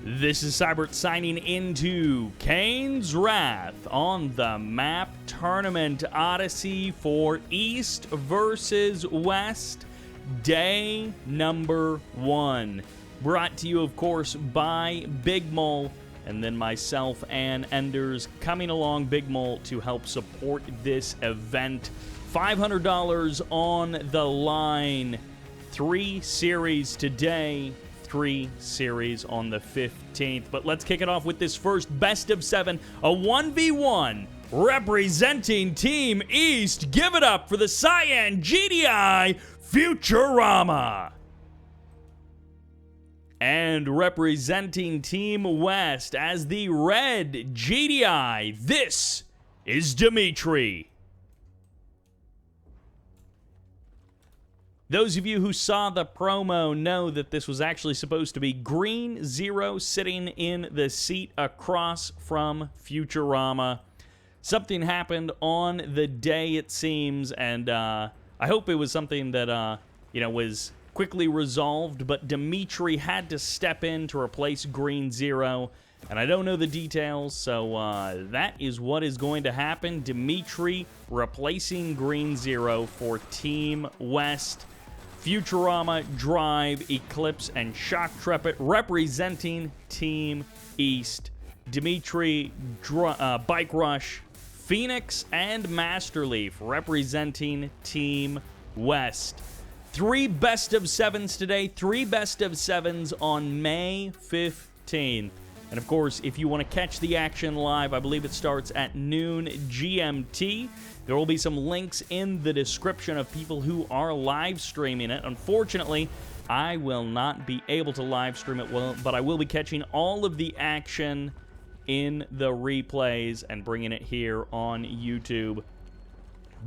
This is Sybert signing into Kane's Wrath on the map Tournament Odyssey for East versus West, day number 1. Brought to you, of course, by Big Mole, and then myself and Enders coming along Big Mole to help support this event. $500 on the line. 3 series today. 3 series on the 15th. But let's kick it off with this first best of 7, a 1v1 representing Team East. Give it up for the Cyan GDI Futurama. And representing Team West as the red GDI, this is Dimitri. Those of you who saw the promo know that this was actually supposed to be Green Zero sitting in the seat across from Futurama. Something happened on the day, it seems, and I hope it was something that, was quickly resolved, but Dimitri had to step in to replace Green Zero, and I don't know the details, so that is what is going to happen. Dimitri replacing Green Zero for Team West. Futurama, Drive, Eclipse, and Shoktrepet representing Team East. Dimitri, BikeRush, Phoenix, and Masterleaf representing Team West. 3 best of 7s today, 3 best of 7s on May 15th. And of course, if you want to catch the action live, I believe it starts at noon GMT. There will be some links in the description of people who are live streaming it. Unfortunately, I will not be able to live stream it, but I will be catching all of the action in the replays and bringing it here on YouTube.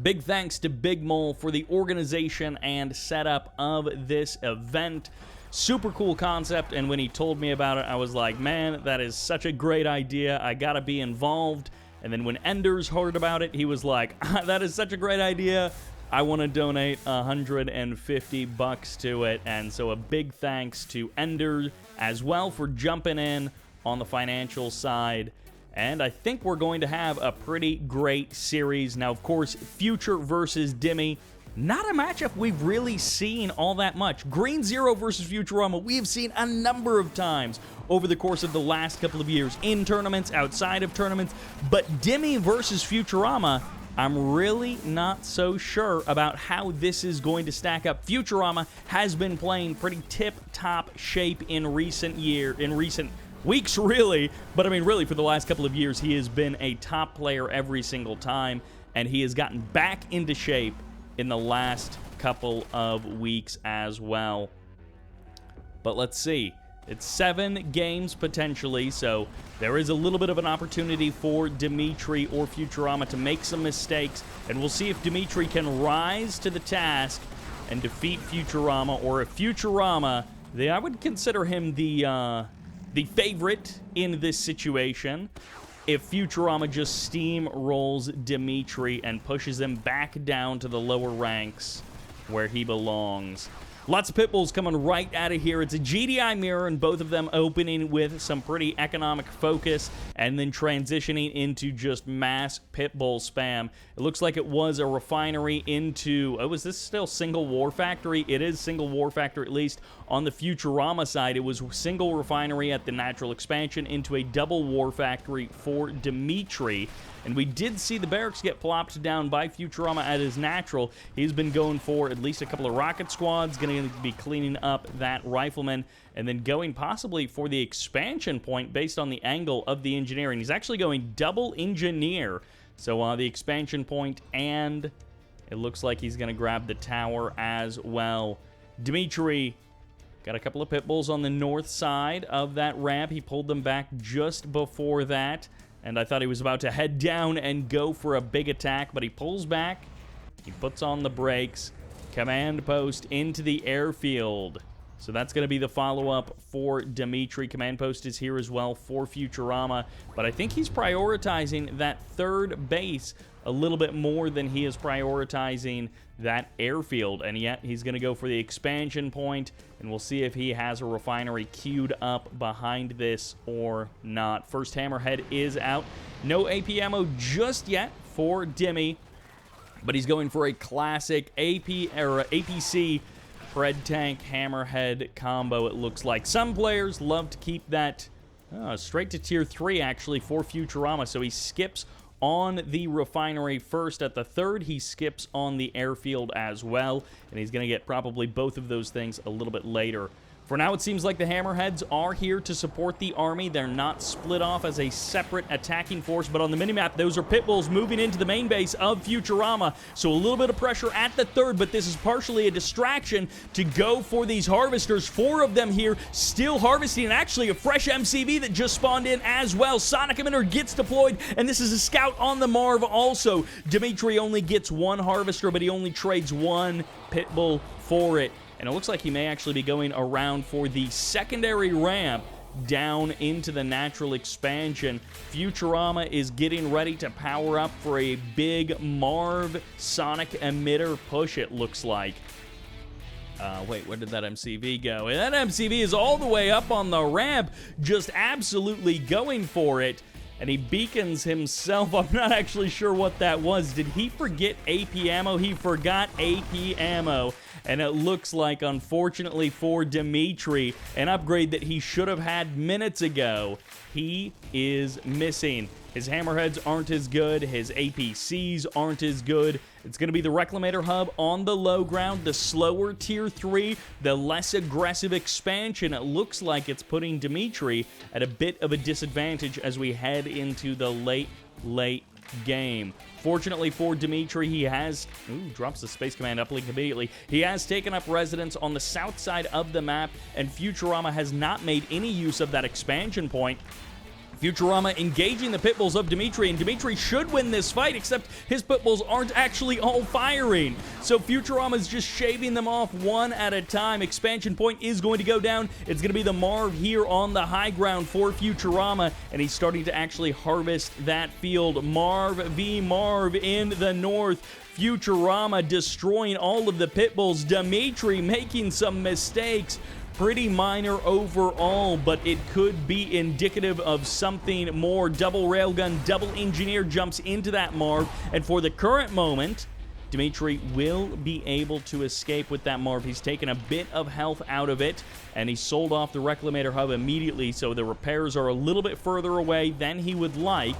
Big thanks to Big Mole for the organization and setup of this event. Super cool concept, and when he told me about it, I was like, man, that is such a great idea. I gotta be involved. And then when Enders heard about it, he was like, that is such a great idea. I want to donate $150 to it. And so a big thanks to Enders as well for jumping in on the financial side. And I think we're going to have a pretty great series. Now, of course, Future versus Dimmy. Not a matchup we've really seen all that much. Green Zero versus Futurama, we have seen a number of times over the course of the last couple of years, in tournaments, outside of tournaments. But Dimmy versus Futurama, I'm really not so sure about how this is going to stack up. Futurama has been playing pretty tip-top shape in recent weeks, really. But I mean, really, for the last couple of years, he has been a top player every single time, and he has gotten back into shape in the last couple of weeks as well. But let's see. It's 7 games potentially, so there is a little bit of an opportunity for Dimitri or Futurama to make some mistakes, and we'll see if Dimitri can rise to the task and defeat Futurama, or if Futurama, I would consider him the favorite in this situation. If Futurama just steamrolls Dimitri and pushes him back down to the lower ranks where he belongs. Lots of pitbulls coming right out of here. It's a GDI mirror, and both of them opening with some pretty economic focus and then transitioning into just mass pitbull spam. It looks like it was a refinery into... Oh, is this still single war factory? It is single war factory, at least. On the Futurama side, it was single refinery at the natural expansion into a double war factory for Dimitri. And we did see the barracks get plopped down by Futurama at his natural. He's been going for at least a couple of rocket squads, going to be cleaning up that rifleman, and then going possibly for the expansion point based on the angle of the engineering. He's actually going double engineer. So the expansion point, and it looks like he's going to grab the tower as well. Dimitri got a couple of pitbulls on the north side of that ramp. He pulled them back just before that. And I thought he was about to head down and go for a big attack, but he pulls back. He puts on the brakes. Command post into the airfield. So that's going to be the follow-up for Dimitri. Command post is here as well for Futurama. But I think he's prioritizing that third base a little bit more than he is prioritizing that airfield. And yet he's going to go for the expansion point, and we'll see if he has a refinery queued up behind this or not. First hammerhead is out. No AP ammo just yet for Dimmy, but he's going for a classic APC Pred Tank Hammerhead combo, it looks like. Some players love to keep that straight to tier 3, actually, for Futurama. So he skips on the refinery first. At the third, he skips on the airfield as well, and he's going to get probably both of those things a little bit later. For now, it seems like the Hammerheads are here to support the army. They're not split off as a separate attacking force, but on the minimap, those are Pitbulls moving into the main base of Futurama. So a little bit of pressure at the third, but this is partially a distraction to go for these harvesters. 4 of them here still harvesting, and actually a fresh MCV that just spawned in as well. Sonic Emitter gets deployed, and this is a scout on the Marv also. Dimitri only gets 1 harvester, but he only trades 1 Pitbull for it. And it looks like he may actually be going around for the secondary ramp down into the natural expansion. Futurama is getting ready to power up for a big Marv Sonic Emitter push, it looks like. Wait, where did that MCV go? And that MCV is all the way up on the ramp, just absolutely going for it. And he beacons himself. I'm not actually sure what that was. Did he forget AP ammo? He forgot AP ammo. And it looks like, unfortunately for Dimitri, an upgrade that he should have had minutes ago, he is missing. His hammerheads aren't as good. His APCs aren't as good. It's going to be the Reclamator Hub on the low ground, the slower Tier 3, the less aggressive expansion. It looks like it's putting Dimitri at a bit of a disadvantage as we head into the late game. Fortunately for Dimitri, he has... drops the Space Command uplink immediately. He has taken up residence on the south side of the map, and Futurama has not made any use of that expansion point. Futurama engaging the Pitbulls of Dimitri, and Dimitri should win this fight, except his Pitbulls aren't actually all firing. So Futurama's just shaving them off one at a time. Expansion point is going to go down. It's going to be the Marv here on the high ground for Futurama, and he's starting to actually harvest that field. Marv v. Marv in the north. Futurama destroying all of the Pitbulls. Dimitri making some mistakes. Pretty minor overall, but it could be indicative of something more. Double railgun, double engineer jumps into that Marv, and for the current moment, Dimitri will be able to escape with that Marv. He's taken a bit of health out of it, and he sold off the Reclamator Hub immediately, so the repairs are a little bit further away than he would like.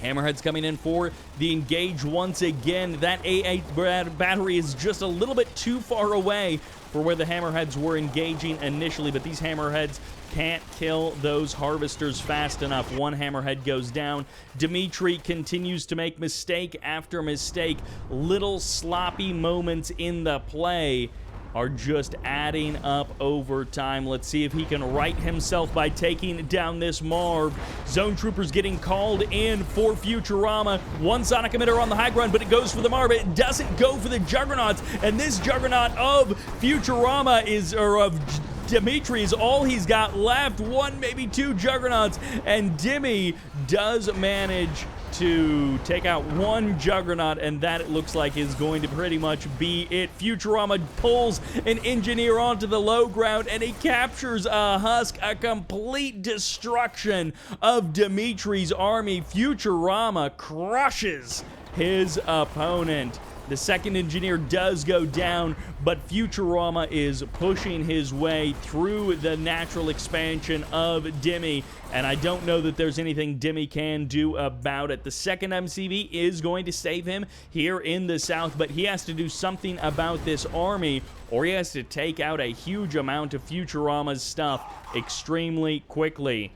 Hammerhead's coming in for the engage once again. That A8 battery is just a little bit too far away for where the Hammerheads were engaging initially, but these Hammerheads can't kill those harvesters fast enough. One Hammerhead goes down. Dimitri continues to make mistake after mistake. Little sloppy moments in the play are just adding up over time. Let's see if he can right himself by taking down this Marv. Zone Troopers getting called in for Futurama. One Sonic Emitter on the high ground, but it goes for the Marv. It doesn't go for the Juggernauts, and this Juggernaut of Futurama is, or of Dimitri is all he's got left. 1, maybe 2 Juggernauts, and Dimmy does manage to take out 1 Juggernaut, and that, it looks like, is going to pretty much be it. Futurama pulls an engineer onto the low ground, and he captures a husk, a complete destruction of Dimitri's army. Futurama crushes his opponent. The second engineer does go down, but Futurama is pushing his way through the natural expansion of Dimmy, and I don't know that there's anything Dimmy can do about it. The second MCV is going to save him here in the south, but he has to do something about this army, or he has to take out a huge amount of Futurama's stuff extremely quickly.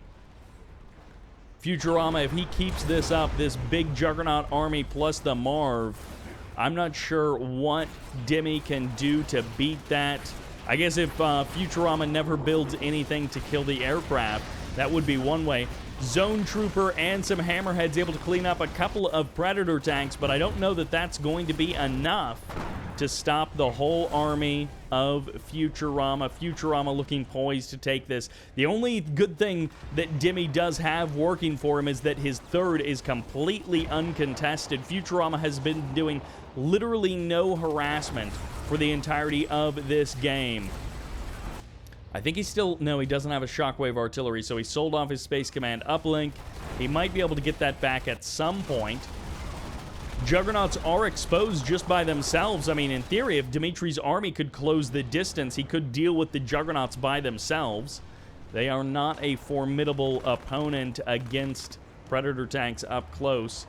Futurama, if he keeps this up, this big Juggernaut army plus the Marv, I'm not sure what Dimmy can do to beat that. I guess if Futurama never builds anything to kill the aircraft, that would be one way. Zone Trooper and some Hammerheads able to clean up a couple of Predator tanks, but I don't know that that's going to be enough to stop the whole army of Futurama. Futurama looking poised to take this. The only good thing that Dimmy does have working for him is that his third is completely uncontested. Futurama has been doing literally no harassment for the entirety of this game. I think he's still... No, he doesn't have a shockwave artillery, so he sold off his Space Command uplink. He might be able to get that back at some point. Juggernauts are exposed just by themselves. I mean, in theory, if Dimitri's army could close the distance, he could deal with the Juggernauts by themselves. They are not a formidable opponent against Predator tanks up close.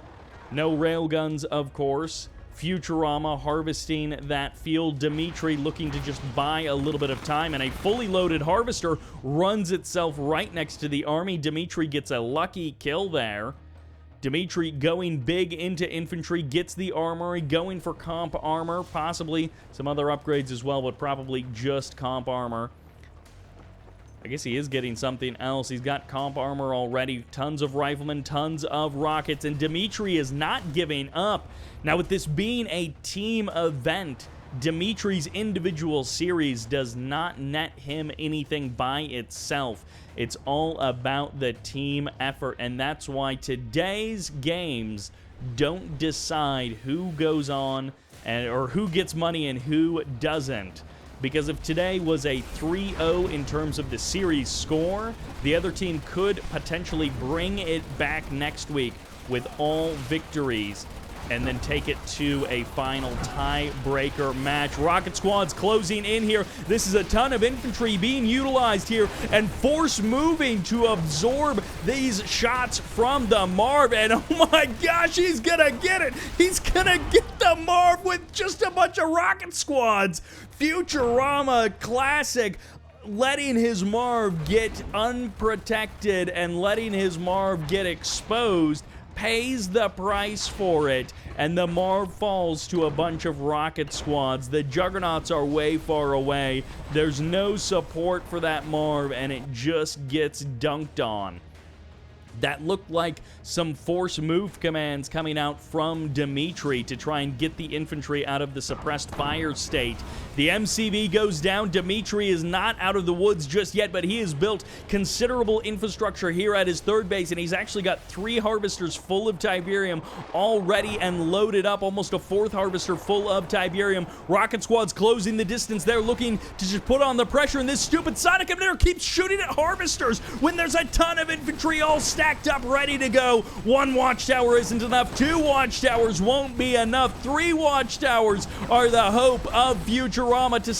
No railguns, of course. Futurama harvesting that field. Dimitri looking to just buy a little bit of time, and a fully loaded harvester runs itself right next to the army. Dimitri gets a lucky kill there. Dimitri going big into infantry, gets the armory, going for comp armor, possibly some other upgrades as well, but probably just comp armor. I guess he is getting something else. He's got comp armor already, tons of riflemen, tons of rockets, and Dimitri is not giving up. Now, with this being a team event, Dimitri's individual series does not net him anything by itself. It's all about the team effort, and that's why today's games don't decide who goes on or who gets money and who doesn't. Because if today was a 3-0 in terms of the series score, the other team could potentially bring it back next week with all victories and then take it to a final tiebreaker match. Rocket Squad's closing in here. This is a ton of infantry being utilized here and force moving to absorb these shots from the Marv. And oh my gosh, he's gonna get it. He's gonna get the Marv with just a bunch of Rocket Squads. Futurama classic, letting his Marv get unprotected and letting his Marv get exposed, pays the price for it, and the Marv falls to a bunch of Rocket Squads. The Juggernauts are way far away. There's no support for that Marv, and it just gets dunked on. That looked like some force move commands coming out from Dimitri to try and get the infantry out of the suppressed fire state. The MCV goes down. Dimitri is not out of the woods just yet, but he has built considerable infrastructure here at his third base, and he's actually got 3 harvesters full of Tiberium already and loaded up, almost a 4th harvester full of Tiberium. Rocket Squad's closing the distance. They're looking to just put on the pressure, and this stupid Sonic emitter keeps shooting at harvesters when there's a ton of infantry all stacked up, ready to go. 1 watchtower isn't enough. 2 watchtowers won't be enough. 3 watchtowers are the hope of Futurama to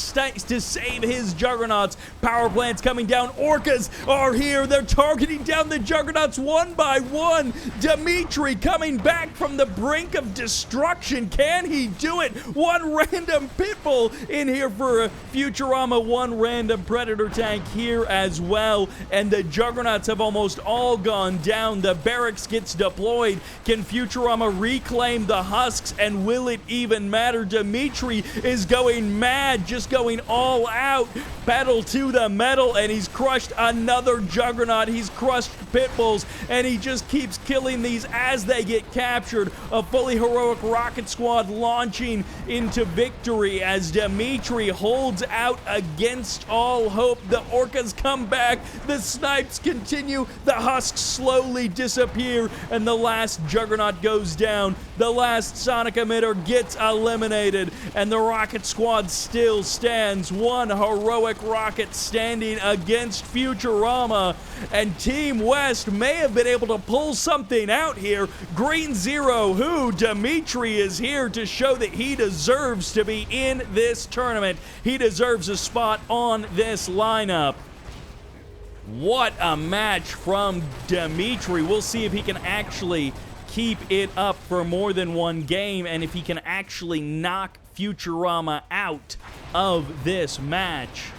save his Juggernauts. Power plants coming down. Orcas are here. They're targeting down the Juggernauts one by one. Dimitri coming back from the brink of destruction. Can he do it? 1 random pitbull in here for Futurama. 1 random Predator tank here as well. And the Juggernauts have almost all gone down. The barracks gets deployed. Can Futurama reclaim the husks, and will it even matter? Dimitri is going mad, just going all out, pedal to the metal, and he's crushed another Juggernaut. He's crushed pitbulls, and he just keeps killing these as they get captured. A fully heroic Rocket Squad launching into victory as Dimitri holds out against all hope. The Orcas come back, the snipes continue, the husks slowly disappear, and the last Juggernaut goes down. The last Sonic emitter gets eliminated, and the Rocket Squad still stands. 1 heroic rocket standing against Futurama, and Team West may have been able to pull something out here. Green Zero, who Dimitri is here to show that he deserves to be in this tournament. He deserves a spot on this lineup. What a match from Dimitri. We'll see if he can actually keep it up for more than 1 game, and if he can actually knock Futurama out of this match.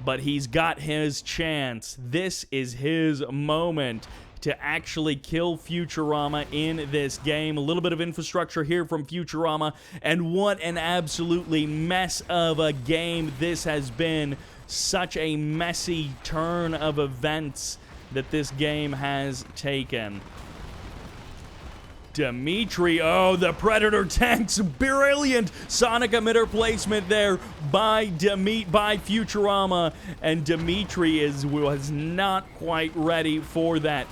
But he's got his chance. This is his moment to actually kill Futurama in this game. A little bit of infrastructure here from Futurama, and what an absolutely mess of a game this has been. Such a messy turn of events that this game has taken. Dimitri, oh, the Predator tanks, brilliant sonic emitter placement there by Futurama, and Dimitri was not quite ready for that.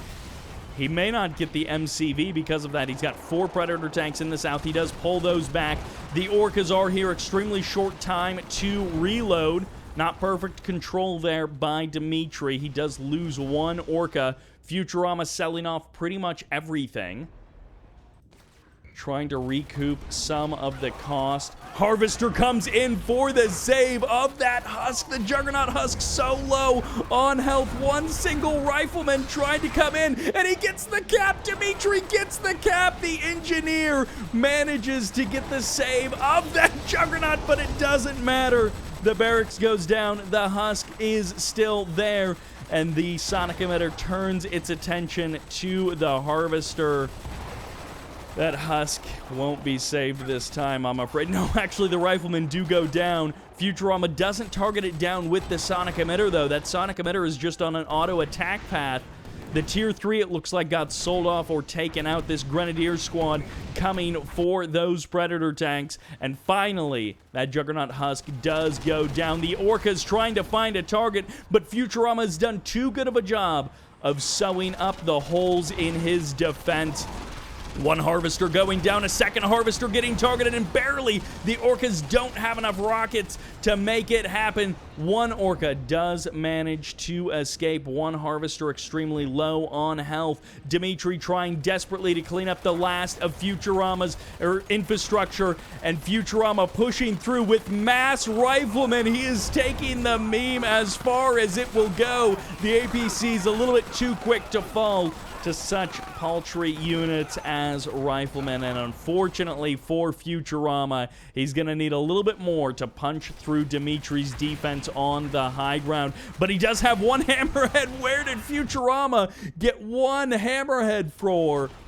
He may not get the MCV because of that. He's got 4 Predator tanks in the south. He does pull those back. The Orcas are here, extremely short time to reload. Not perfect control there by Dimitri. He does lose 1 Orca. Futurama selling off pretty much everything, trying to recoup some of the cost. Harvester comes in for the save of that Husk. The Juggernaut Husk so low on health. 1 single rifleman trying to come in, and he gets the cap. Dimitri gets the cap. The engineer manages to get the save of that Juggernaut, but it doesn't matter. The barracks goes down. The Husk is still there, and the sonic emitter turns its attention to the Harvester. That Husk won't be saved this time, I'm afraid. No, actually, the riflemen do go down. Futurama doesn't target it down with the sonic emitter, though. That sonic emitter is just on an auto attack path. The Tier 3, it looks like, got sold off or taken out. This Grenadier squad coming for those Predator tanks. And finally, that Juggernaut Husk does go down. The Orca's trying to find a target, but Futurama has done too good of a job of sewing up the holes in his defense. 1 Harvester going down, a 2nd Harvester getting targeted, and barely. The Orcas don't have enough rockets to make it happen. 1 Orca does manage to escape. 1 Harvester extremely low on health. Dimitri trying desperately to clean up the last of Futurama's infrastructure, and Futurama pushing through with mass riflemen. He is taking the meme as far as it will go. The APC's a little bit too quick to fall to such paltry units as riflemen, and unfortunately for Futurama, he's going to need a little bit more to punch through Dimitri's defense on the high ground. But he does have 1 hammerhead. Where did Futurama get 1 hammerhead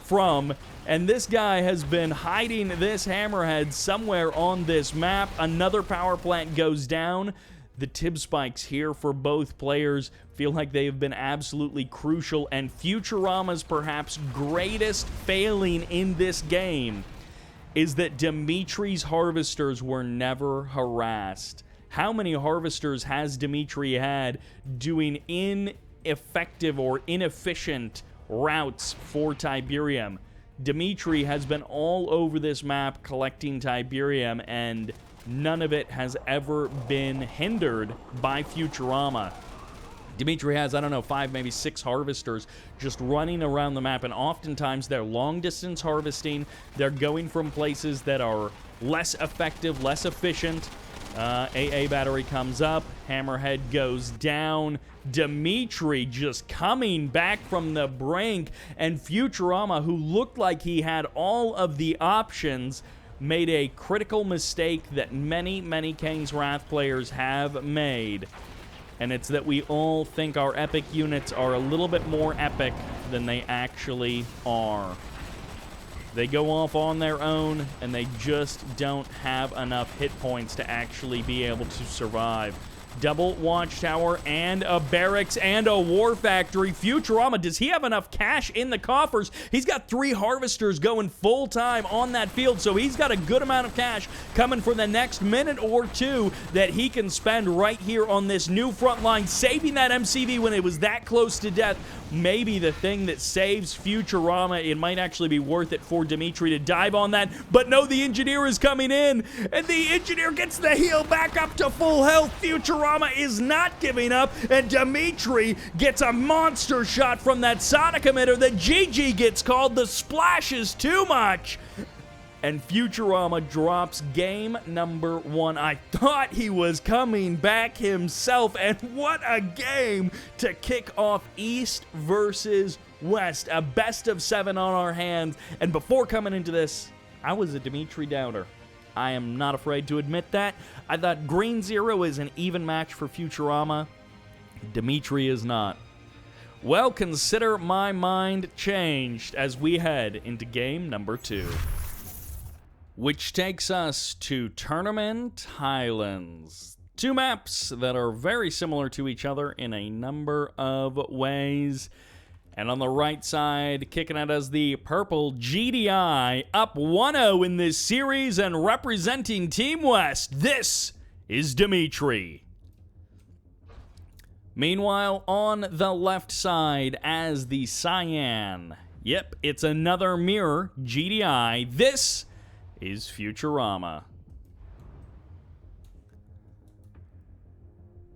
from? And this guy has been hiding this hammerhead somewhere on this map. Another power plant goes down. The tib spikes here for both players feel like they have been absolutely crucial, and Futurama's perhaps greatest failing in this game is that Dimitri's Harvesters were never harassed. How many Harvesters has Dimitri had doing ineffective or inefficient routes for Tiberium? Dimitri has been all over this map collecting Tiberium, and none of it has ever been hindered by Futurama. Dimitri has, I don't know, 5, maybe 6 Harvesters just running around the map, and oftentimes they're long-distance harvesting. They're going from places that are less effective, less efficient. AA battery comes up. Hammerhead goes down. Dimitri just coming back from the brink, and Futurama, who looked like he had all of the options, made a critical mistake that many, many Kane's Wrath players have made. And it's that we all think our epic units are a little bit more epic than they actually are. They go off on their own, and they just don't have enough hit points to actually be able to survive. Double watchtower and a barracks and a war factory. Futurama, does he have enough cash in the coffers? He's got 3 Harvesters going full time on that field, so he's got a good amount of cash coming for the next minute or 2 that he can spend right here on this new front line, saving that MCV when it was that close to death. Maybe the thing that saves Futurama. It might actually be worth it for Dimitri to dive on that, but no, the engineer is coming in, and the engineer gets the heal back up to full health. Futurama is not giving up, and Dimitri gets a monster shot from that sonic emitter. The GG gets called. The splash is too much, and Futurama drops game number 1. I thought he was coming back himself, and what a game to kick off East versus West. A best of 7 on our hands, and before coming into this, I was a Dimitri doubter. I am not afraid to admit that. I thought Green 0 is an even match for Futurama. Dimitri is not. Well, consider my mind changed as we head into game number 2. Which takes us to Tournament Highlands. 2 maps that are very similar to each other in a number of ways. And on the right side, kicking it as the purple GDI, up 1-0 in this series and representing Team West, this is Dimitri. Meanwhile, on the left side as the cyan, yep, it's another mirror GDI, this is Futurama.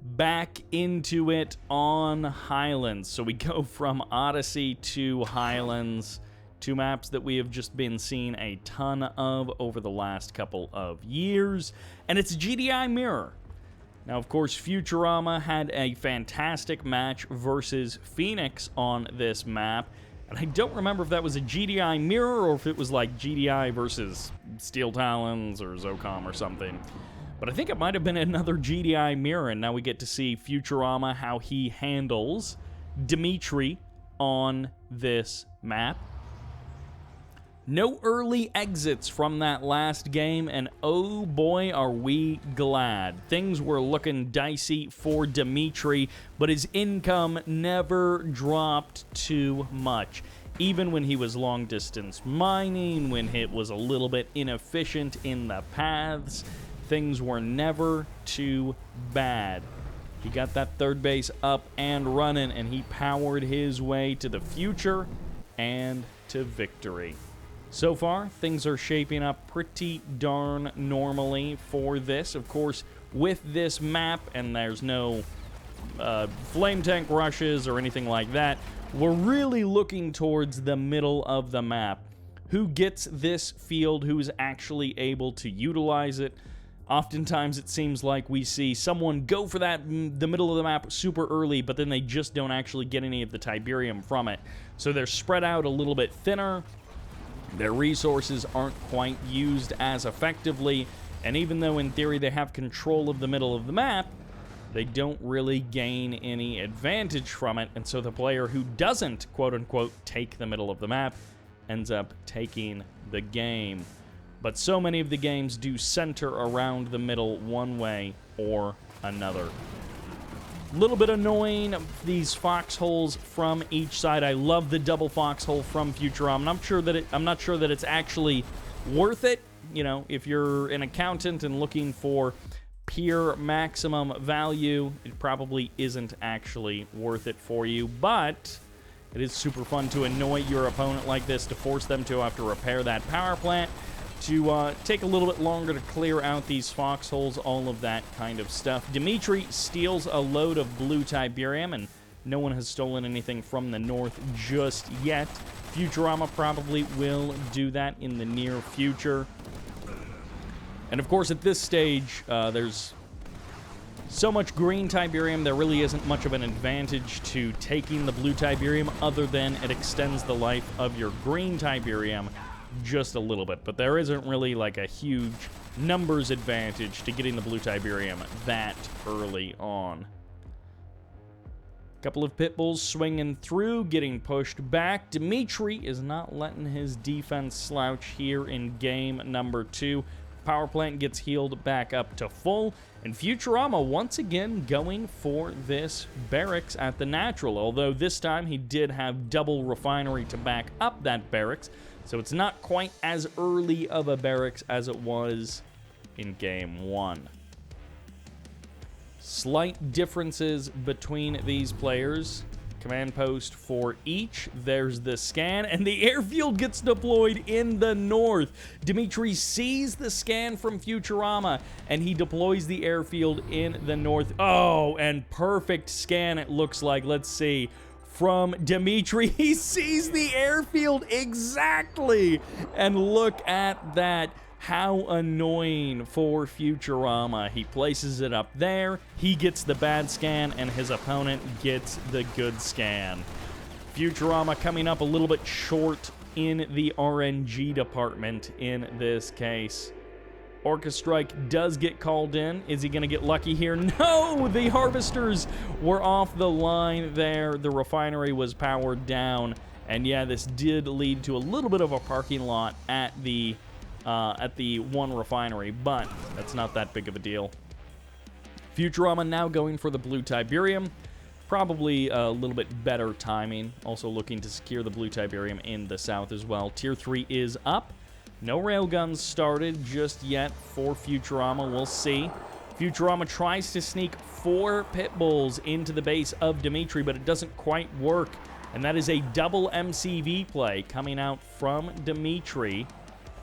Back into it on Highlands. So we go from Odyssey to Highlands, two maps that we have just been seeing a ton of over the last couple of years, and it's a GDI mirror. Now, of course, Futurama had a fantastic match versus Phoenix on this map, and I don't remember if that was a GDI mirror or if it was like GDI versus Steel Talons or Zocom or something. But I think it might have been another GDI mirror, and now we get to see Futurama, how he handles Dimitri on this map. No early exits from that last game, and oh boy, are we glad. Things were looking dicey for Dimitri, but his income never dropped too much. Even when he was long-distance mining, when it was a little bit inefficient in the paths, things were never too bad. He got that third base up and running, and he powered his way to the future and to victory. So far, things are shaping up pretty darn normally for this. Of course, with this map, and there's no flame tank rushes or anything like that, we're really looking towards the middle of the map. Who gets this field, who's actually able to utilize it? Oftentimes, it seems like we see someone go for the middle of the map super early, but then they just don't actually get any of the Tiberium from it. So they're spread out a little bit thinner. Their resources aren't quite used as effectively, and even though in theory they have control of the middle of the map, they don't really gain any advantage from it, and so the player who doesn't, quote-unquote, take the middle of the map ends up taking the game. But so many of the games do center around the middle one way or another. A little bit annoying, these foxholes from each side. I love the double foxhole from Futurama. I'm not sure that it's actually worth it. You know, if you're an accountant and looking for pure maximum value, it probably isn't actually worth it for you. But it is super fun to annoy your opponent like this, to force them to have to repair that power plant, to take a little bit longer to clear out these foxholes, all of that kind of stuff. Dimitri steals a load of blue Tiberium, and no one has stolen anything from the north just yet. Futurama probably will do that in the near future. And of course, at this stage, there's so much green Tiberium, there really isn't much of an advantage to taking the blue Tiberium, other than it extends the life of your green Tiberium just a little bit, but there isn't really like a huge numbers advantage to getting the blue Tiberium that early on. Couple of pit bulls swinging through, getting pushed back. Dimitri is not letting his defense slouch here in game number 2. Power plant gets healed back up to full, and Futurama once again going for this barracks at the natural, although this time he did have double refinery to back up that barracks. So it's not quite as early of a barracks as it was in game 1. Slight differences between these players. Command post for each. There's the scan, and the airfield gets deployed in the north. Dimitri sees the scan from Futurama, and he deploys the airfield in the north. Oh, and perfect scan it looks like. Let's see. From Dimitri, he sees the airfield exactly. And look at that. How annoying for Futurama. He places it up there, he gets the bad scan, and his opponent gets the good scan. Futurama coming up a little bit short in the RNG department in this case. Orca Strike does get called in. Is he going to get lucky here? No! The harvesters were off the line there. The refinery was powered down. And yeah, this did lead to a little bit of a parking lot at the one refinery, but that's not that big of a deal. Futurama now going for the blue Tiberium. Probably a little bit better timing. Also looking to secure the blue Tiberium in the south as well. Tier 3 is up. No railguns started just yet for Futurama. We'll see. Futurama tries to sneak 4 pit bulls into the base of Dimitri, but it doesn't quite work. And that is a double MCV play coming out from Dimitri.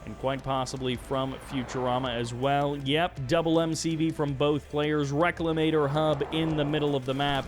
And quite possibly from Futurama as well. Yep, double MCV from both players. Reclamator hub in the middle of the map.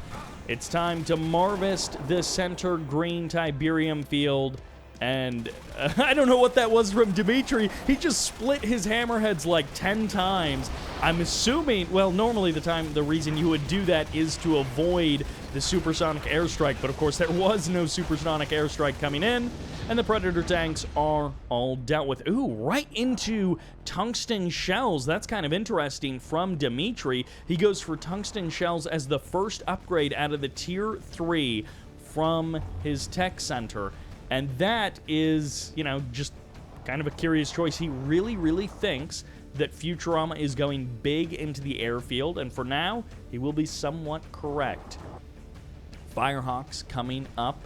It's time to harvest the center green Tiberium field. And I don't know what that was from Dimitri. He just split his hammerheads like 10 times. I'm assuming, well, normally the reason you would do that is to avoid the supersonic airstrike. But of course, there was no supersonic airstrike coming in. And the Predator tanks are all dealt with. Ooh, right into tungsten shells. That's kind of interesting from Dimitri. He goes for tungsten shells as the first upgrade out of the Tier 3 from his tech center. And that is, you know, just kind of a curious choice. He really, really thinks that Futurama is going big into the airfield. And for now, he will be somewhat correct. Firehawks coming up.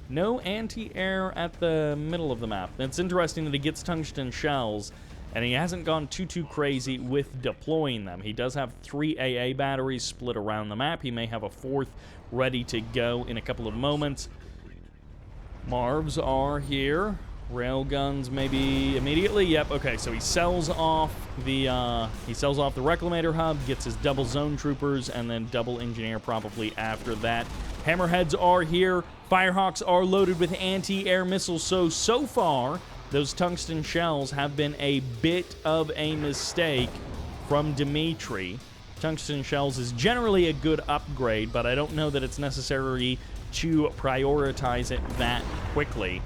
No anti-air at the middle of the map. It's interesting that he gets tungsten shells, and he hasn't gone too crazy with deploying them. He does have 3 AA batteries split around the map. He may have a 4th ready to go in a couple of moments. Marvs are here. Railguns maybe immediately. Yep, okay, so he sells off the Reclamator hub, gets his double zone troopers, and then double engineer probably after that. Hammerheads are here. Firehawks are loaded with anti-air missiles, so far, those tungsten shells have been a bit of a mistake from Dimitri. Tungsten shells is generally a good upgrade, but I don't know that it's necessary to prioritize it that quickly.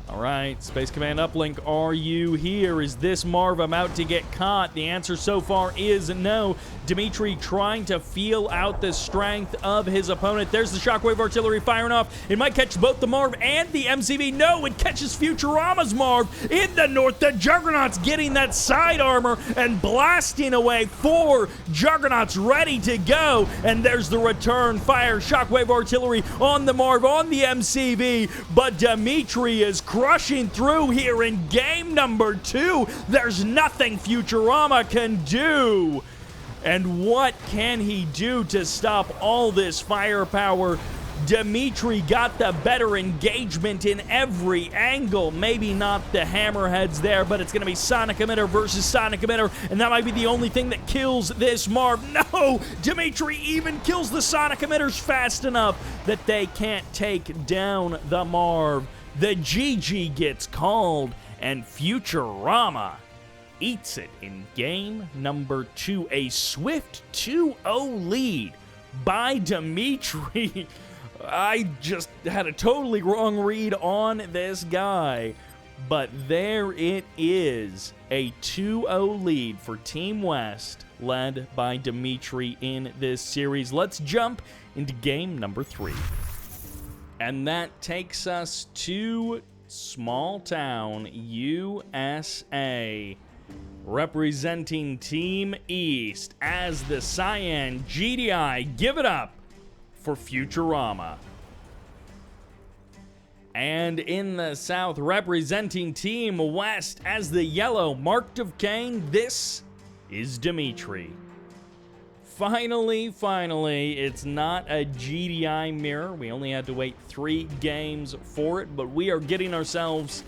All right, Space Command uplink, are you here? Is this Marv about to get caught? The answer so far is no. Dimitri trying to feel out the strength of his opponent. There's the shockwave artillery firing off. It might catch both the Marv and the MCV. No, it catches Futurama's Marv in the north. The Juggernaut's getting that side armor and blasting away. 4 Juggernauts ready to go. And there's the return fire. Shockwave artillery on the Marv, on the MCV. But Dimitri is crushing through here in game number 2. There's nothing Futurama can do. And what can he do to stop all this firepower? Dimitri got the better engagement in every angle. Maybe not the hammerheads there, but it's going to be Sonic Emitter versus Sonic Emitter, and that might be the only thing that kills this Marv. No! Dimitri even kills the Sonic Emitters fast enough that they can't take down the Marv. The GG gets called, and Futurama eats it in game number 2. A swift 2-0 lead by Dimitri. I just had a totally wrong read on this guy. But there it is. A 2-0 lead for Team West, led by Dimitri in this series. Let's jump into game number 3. And that takes us to small town USA. Representing Team East as the Cyan GDI. Give it up for Futurama. And in the South, representing Team West as the yellow Marked of Kane, this is Dimitri. Finally, it's not a GDI mirror. We only had to wait 3 games for it, but we are getting ourselves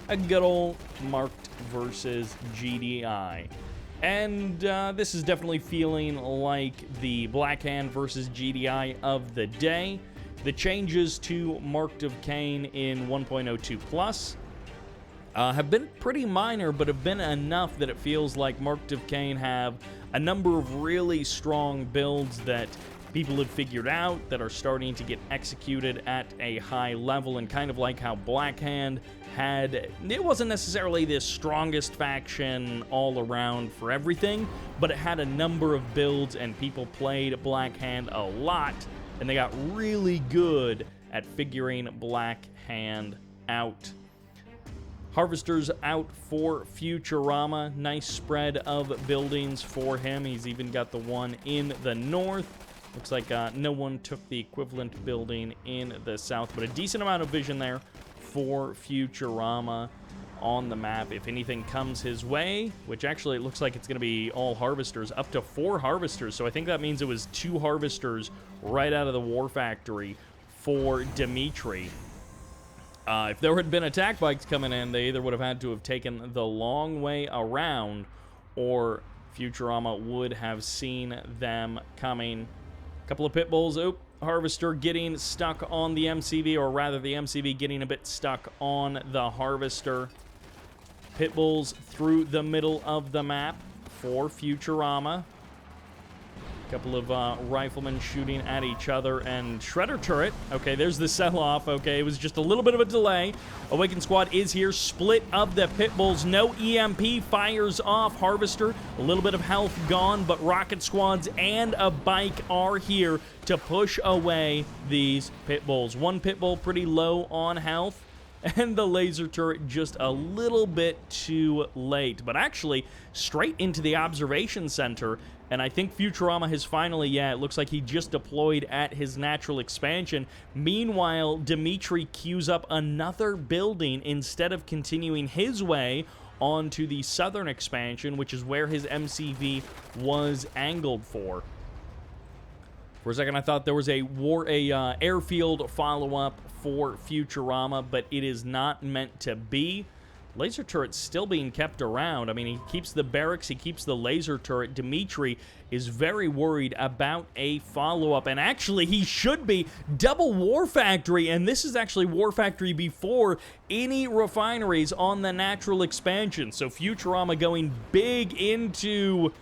a good old Marked versus GDI. And this is definitely feeling like the Black Hand versus GDI of the day. The changes to Marked of Kane in 1.02 Plus have been pretty minor, but have been enough that it feels like Marked of Kane have a number of really strong builds that people have figured out that are starting to get executed at a high level, and kind of like how Black Hand had, it wasn't necessarily the strongest faction all around for everything, but it had a number of builds and people played Black Hand a lot, and they got really good at figuring Black Hand out. Harvester's out for Futurama. Nice spread of buildings for him. He's even got the one in the north. Looks like no one took the equivalent building in the south, but a decent amount of vision there for Futurama on the map. If anything comes his way, which actually it looks like it's going to be all harvesters, up to 4 harvesters, so I think that means it was 2 harvesters right out of the war factory for Dimitri. If there had been attack bikes coming in, they either would have had to have taken the long way around, or Futurama would have seen them coming. Couple of pit bulls. Oh, harvester getting stuck on the MCV, or rather the MCV getting a bit stuck on the harvester. Pit bulls through the middle of the map for Futurama. Couple of riflemen shooting at each other, and shredder turret. Okay, there's the sell-off. Okay, it was just a little bit of a delay. Awakened squad is here. Split of the pit bulls. No EMP fires off. Harvester, a little bit of health gone, but rocket squads and a bike are here to push away these pit bulls. One pit bull pretty low on health, and the laser turret just a little bit too late. But actually, straight into the observation center, and I think Futurama has finally, yeah, it looks like he just deployed at his natural expansion. Meanwhile, Dimitri queues up another building instead of continuing his way onto the southern expansion, which is where his MCV was angled for. For a second, I thought there was a airfield follow-up for Futurama, but it is not meant to be. Laser turret's still being kept around. I mean, he keeps the barracks, he keeps the laser turret. Dimitri is very worried about a follow-up, and actually, he should be. Double War Factory, and this is actually War Factory before any refineries on the natural expansion. So Futurama going big into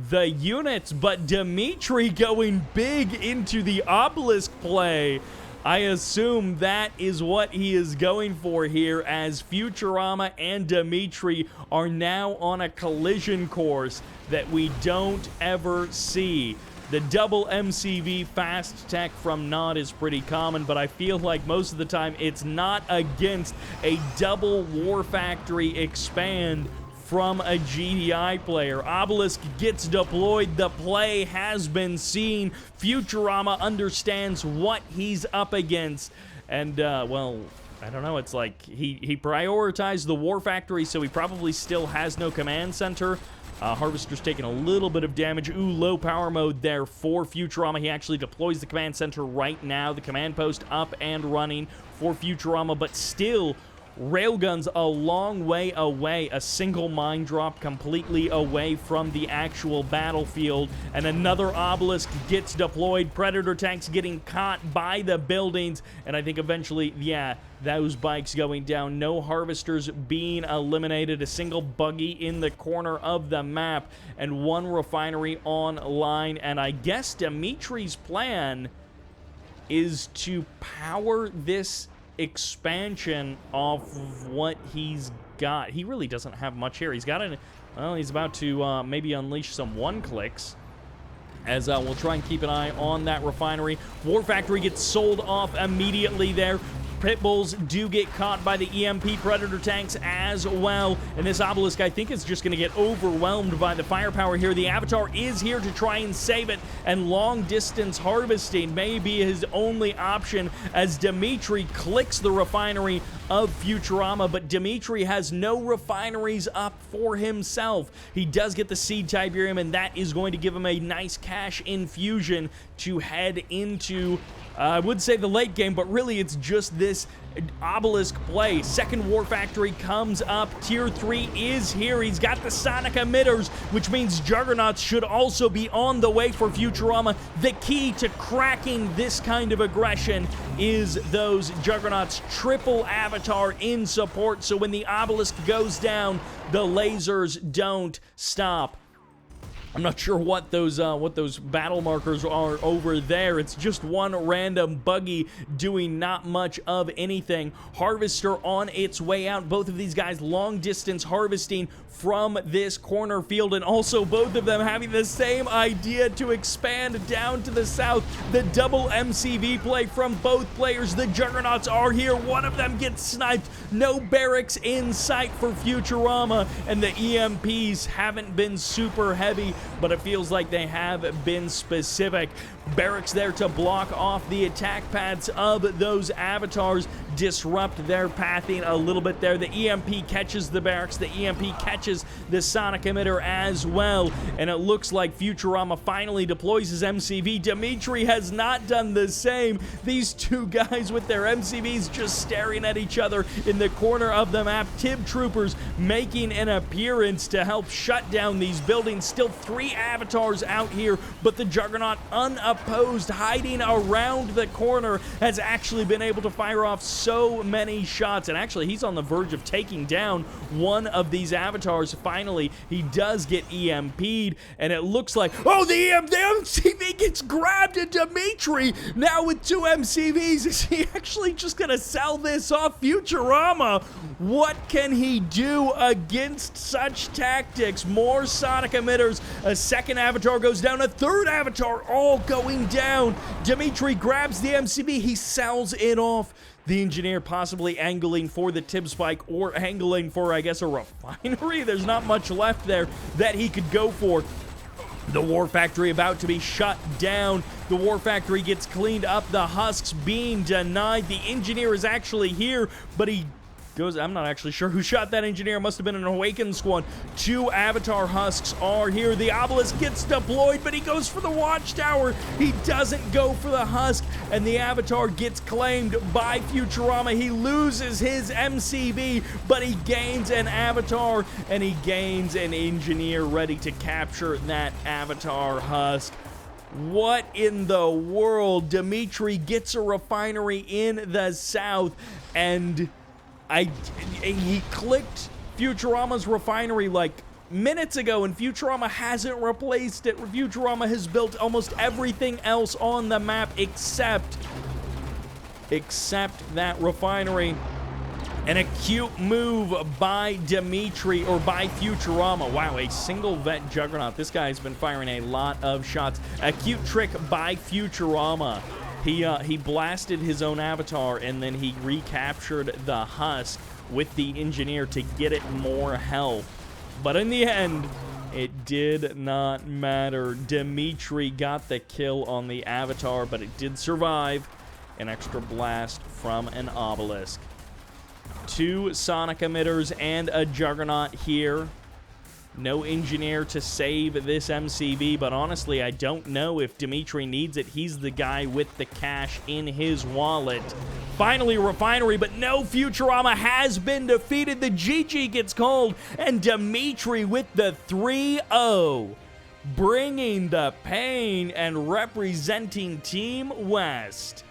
the units, but Dimitri going big into the obelisk play. I assume that is what he is going for here, as Futurama and Dimitri are now on a collision course that we don't ever see. The double MCV fast tech from Nod is pretty common, but I feel like most of the time it's not against a double War Factory expand from a GDI player. Obelisk gets deployed. The play has been seen. Futurama understands what he's up against. And, well, I don't know. It's like he prioritized the War Factory, so he probably still has no command center. Harvester's taking a little bit of damage. Ooh, low power mode there for Futurama. He actually deploys the command center right now. The command post up and running for Futurama, but still railguns a long way away. A single mine drop completely away from the actual battlefield, and another obelisk gets deployed. Predator tanks getting caught by the buildings, and I think eventually, yeah, those bikes going down. No harvesters being eliminated. A single buggy in the corner of the map, and one refinery online. And I guess Dimitri's plan is to power this expansion off of what he's got. He really doesn't have much here. He's got well, he's about to maybe unleash some one-clicks, as we'll try and keep an eye on that refinery. War Factory gets sold off immediately there. Pit bulls do get caught by the EMP Predator tanks as well. And this obelisk, I think, is just going to get overwhelmed by the firepower here. The Avatar is here to try and save it, and long-distance harvesting may be his only option as Dimitri clicks the refinery of Futurama, but Dimitri has no refineries up for himself. He does get the Seed Tiberium, and that is going to give him a nice cash infusion to head into, I would say, the late game, but really it's just this obelisk play. Second War Factory comes up. Tier 3 is here. He's got the sonic emitters, which means Juggernauts should also be on the way for Futurama. The key to cracking this kind of aggression is those Juggernauts. Triple Avatar in support, so when the obelisk goes down, the lasers don't stop. I'm not sure what those battle markers are over there. It's just one random buggy doing not much of anything. Harvester on its way out. Both of these guys long distance harvesting from this corner field, and also both of them having the same idea to expand down to the south. The double MCV play from both players. The Juggernauts are here. One of them gets sniped. No barracks in sight for Futurama, and the EMPs haven't been super heavy, but it feels like they have been specific. barracks there to block off the attack paths of those avatars, disrupt their pathing a little bit there. The EMP catches the barracks, the EMP catches the sonic emitter as well, and it looks like Futurama finally deploys his MCV. Dimitri has not done the same. These two guys with their MCVs just staring at each other in the corner of the map. TIB troopers making an appearance to help shut down these buildings. Still 3 avatars out here, but the Juggernaut, unopposed, hiding around the corner, has actually been able to fire off so many shots, and actually he's on the verge of taking down one of these avatars. Finally, he does get EMP'd, and it looks like, oh, the MCV gets grabbed, and Dimitri, now with 2 MCVs, is he actually just gonna sell this off? Futurama, what can he do against such tactics? More sonic emitters, a second avatar goes down, a third avatar all going down. Dimitri grabs the MCV, he sells it off. The engineer possibly angling for the tib spike or angling for, I guess, a refinery. There's not much left there that he could go for. The war factory about to be shut down. The war factory gets cleaned up. The husks being denied. The engineer is actually here, but he goes, I'm not actually sure who shot that engineer. Must have been an Awakened squad. 2 avatar husks are here. The obelisk gets deployed, but he goes for the watchtower. He doesn't go for the husk, and the avatar gets claimed by Futurama. He loses his MCV, but he gains an avatar, and he gains an engineer ready to capture that avatar husk. What in the world? Dimitri gets a refinery in the south, and he clicked Futurama's refinery like minutes ago, and Futurama hasn't replaced it. Futurama has built almost everything else on the map except that refinery. An acute move by Dimitri, or by Futurama. Wow, a single vet Juggernaut. This guy's been firing a lot of shots. A cute trick by Futurama. He blasted his own avatar, and then he recaptured the husk with the engineer to get it more health. But in the end, it did not matter. Dimitri got the kill on the avatar, but it did survive an extra blast from an obelisk. 2 sonic emitters and a Juggernaut here. No engineer to save this MCV, but honestly, I don't know if Dimitri needs it. He's the guy with the cash in his wallet. Finally, refinery, but no, Futurama has been defeated. The GG gets called, and Dimitri with the 3-0, bringing the pain and representing Team West.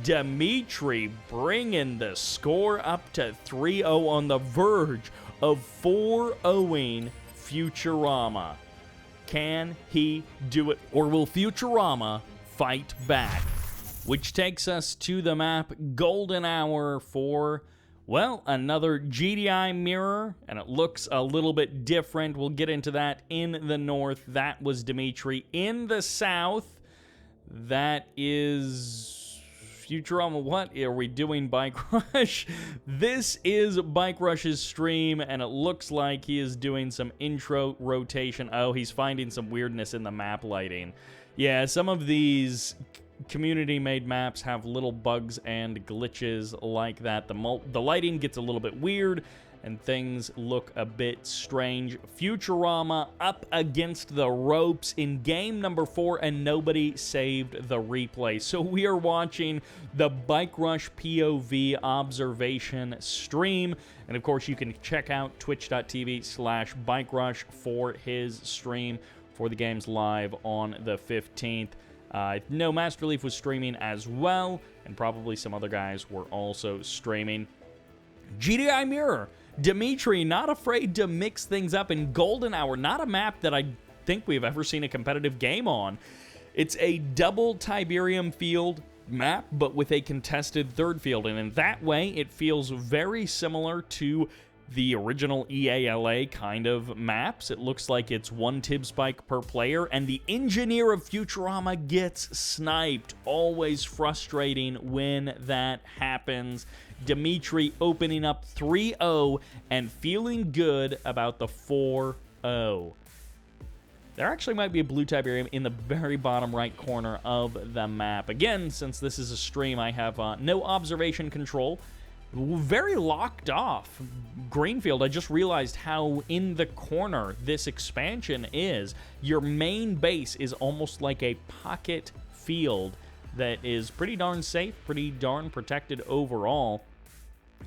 Dimitri bringing the score up to 3-0 on the verge of 4-0ing Futurama. Can he do it, or will Futurama fight back? Which takes us to the map Golden Hour for, well, another GDI mirror, and it looks a little bit different. We'll get into that in the north. That was Dimitri. In the south, that is Futurama. What are we doing, Bike Rush? This is Bike Rush's stream, and it looks like he is doing some intro rotation. Oh, he's finding some weirdness in the map lighting. Yeah, some of these community-made maps have little bugs and glitches like that. The lighting gets a little bit weird, and things look a bit strange. Futurama up against the ropes in game number 4, and nobody saved the replay. So we are watching the Bike Rush POV observation stream, and of course you can check out twitch.tv/BikeRush for his stream for the games live on the 15th. No, Masterleaf was streaming as well, and probably some other guys were also streaming. GDI Mirror. Dimitri not afraid to mix things up in Golden Hour. Not a map that I think we've ever seen a competitive game on. It's a double Tiberium field map, but with a contested third field. And in that way, it feels very similar to the original EALA kind of maps. It looks like it's 1 tib spike per player, and the engineer of Futurama gets sniped. Always frustrating when that happens. Dimitri opening up 3-0 and feeling good about the 4-0. There actually might be a blue Tiberium in the very bottom right corner of the map. Again, since this is a stream, I have no observation control. Very locked off. Greenfield, I just realized how in the corner this expansion is. Your main base is almost like a pocket field that is pretty darn safe, pretty darn protected overall.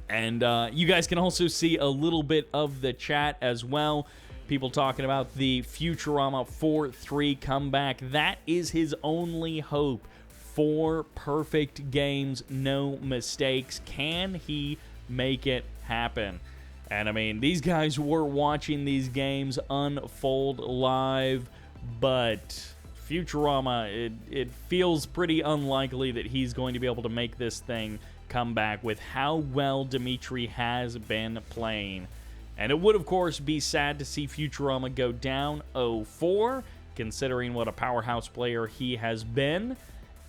And you guys can also see a little bit of the chat as well. People talking about the Futurama 4-3 comeback. That is his only hope. 4 perfect games, no mistakes. Can he make it happen? And I mean, these guys were watching these games unfold live, but Futurama, it feels pretty unlikely that he's going to be able to make this thing come back with how well Dimitri has been playing. And it would, of course, be sad to see Futurama go down 0-4, considering what a powerhouse player he has been.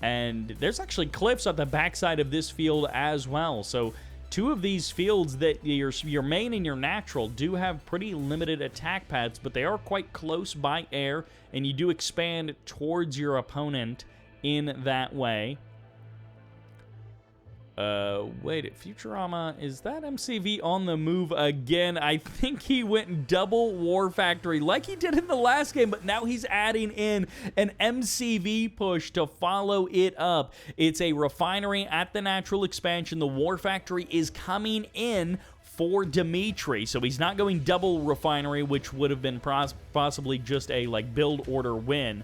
And there's actually cliffs at the backside of this field as well. So 2 of these fields, that your main and your natural, do have pretty limited attack paths, but they are quite close by air, and you do expand towards your opponent in that way. Wait, Futurama, is that MCV on the move again? I think he went double War Factory like he did in the last game, but now he's adding in an MCV push to follow it up. It's a refinery at the natural expansion. The War Factory is coming in for Dimitri, so he's not going double refinery, which would have been possibly just a build order win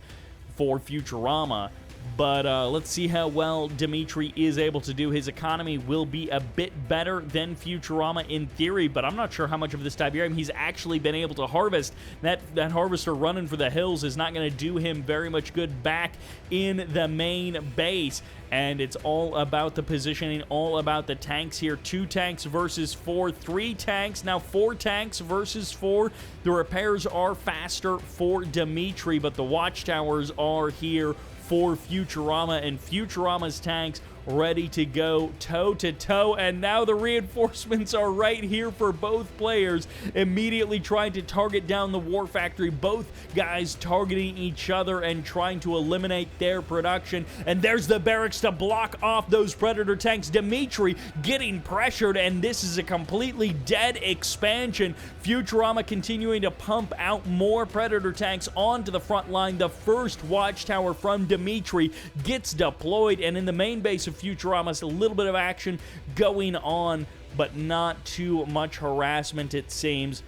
for Futurama. But let's see how well Dimitri is able to do. His economy will be a bit better than Futurama in theory, but I'm not sure how much of this Tiberium he's actually been able to harvest. That harvester running for the hills is not going to do him very much good back in the main base. And it's all about the positioning, all about the tanks here. 2 tanks versus 4, 3 tanks. Now 4 tanks versus 4. The repairs are faster for Dimitri, but the watchtowers are here for Futurama, and Futurama's tanks ready to go toe-to-toe, and now the reinforcements are right here for both players, immediately trying to target down the War Factory. Both guys targeting each other and trying to eliminate their production, and there's the barracks to block off those Predator tanks. Dimitri getting pressured, and this is a completely dead expansion. Futurama continuing to pump out more Predator tanks onto the front line. The first watchtower from Dimitri gets deployed, and in the main base of Futurama, a little bit of action going on, but not too much harassment, it seems.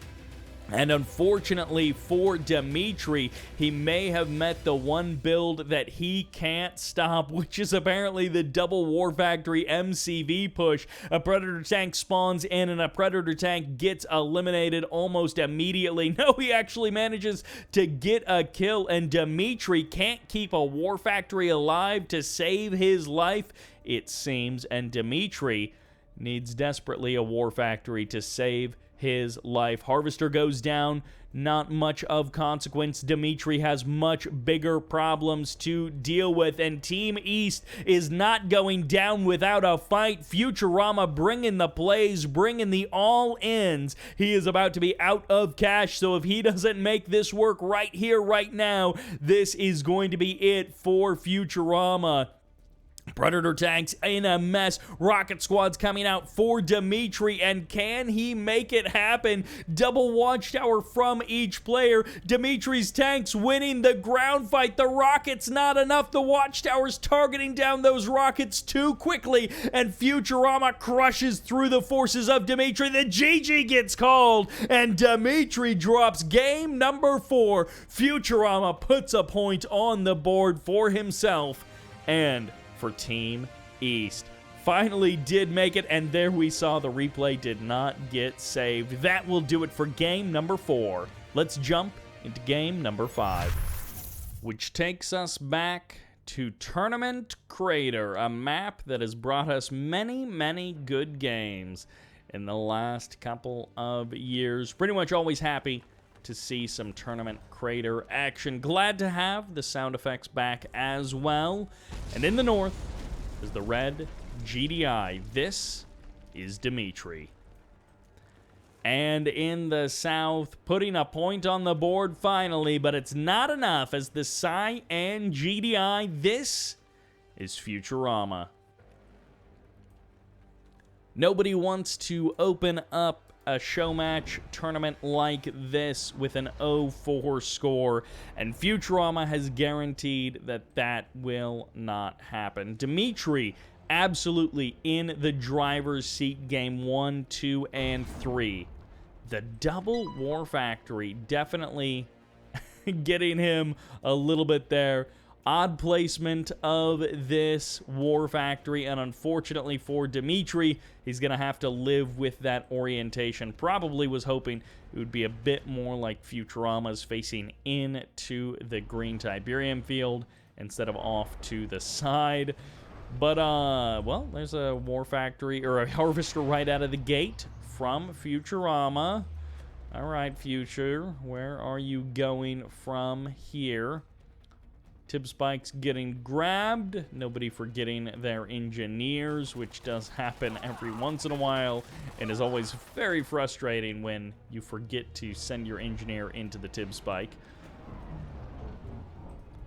And unfortunately for Dimitri, he may have met the one build that he can't stop, which is apparently the double War Factory MCV push. A Predator tank spawns in, and a Predator tank gets eliminated almost immediately. No, he actually manages to get a kill, and Dimitri can't keep a War Factory alive to save his life, it seems. And Dimitri needs desperately a War Factory to save his life. Harvester goes down, not much of consequence. Dimitri has much bigger problems to deal with, and Team East is not going down without a fight. Futurama bringing the plays, bringing the all-ins. He is about to be out of cash, so if he doesn't make this work right here, right now, this is going to be it for Futurama. Predator tanks in a mess. Rocket squads coming out for Dimitri, and can he make it happen? Double watchtower from each player. Dimitri's tanks winning the ground fight. The rockets not enough. The watchtowers targeting down those rockets too quickly, and Futurama crushes through the forces of Dimitri. The GG gets called, and Dimitri drops game number 4. Futurama puts a point on the board for himself and for Team East. Finally did make it, and there we saw the replay did not get saved. That will do it for game number 4. Let's jump into game number 5, which takes us back to Tournament Crater, a map that has brought us many, many good games in the last couple of years. Pretty much always happy to see some Tournament Crater action. Glad to have the sound effects back as well. And in the north is the red GDI. This is Dimitri. And in the south, putting a point on the board finally, but it's not enough as the Psy and GDI. This is Futurama. Nobody wants to open up a show match tournament like this with an 0-4 score, and Futurama has guaranteed that that will not happen. Dimitri absolutely in the driver's seat game 1, 2, and 3. The double War Factory definitely getting him a little bit there. Odd placement of this War Factory, and unfortunately for Dimitri, he's going to have to live with that orientation. Probably was hoping it would be a bit more like Futurama's, facing into the green Tiberium field instead of off to the side. But, well, there's a War Factory, or a Harvester right out of the gate from Futurama. All right, Future, where are you going from here? Tib spikes getting grabbed. Nobody forgetting their engineers, which does happen every once in a while and is always very frustrating when you forget to send your engineer into the Tib spike.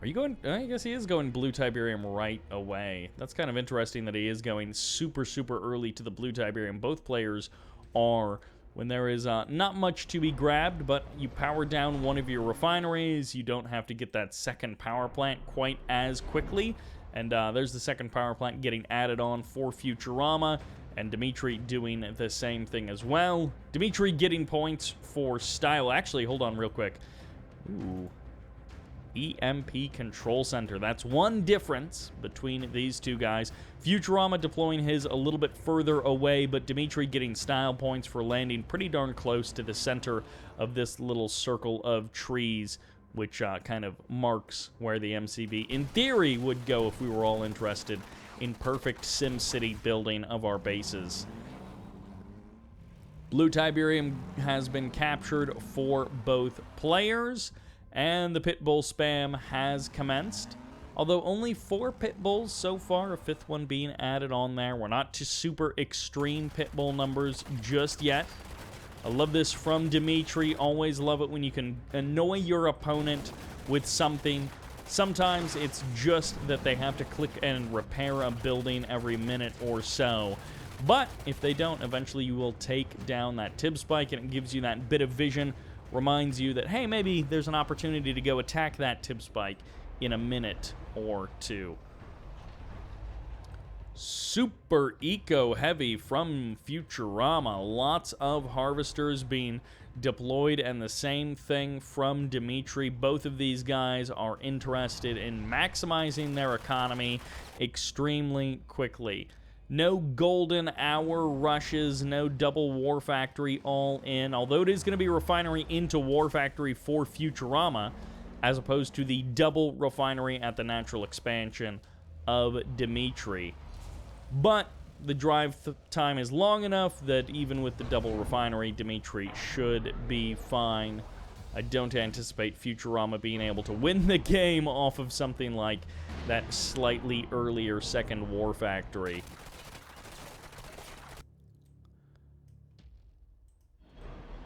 Are you going? I guess he is going blue Tiberium right away. That's kind of interesting that he is going super, super early to the blue Tiberium. Both players are, when there is not much to be grabbed, but you power down one of your refineries, you don't have to get that second power plant quite as quickly. And there's the second power plant getting added on for Futurama, and Dimitri doing the same thing as well. Dimitri getting points for style. Actually, hold on real quick. Ooh. EMP Control Center. That's one difference between these two guys. Futurama deploying his a little bit further away, but Dimitri getting style points for landing pretty darn close to the center of this little circle of trees, which kind of marks where the MCV, in theory, would go if we were all interested in perfect SimCity building of our bases. Blue Tiberium has been captured for both players, and the pit bull spam has commenced. Although only 4 pit bulls so far, a 5th one being added on there. We're not to super extreme pit bull numbers just yet. I love this from Dimitri. Always love it when you can annoy your opponent with something. Sometimes it's just that they have to click and repair a building every minute or so. But if they don't, eventually you will take down that Tib spike, and it gives you that bit of vision. Reminds you that, hey, maybe there's an opportunity to go attack that Tib spike in a minute or two. Super eco-heavy from Futurama. Lots of harvesters being deployed, and the same thing from Dimitri. Both of these guys are interested in maximizing their economy extremely quickly. No golden hour rushes, no double War Factory all in, although it is going to be refinery into War Factory for Futurama, as opposed to the double refinery at the natural expansion of Dimitri. But the drive time is long enough that even with the double refinery, Dimitri should be fine. I don't anticipate Futurama being able to win the game off of something like that slightly earlier second War Factory.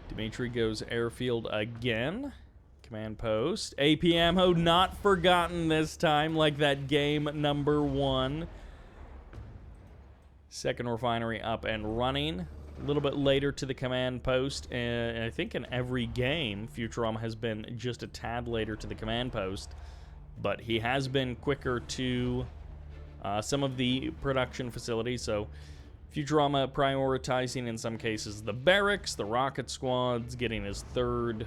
Dimitri goes airfield again. Command post. AP ammo not forgotten this time, like that game number 1. Second refinery up and running. A little bit later to the command post, and I think in every game, Futurama has been just a tad later to the command post, but he has been quicker to some of the production facilities, so Futurama prioritizing in some cases the barracks, the rocket squads, getting his third,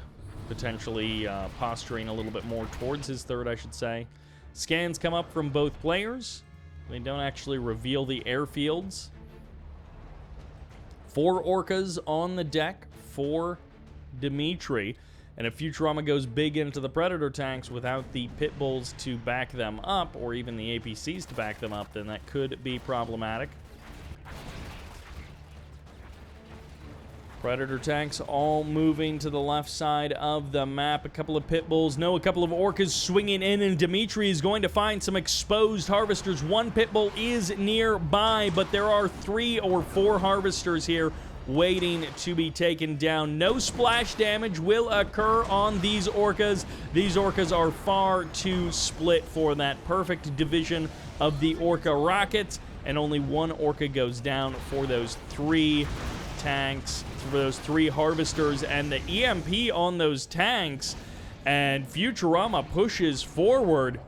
potentially posturing a little bit more towards his third, I should say. Scans come up from both players. They don't actually reveal the airfields. 4 orcas on the deck for Dimitri. And if Futurama goes big into the Predator tanks without the pit bulls to back them up, or even the APCs to back them up, then that could be problematic. Predator tanks all moving to the left side of the map. A couple of pit bulls. No, a couple of orcas swinging in, and Dimitri is going to find some exposed harvesters. 1 pit bull is nearby, but there are 3 or 4 harvesters here waiting to be taken down. No splash damage will occur on these orcas. These orcas are far too split for that perfect division of the orca rockets, and only one orca goes down for those 3 tanks, for those 3 harvesters, and the EMP on those tanks, and Futurama pushes forward.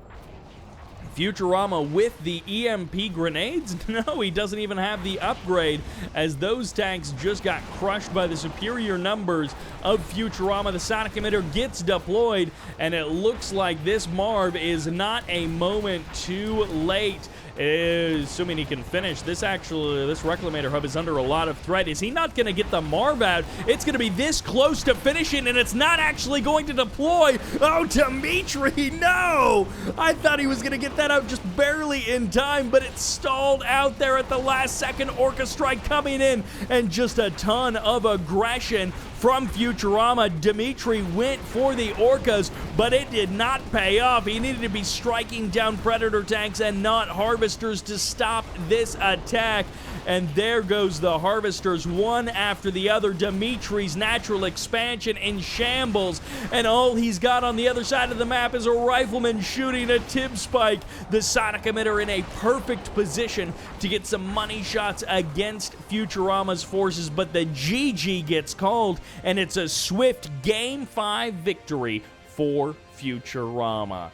Futurama with the EMP grenades? No, he doesn't even have the upgrade, as those tanks just got crushed by the superior numbers of Futurama. The sonic emitter gets deployed, and it looks like this Marv is not a moment too late. Assuming he can finish. This Reclamator hub is under a lot of threat. Is he not going to get the Marv out? It's going to be this close to finishing, and it's not actually going to deploy. Oh, Dimitri, no! I thought he was going to get that out just barely in time, but it stalled out there at the last second. Orca strike coming in, and just a ton of aggression from Futurama. Dimitri went for the orcas, but it did not pay off. He needed to be striking down Predator tanks and not harvesters to stop this attack. And there goes the harvesters, one after the other. Dimitri's natural expansion in shambles, and all he's got on the other side of the map is a rifleman shooting a tip spike. The sonic emitter in a perfect position to get some money shots against Futurama's forces, but the GG gets called, and it's a swift Game 5 victory for Futurama.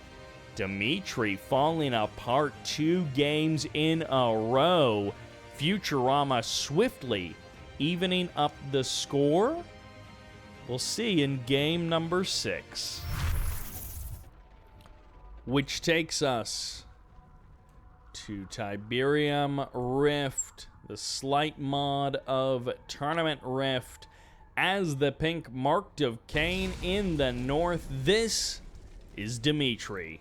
Dimitri falling apart 2 games in a row. Futurama swiftly evening up the score. We'll see in game number 6. Which takes us to Tiberium Rift, the slight mod of Tournament Rift, as the pink marked of Kane in the north. This is Dimitri.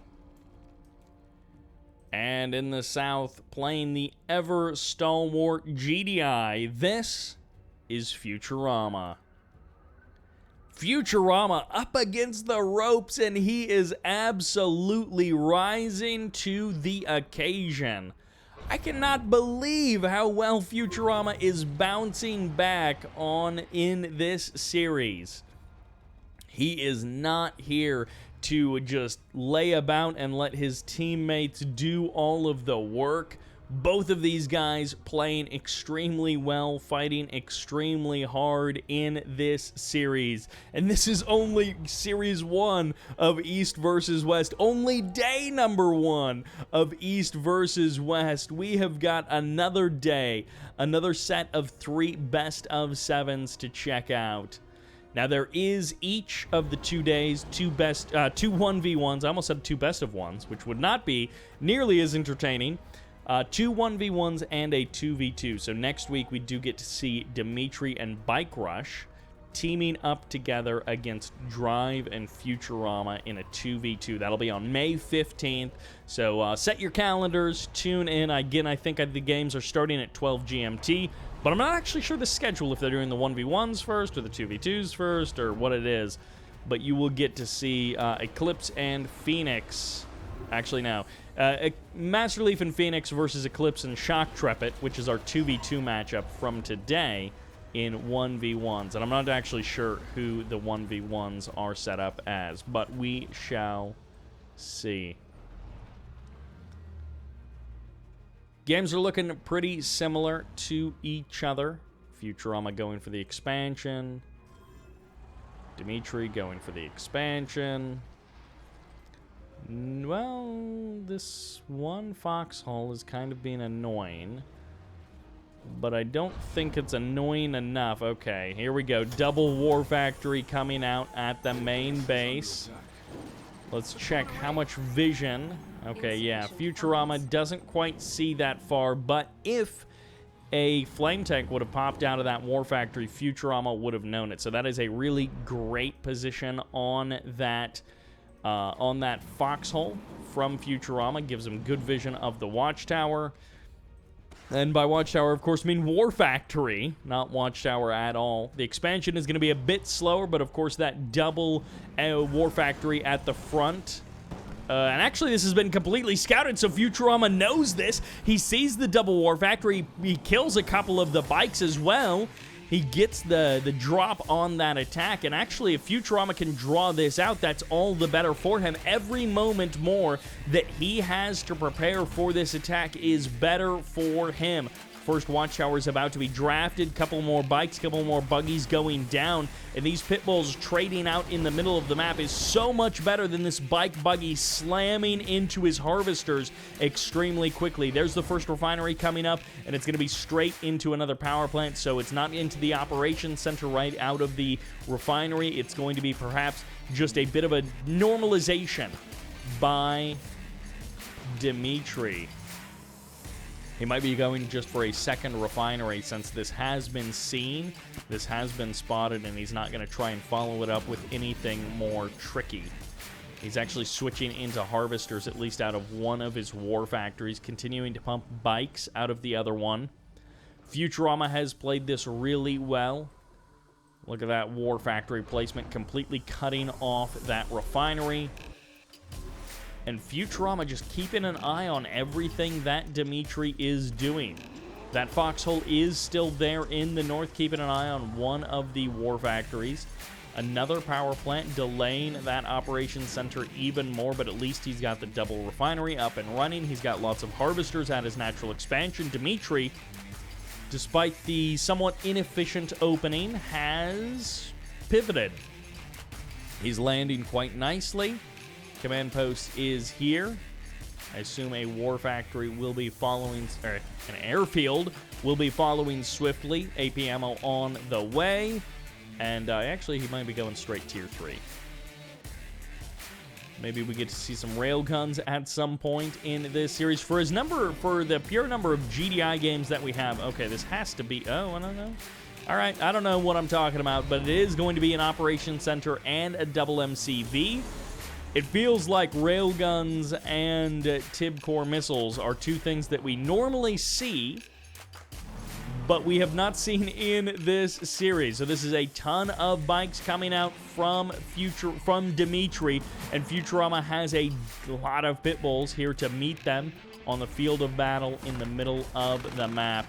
And in the south, playing the ever stalwart GDI, this is Futurama. Futurama up against the ropes, and he is absolutely rising to the occasion. I cannot believe how well Futurama is bouncing back in this series. He is not here to just lay about and let his teammates do all of the work. Both of these guys playing extremely well, fighting extremely hard in this series. And this is only Series 1 of East versus West. Only day number 1 of East versus West. We have got another day, another set of 3 best of 7s to check out. Now, there is each of the 2 days, 2 1v1s. I almost said 2 best of 1s, which would not be nearly as entertaining. 2 1v1s and a 2v2. So next week, we do get to see Dimitri and BikeRush teaming up together against Drive and Futurama in a 2v2. That'll be on May 15th. So set your calendars, tune in. Again, I think the games are starting at 12 GMT. But I'm not actually sure the schedule, if they're doing the 1v1s first or the 2v2s first or what it is. But you will get to see Eclipse and Phoenix. Actually, no. Masterleaf and Phoenix versus Eclipse and Shoktrepet, which is our 2v2 matchup from today in 1v1s. And I'm not actually sure who the 1v1s are set up as, but we shall see. Games are looking pretty similar to each other. Futurama going for the expansion. Dimitri going for the expansion. Well, this one foxhole is kind of being annoying. But I don't think it's annoying enough. Okay, here we go. Double War Factory coming out at the main base. Let's check how much vision. Okay, yeah, Futurama doesn't quite see that far, but if a flame tank would have popped out of that War Factory, Futurama would have known it. So that is a really great position on that foxhole from Futurama. Gives him good vision of the watchtower. And by watchtower, of course, I mean War Factory, not watchtower at all. The expansion is going to be a bit slower, but of course that double War Factory at the front. And actually, this has been completely scouted, so Futurama knows this. He sees the double War Factory. He kills a couple of the bikes as well. He gets the drop on that attack, and actually if Futurama can draw this out, that's all the better for him. Every moment more that he has to prepare for this attack is better for him. First Watchtower is about to be drafted, couple more bikes, couple more buggies going down, and these pit bulls trading out in the middle of the map is so much better than this bike buggy slamming into his harvesters extremely quickly. There's the first refinery coming up, and it's going to be straight into another power plant, so it's not into the operations center right out of the refinery. It's going to be perhaps just a bit of a normalization by Dimitri. He might be going just for a second refinery since this has been seen, this has been spotted, and he's not going to try and follow it up with anything more tricky. He's actually switching into harvesters, at least out of one of his war factories, continuing to pump bikes out of the other one. Futurama has played this really well. Look at that war factory placement, completely cutting off that refinery. And Futurama just keeping an eye on everything that Dimitri is doing. That foxhole is still there in the north, keeping an eye on one of the war factories. Another power plant delaying that operations center even more, but at least he's got the double refinery up and running. He's got lots of harvesters at his natural expansion. Dimitri, despite the somewhat inefficient opening, has pivoted. He's landing quite nicely. Command post is here. I assume a war factory will be following, or an airfield will be following swiftly. AP ammo on the way. And actually, he might be going straight tier 3. Maybe we get to see some railguns at some point in this series. For the pure number of GDI games that we have, okay, this has to be, oh, I don't know. All right, I don't know what I'm talking about, but it is going to be an operations center and a double MCV. It feels like railguns and TIB core missiles are two things that we normally see, but we have not seen in this series. So this is a ton of bikes coming out from Dimitri, and Futurama has a lot of pit bulls here to meet them on the field of battle in the middle of the map.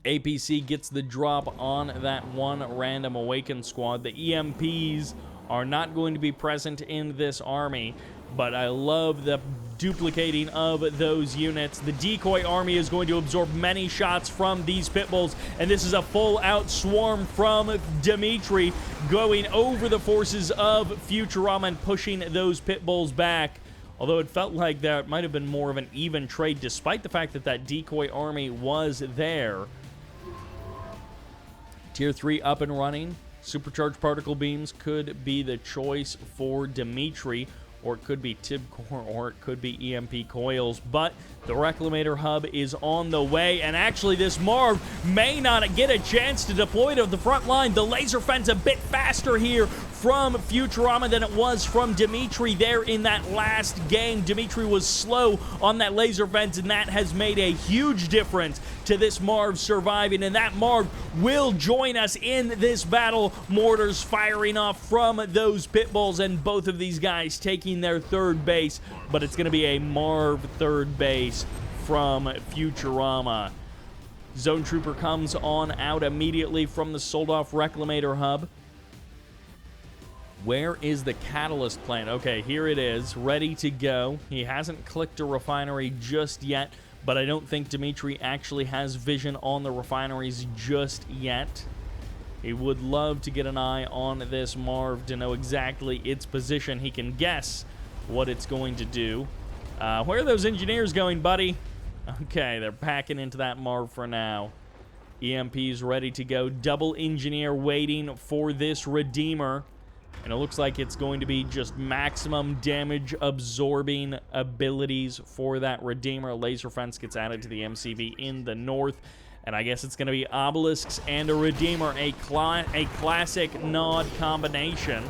APC gets the drop on that one random awakened squad. The EMPs are not going to be present in this army, but I love the duplicating of those units. The decoy army is going to absorb many shots from these pit bulls, and this is a full-out swarm from Dimitri going over the forces of Futurama and pushing those pit bulls back. Although it felt like that might have been more of an even trade, despite the fact that that decoy army was there. Tier 3 up and running. Supercharged particle beams could be the choice for Dimitri, or it could be TIB core, or it could be EMP coils. But the Reclamator hub is on the way, and actually this Marv may not get a chance to deploy to the front line. The laser fence a bit faster here from Futurama than it was from Dimitri there in that last game. Dimitri was slow on that laser fence, and that has made a huge difference to this Marv surviving, and that Marv will join us in this battle. Mortars firing off from those pit bulls, and both of these guys taking their third base, but it's going to be a Marv third base from Futurama. Zone Trooper comes on out immediately from the sold-off Reclamator hub. Where is the catalyst plant? Okay, here it is, ready to go. He hasn't clicked a refinery just yet, but I don't think Dimitri actually has vision on the refineries just yet. He would love to get an eye on this Marv to know exactly its position. He can guess what it's going to do. Where are those engineers going, buddy? Okay, they're packing into that Marv for now. EMP's ready to go. Double engineer waiting for this Redeemer. And it looks like it's going to be just maximum damage absorbing abilities for that Redeemer. Laser fence gets added to the MCV in the north. And I guess it's going to be obelisks and a Redeemer, a classic nod combination.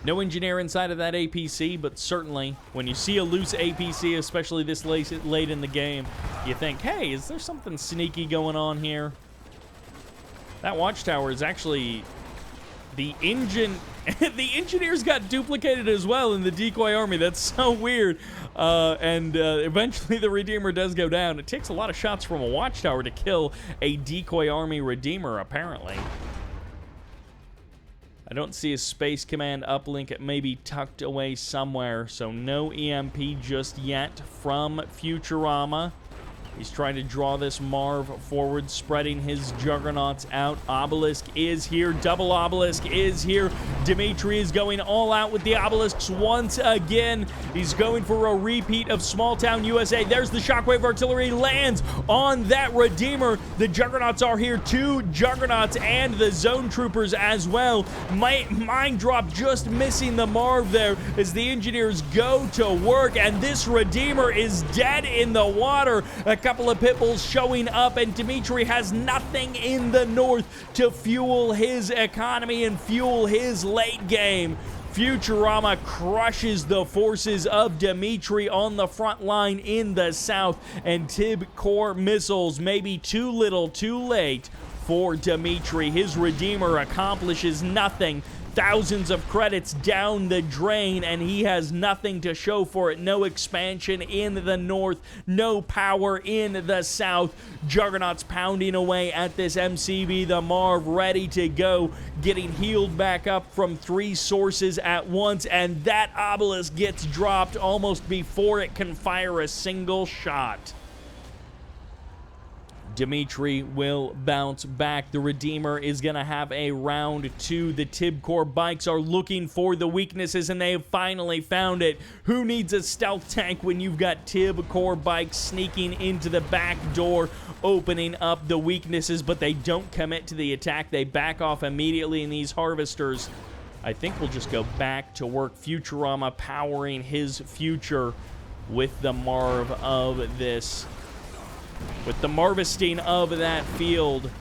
No engineer inside of that APC, but certainly when you see a loose APC, especially this late in the game, you think, hey, is there something sneaky going on here? That watchtower is actually The engineers got duplicated as well in the decoy army. That's so weird. Eventually the Redeemer does go down. It takes a lot of shots from a watchtower to kill a decoy army Redeemer, apparently. I don't see a Space Command uplink. It may be tucked away somewhere, so no EMP just yet from Futurama. He's trying to draw this Marv forward, spreading his juggernauts out. Obelisk is here. Double Obelisk is here. Dimitri is going all out with the Obelisks once again. He's going for a repeat of Small Town USA. There's the Shockwave Artillery. Lands on that Redeemer. The Juggernauts are here. 2 Juggernauts and the Zone Troopers as well. Mine drop just missing the Marv there as the engineers go to work. And this Redeemer is dead in the water. A couple of pit bulls showing up, and Dimitri has nothing in the north to fuel his economy and fuel his late game. Futurama crushes the forces of Dimitri on the front line in the south, and Tib Core missiles maybe too little too late for Dimitri. His Redeemer accomplishes nothing. Thousands of credits down the drain, and he has nothing to show for it. No expansion in the north, no power in the south. Juggernauts pounding away at this MCB. The Marv ready to go, getting healed back up from 3 sources at once, and that Obelisk gets dropped almost before it can fire a single shot. Dimitri will bounce back. The Redeemer is going to have a round 2. The Tibcore bikes are looking for the weaknesses, and they have finally found it. Who needs a stealth tank when you've got Tibcore bikes sneaking into the back door, opening up the weaknesses, but they don't commit to the attack. They back off immediately, and these harvesters, I think, will just go back to work. Futurama powering his future with the Marv of this. With the Marvesting of that field,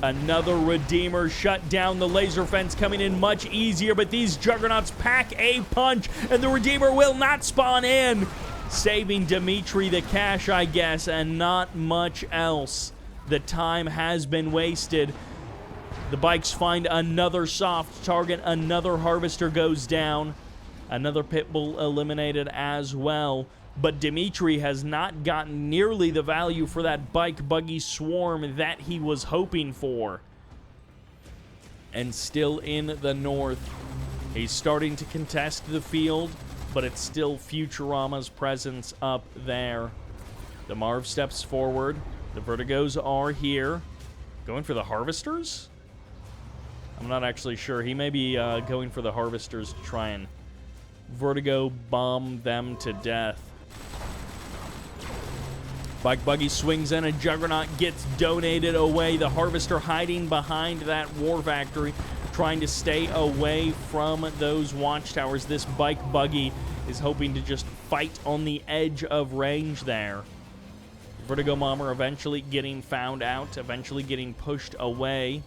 another Redeemer shut down. The laser fence coming in much easier, but these Juggernauts pack a punch, and the Redeemer will not spawn in, saving Dimitri the cash, I guess, and not much else. The time has been wasted. The bikes find another soft target. Another harvester goes down. Another pit bull eliminated as well. But Dimitri has not gotten nearly the value for that bike buggy swarm that he was hoping for. And still in the north, he's starting to contest the field, but it's still Futurama's presence up there. The Marv steps forward. The Vertigos are here. Going for the Harvesters? I'm not actually sure. He may be going for the Harvesters to try and Vertigo bomb them to death. Bike buggy swings in, a Juggernaut gets donated away. The Harvester hiding behind that war factory, trying to stay away from those watchtowers. This bike buggy is hoping to just fight on the edge of range there. Vertigo Bomber eventually getting found out, eventually getting pushed away.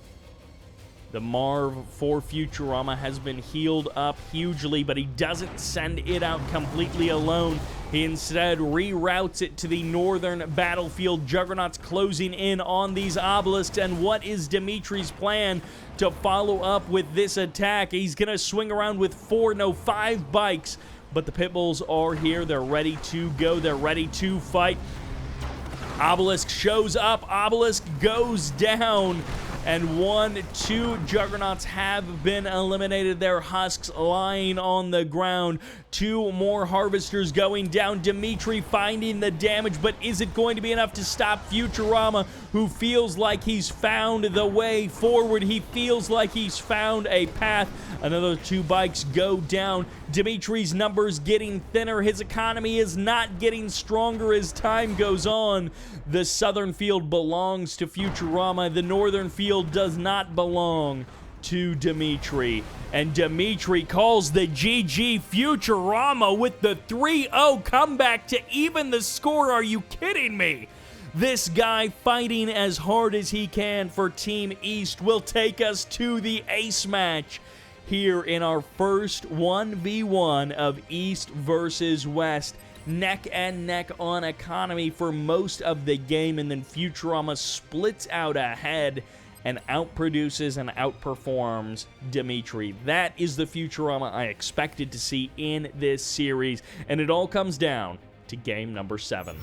The Marv for Futurama has been healed up hugely, but he doesn't send it out completely alone. He instead reroutes it to the northern battlefield. Juggernauts closing in on these obelisks, and what is Dimitri's plan to follow up with this attack? He's going to swing around with 5 bikes, but the Pitbulls are here. They're ready to go. They're ready to fight. Obelisk shows up. Obelisk goes down. And 2 Juggernauts have been eliminated. Their husks lying on the ground. 2 more Harvesters going down. Dimitri finding the damage, but is it going to be enough to stop Futurama, who feels like he's found the way forward? He feels like he's found a path. Another 2 bikes go down. Dimitri's numbers getting thinner. His economy is not getting stronger as time goes on. The southern field belongs to Futurama. The northern field does not belong to Dimitri. And Dimitri calls the GG. Futurama with the 3-0 comeback to even the score. Are you kidding me? This guy fighting as hard as he can for Team East will take us to the ace match here in our first 1v1 of East versus West. Neck and neck on economy for most of the game, and then Futurama splits out ahead and outproduces and outperforms Dimitri. That is the Futurama I expected to see in this series, and it all comes down to game number 7.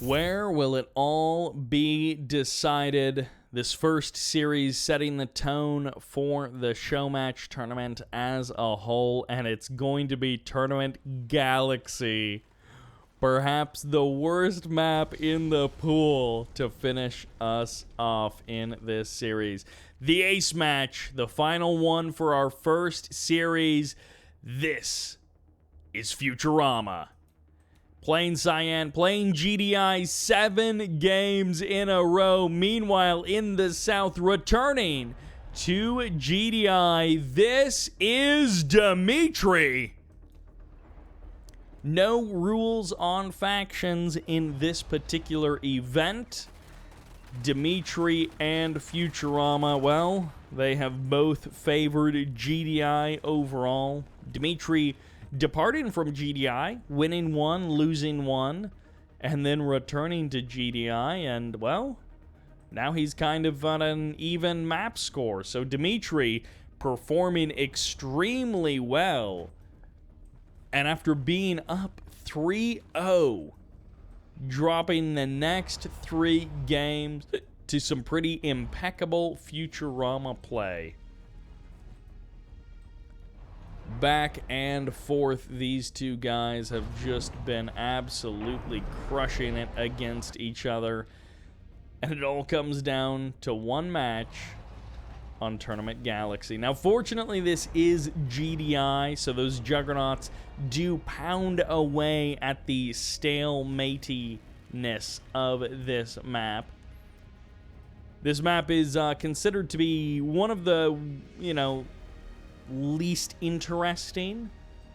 Where will it all be decided? This first series setting the tone for the show match tournament as a whole, and it's going to be Tournament Galaxy. Perhaps the worst map in the pool to finish us off in this series. The ace match, the final one for our first series. This is Futurama. Playing Cyan, playing GDI 7 games in a row. Meanwhile, in the South, returning to GDI, this is Dimitri. No rules on factions in this particular event. Dimitri and Futurama, well, they have both favored GDI overall. Dimitri departing from GDI, winning one, losing one, and then returning to GDI, and, well, now he's kind of on an even map score. So Dimitri performing extremely well, and after being up 3-0, dropping the next 3 games to some pretty impeccable Futurama play. Back and forth, these two guys have just been absolutely crushing it against each other. And it all comes down to one match on Tournament Galaxy. Now, fortunately, this is GDI, so those juggernauts do pound away at the stalematiness of this map. This map is considered to be one of the, least interesting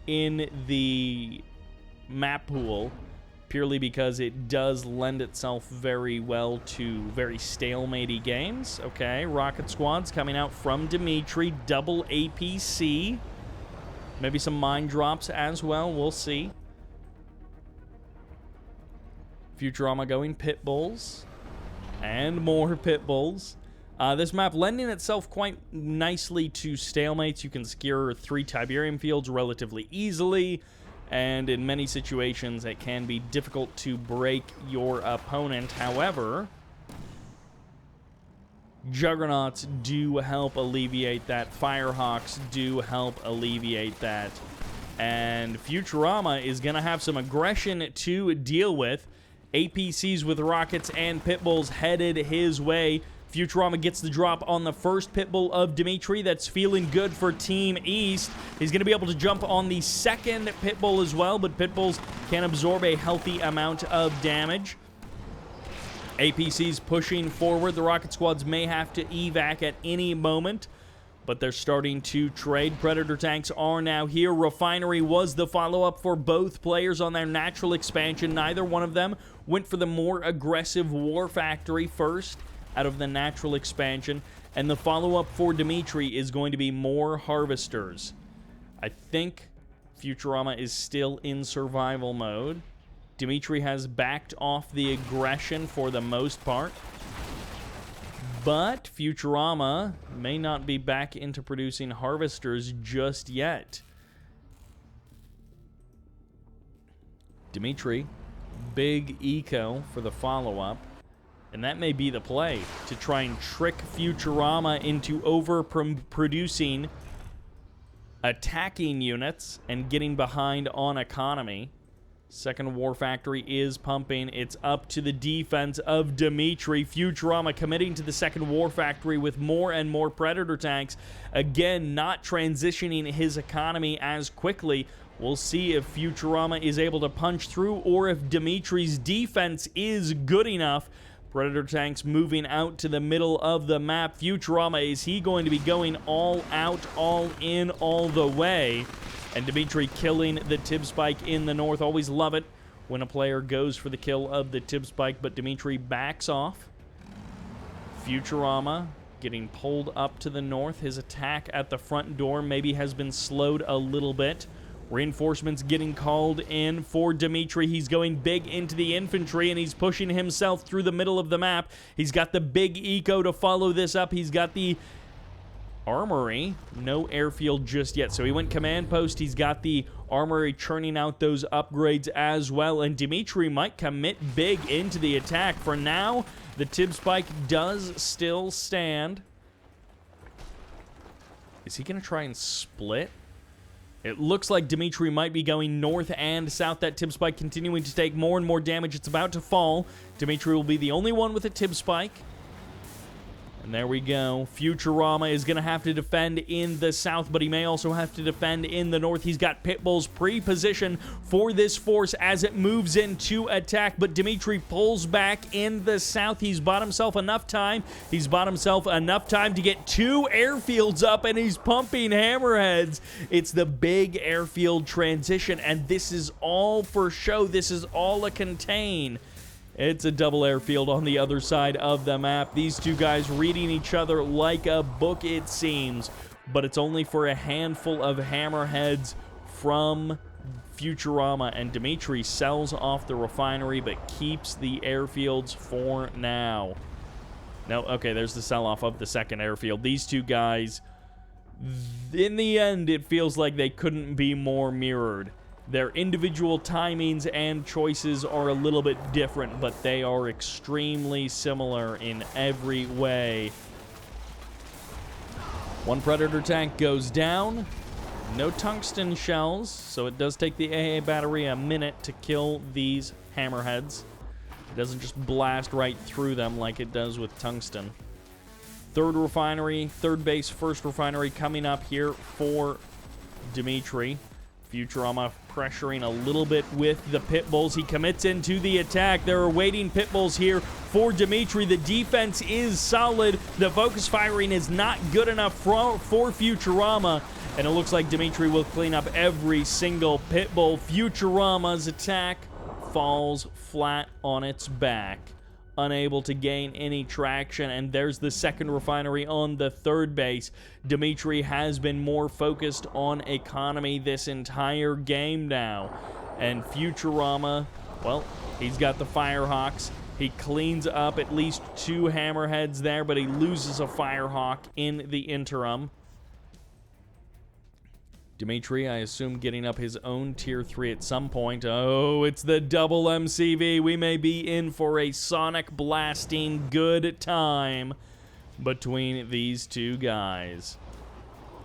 in the map pool, purely because it does lend itself very well to very stalematey games. Okay, Rocket Squad's coming out from Dimitri, double APC. Maybe some mine drops as well, we'll see. Futurama going pit bulls. And more pit bulls. This map lending itself quite nicely to stalemates. You can secure 3 Tiberium fields relatively easily, and in many situations it can be difficult to break your opponent. However, Juggernauts do help alleviate that. Firehawks do help alleviate that. And Futurama is going to have some aggression to deal with. APCs with rockets and pitbulls headed his way. Futurama gets the drop on the first pitbull of Dimitri. That's feeling good for Team East. He's going to be able to jump on the second pitbull as well, but pitbulls can absorb a healthy amount of damage. APC's pushing forward. The rocket squads may have to evac at any moment, but they're starting to trade. Predator tanks are now here. Refinery was the follow-up for both players on their natural expansion. Neither one of them went for the more aggressive War Factory first out of the natural expansion, and the follow-up for Dimitri is going to be more harvesters. I think Futurama is still in survival mode. Dimitri has backed off the aggression for the most part, but Futurama may not be back into producing harvesters just yet. Dimitri, big eco for the follow-up. And that may be the play, to try and trick Futurama into overproducing attacking units and getting behind on economy. Second War Factory is pumping. It's up to the defense of Dimitri. Futurama committing to the second War Factory with more and more Predator tanks. Again, not transitioning his economy as quickly. We'll see if Futurama is able to punch through or if Dimitri's defense is good enough. Predator tanks moving out to the middle of the map. Futurama, is he going to be going all out, all in, all the way? And Dimitri killing the Tib Spike in the north. Always love it when a player goes for the kill of the Tib Spike, but Dimitri backs off. Futurama getting pulled up to the north. His attack at the front door maybe has been slowed a little bit Reinforcements getting called in for Dimitri. He's going big into the infantry, and he's pushing himself through the middle of the map. He's got the big eco to follow this up. He's got the armory. No airfield just yet. So he went command post. He's got the armory churning out those upgrades as well. And Dimitri might commit big into the attack. For now, the Tib Spike does still stand. Is he going to try and split? It looks like Dimitri might be going north and south. That Tib Spike continuing to take more and more damage. It's about to fall. Dimitri will be the only one with a Tib Spike. And there we go. Futurama is going to have to defend in the south, but he may also have to defend in the north. He's got pit bulls pre-positioned for this force as it moves in to attack, but Dimitri pulls back in the south. He's bought himself enough time. He's bought himself enough time to get 2 airfields up, and he's pumping hammerheads. It's the big airfield transition, and this is all for show. This is all a contain. It's a double airfield on the other side of the map. These two guys reading each other like a book, it seems. But it's only for a handful of hammerheads from Futurama. And Dimitri sells off the refinery, but keeps the airfields for now. No, okay, there's the sell-off of the second airfield. These two guys, in the end, it feels like they couldn't be more mirrored. Their individual timings and choices are a little bit different, but they are extremely similar in every way. One Predator tank goes down. No tungsten shells, so it does take the AA battery a minute to kill these hammerheads. It doesn't just blast right through them like it does with tungsten. Third refinery, third base, first refinery coming up here for Dimitri. Futurama pressuring a little bit with the pit bulls. He commits into the attack. There are waiting pit bulls here for Dimitri. The defense is solid. The focus firing is not good enough for Futurama. And it looks like Dimitri will clean up every single pit bull. Futurama's attack falls flat on its back, unable to gain any traction, and there's the second refinery on the third base. Dimitri has been more focused on economy this entire game now, and Futurama, well, he's got the Firehawks. He cleans up at least 2 hammerheads there, but he loses a Firehawk in the interim. Dimitri, I assume, getting up his own Tier 3 at some point. Oh, it's the double MCV. We may be in for a sonic blasting good time between these two guys.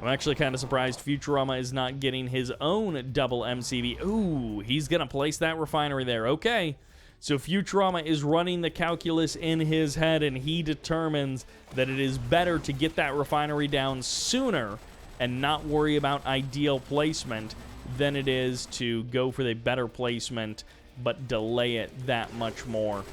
I'm actually kind of surprised Futurama is not getting his own double MCV. Ooh, he's going to place that refinery there. Okay. So Futurama is running the calculus in his head, and he determines that it is better to get that refinery down sooner and not worry about ideal placement than it is to go for the better placement but delay it that much more.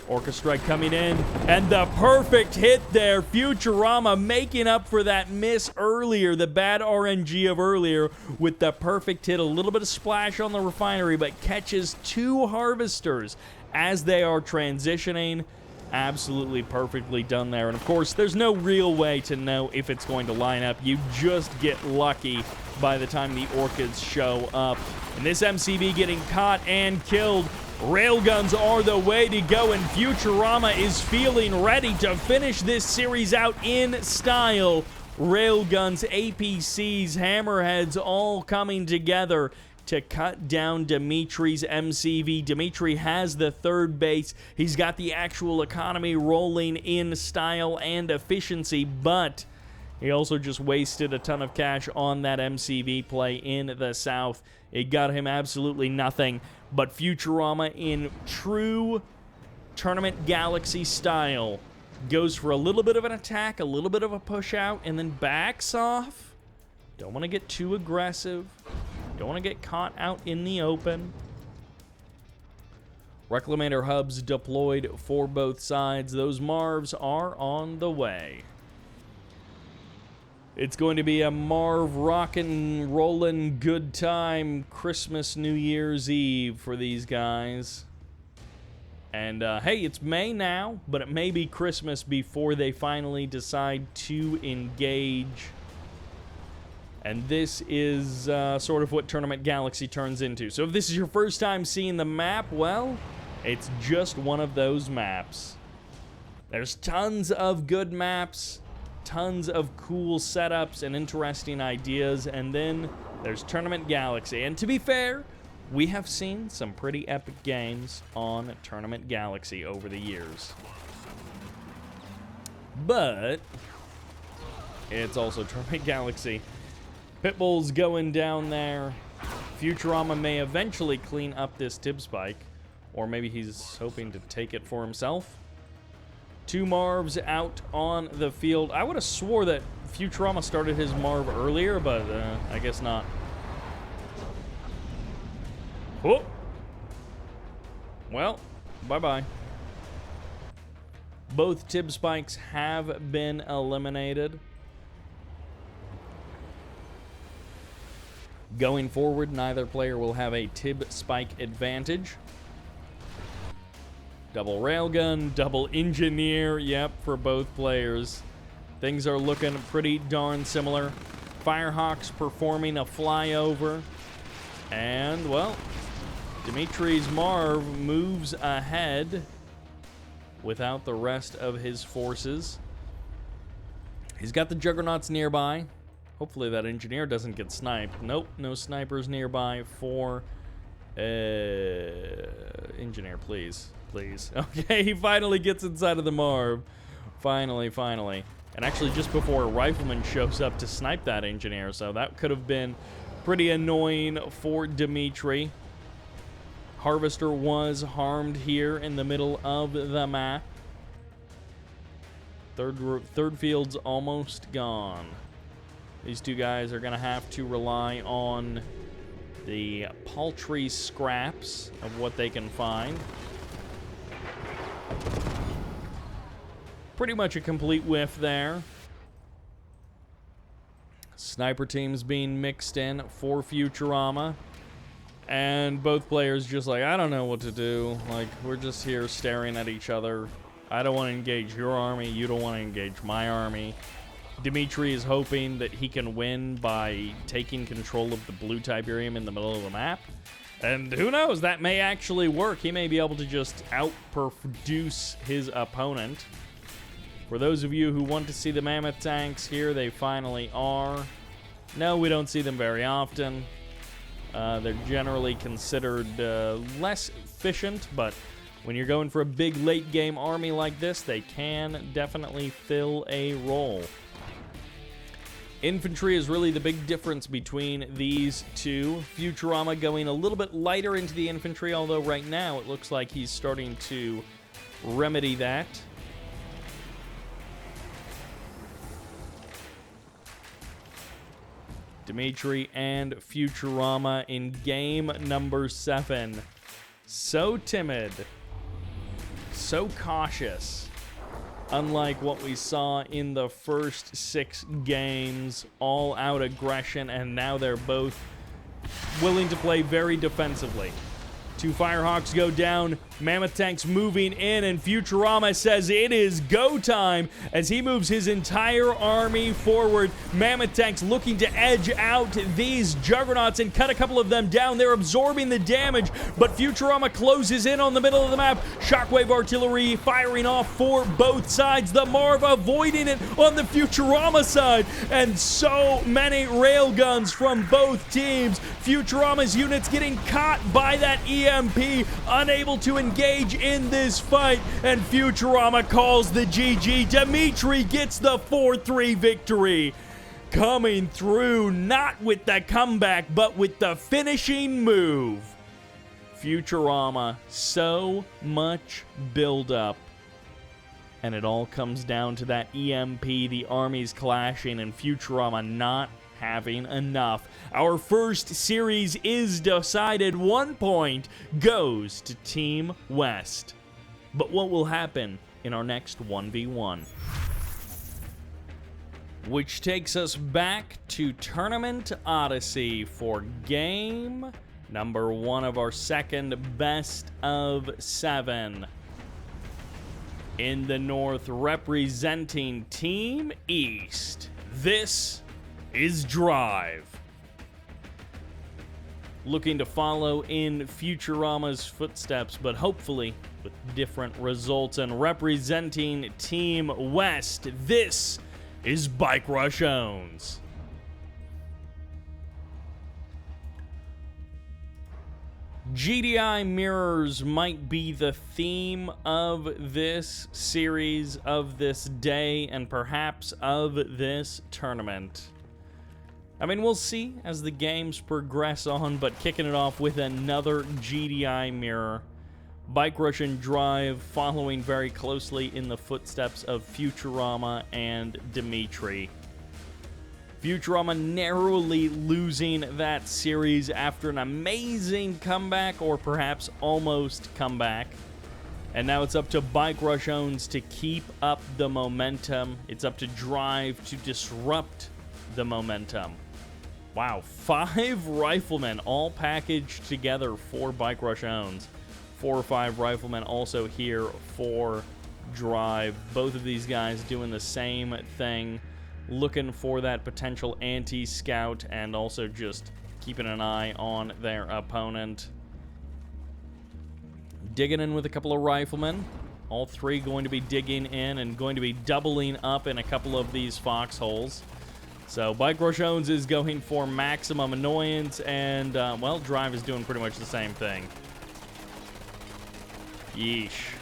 Orca Strike coming in, and the perfect hit there. Futurama making up for that miss earlier, the bad RNG of earlier, with the perfect hit. A little bit of splash on the refinery, but catches 2 harvesters as they are transitioning. Absolutely perfectly done there. And of course, there's no real way to know if it's going to line up. You just get lucky by the time the Orchids show up. And this MCV getting caught and killed. Railguns are the way to go, and Futurama is feeling ready to finish this series out in style. Railguns, APCs, hammerheads all coming together to cut down Dimitri's MCV. Dimitri has the third base. He's got the actual economy rolling in style and efficiency, but he also just wasted a ton of cash on that MCV play in the south. It got him absolutely nothing, but Futurama in true Tournament Galaxy style goes for a little bit of an attack, a little bit of a push out, and then backs off. Don't want to get too aggressive. Don't want to get caught out in the open. Reclamator hubs deployed for both sides. Those Marvs are on the way. It's going to be a Marv rockin', rollin' good time Christmas, New Year's Eve for these guys. And, hey, it's May now, but it may be Christmas before they finally decide to engage. And this is sort of what Tournament Galaxy turns into. So if this is your first time seeing the map, well, it's just one of those maps. There's tons of good maps, tons of cool setups and interesting ideas, and then there's Tournament Galaxy. And to be fair, we have seen some pretty epic games on Tournament Galaxy over the years. But it's also Tournament Galaxy. Pitbull's going down there. Futurama may eventually clean up this tib spike, or maybe he's hoping to take it for himself. 2 Marvs out on the field. I would have swore that Futurama started his Marv earlier, but I guess not. Oh! Well, bye-bye. Both tib spikes have been eliminated. Going forward, neither player will have a tib spike advantage. Double railgun, double engineer, yep, for both players. Things are looking pretty darn similar. Firehawks performing a flyover. And, well, Dimitri's Marv moves ahead without the rest of his forces. He's got the Juggernauts nearby. Hopefully that engineer doesn't get sniped. Nope, no snipers nearby for... engineer, please. Please. Okay, he finally gets inside of the Marv. Finally. And actually just before a rifleman shows up to snipe that engineer, so that could have been pretty annoying for Dimitri. Harvester was harmed here in the middle of the map. Third field's almost gone. These two guys are going to have to rely on the paltry scraps of what they can find. Pretty much a complete whiff there. Sniper teams being mixed in for Futurama. And both players just like, I don't know what to do. Like, we're just here staring at each other. I don't want to engage your army. You don't want to engage my army. Dimitri is hoping that he can win by taking control of the blue Tiberium in the middle of the map. And who knows, that may actually work. He may be able to just outproduce his opponent. For those of you who want to see the mammoth tanks here, they finally are. No, we don't see them very often. They're generally considered less efficient, but when you're going for a big late game army like this, they can definitely fill a role. Infantry is really the big difference between these two. Futurama going a little bit lighter into the infantry, although right now it looks like he's starting to remedy that. Dimitri and Futurama in game number 7. So timid. So cautious. Unlike what we saw in the first 6 games, all out aggression, and now they're both willing to play very defensively. 2 Firehawks go down, Mammoth Tanks moving in, and Futurama says it is go time as he moves his entire army forward. Mammoth Tanks looking to edge out these Juggernauts and cut a couple of them down. They're absorbing the damage, but Futurama closes in on the middle of the map. Shockwave artillery firing off for both sides. The Marv avoiding it on the Futurama side, and so many railguns from both teams. Futurama's units getting caught by that EMP, unable to engage in this fight, and Futurama calls the GG. Dimitri gets the 4-3 victory. Coming through, not with the comeback, but with the finishing move. Futurama, so much build-up. And it all comes down to that EMP, the armies clashing, and Futurama not having enough. Our first series is decided. 1 point goes to Team West. But what will happen in our next 1v1? Which takes us back to Tournament Odyssey for game number 1 of our second best of 7. In the north, representing Team East, this is Drive. Looking to follow in Futurama's footsteps, but hopefully with different results. And representing Team West, this is BikeRushOwnz. GDI mirrors might be the theme of this series, of this day, and perhaps of this tournament. I mean, we'll see as the games progress on, but kicking it off with another GDI mirror. Bike Rush and Drive following very closely in the footsteps of Futurama and Dimitri. Futurama narrowly losing that series after an amazing comeback, or perhaps almost comeback. And now it's up to BikeRushOwnz to keep up the momentum. It's up to Drive to disrupt the momentum. Wow, 5 riflemen all packaged together for BikeRushOwnz. 4 or 5 riflemen also here for Drive. Both of these guys doing the same thing, looking for that potential anti-scout and also just keeping an eye on their opponent. Digging in with a couple of riflemen. All 3 going to be digging in and going to be doubling up in a couple of these foxholes. So BikeRushOwnz is going for maximum annoyance, and, well, Drive is doing pretty much the same thing. Yeesh.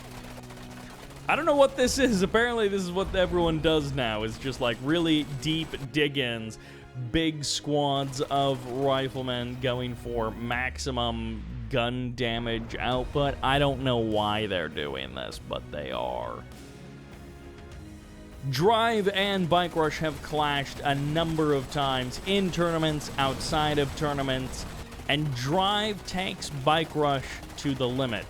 I don't know what this is. Apparently this is what everyone does now, is just like really deep dig-ins, big squads of riflemen going for maximum gun damage output. I don't know why they're doing this, but they are. Drive and Bike Rush have clashed a number of times in tournaments, outside of tournaments, and Drive takes Bike Rush to the limit.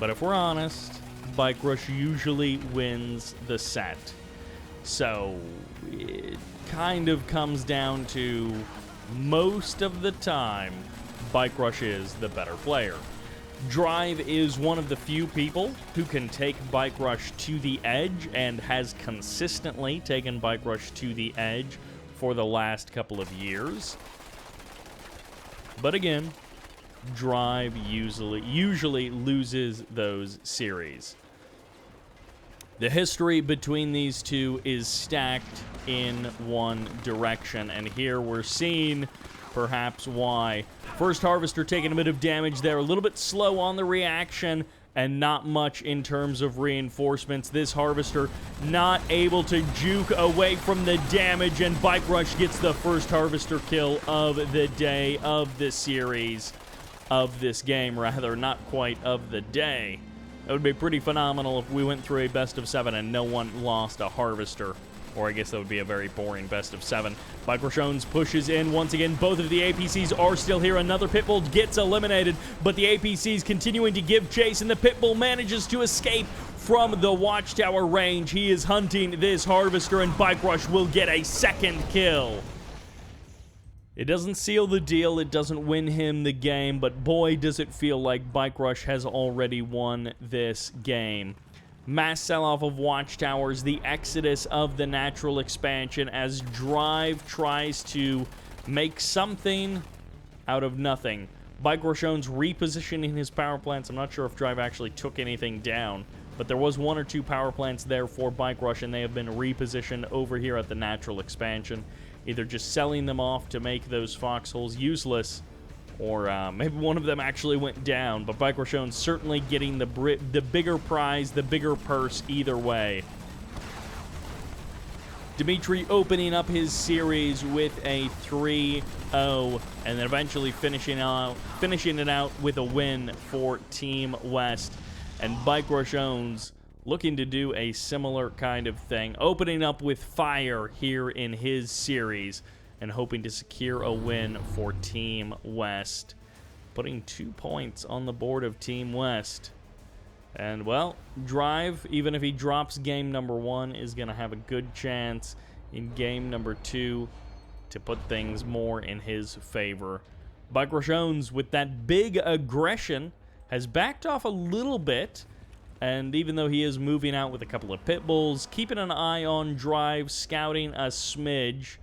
But if we're honest, Bike Rush usually wins the set. So it kind of comes down to, most of the time, Bike Rush is the better player. Drive is one of the few people who can take Bike Rush to the edge and has consistently taken Bike Rush to the edge for the last couple of years. But again, Drive usually loses those series. The history between these two is stacked in one direction, and here we're seeing perhaps why. First Harvester taking a bit of damage there, a little bit slow on the reaction, and not much in terms of reinforcements. This Harvester not able to juke away from the damage, and Bike Rush gets the first Harvester kill of the day, of the series, of this game, rather, not quite of the day. That would be pretty phenomenal if we went through a best of 7 and no one lost a Harvester. Or I guess that would be a very boring best of 7. BikeRushOwnz pushes in once again. Both of the APCs are still here. Another Pitbull gets eliminated, but the APCs continuing to give chase, and the Pitbull manages to escape from the Watchtower range. He is hunting this Harvester, and Bike Rush will get a second kill. It doesn't seal the deal, it doesn't win him the game, but boy does it feel like Bike Rush has already won this game. Mass sell-off of Watchtowers, the exodus of the natural expansion as Drive tries to make something out of nothing. BikeRushOwnz repositioning his power plants. I'm not sure if Drive actually took anything down, but there was 1 or 2 power plants there for Bike Rush, and they have been repositioned over here at the natural expansion. Either just selling them off to make those foxholes useless, or maybe one of them actually went down. But BikeRushOwnz certainly getting the bigger prize, the bigger purse either way. Dimitri opening up his series with a 3-0, and then eventually finishing it out with a win for Team West. And BikeRushOwnz looking to do a similar kind of thing, opening up with fire here in his series and hoping to secure a win for Team West, putting 2 points on the board of Team West. And, well, Drive, even if he drops game number 1, is going to have a good chance in game number 2 to put things more in his favor. BikeRushOwnz, with that big aggression, has backed off a little bit. And even though he is moving out with a couple of pit bulls, keeping an eye on Drive, scouting a smidge,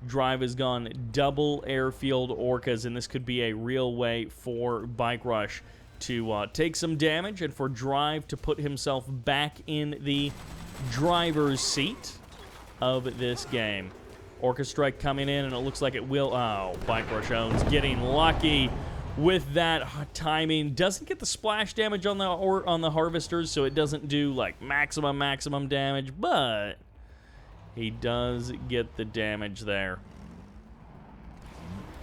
Drive has gone double airfield orcas, and this could be a real way for Bike Rush to take some damage and for Drive to put himself back in the driver's seat of this game. Orca Strike coming in, and it looks like it will... Oh, BikeRushOwnz getting lucky with that timing. Doesn't get the splash damage on the harvesters, so it doesn't do, like, maximum damage, but he does get the damage there.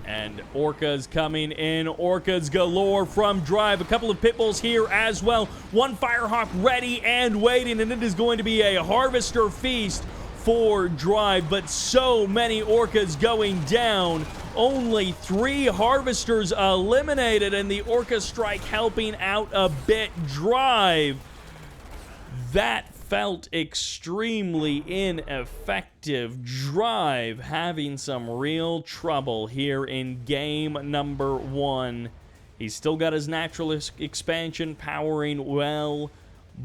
And Orcas coming in. Orcas galore from Drive. A couple of Pitbulls here as well. One Firehawk ready and waiting, and it is going to be a Harvester feast for Drive, but so many Orcas going down. Only 3 Harvesters eliminated, and the Orca Strike helping out a bit. Drive, that felt extremely ineffective. Drive having some real trouble here in game number 1. He's still got his natural expansion powering well,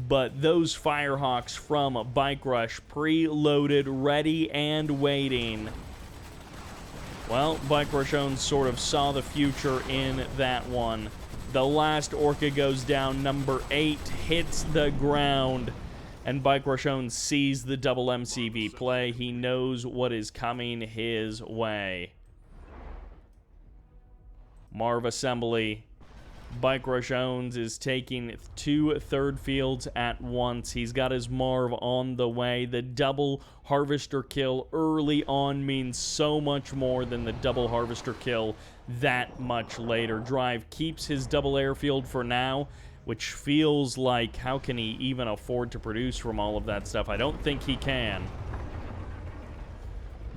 but those Firehawks from Bike Rush preloaded, ready and waiting. Well, BikeRushOwnz sort of saw the future in that one. The last Orca goes down. Number 8 hits the ground, and BikeRushOwnz sees the double MCV play. He knows what is coming his way. Marv assembly. BikeRushOwnz is taking 2 third fields at once. He's got his Marv on the way. The double Harvester kill early on means so much more than the double Harvester kill that much later. Drive keeps his double airfield for now, which feels like, how can he even afford to produce from all of that stuff? I don't think he can.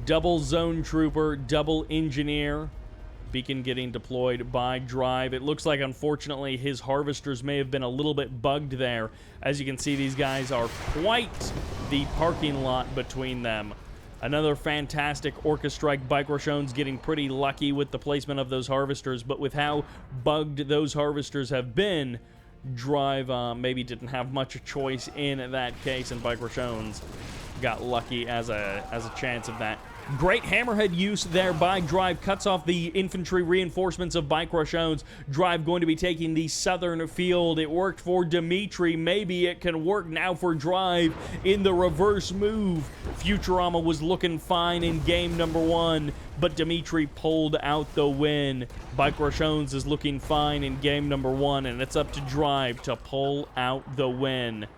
Double Zone Trooper, double Engineer. Beacon getting deployed by Drive. It looks like, unfortunately, his Harvesters may have been a little bit bugged there. As you can see, these guys are quite the parking lot between them. Another fantastic Orca Strike. BikeRushOwnz getting pretty lucky with the placement of those Harvesters, but with how bugged those Harvesters have been, Drive maybe didn't have much choice in that case, and BikeRushOwnz got lucky as a chance of that. Great hammerhead use there by Drive. Cuts off the infantry reinforcements of BikeRushOwnz. Drive going to be taking the southern field. It worked for Dimitri. Maybe it can work now for Drive in the reverse move. Futurama was looking fine in game number 1, but Dimitri pulled out the win. BikeRushOwnz is looking fine in game number 1, and it's up to Drive to pull out the win.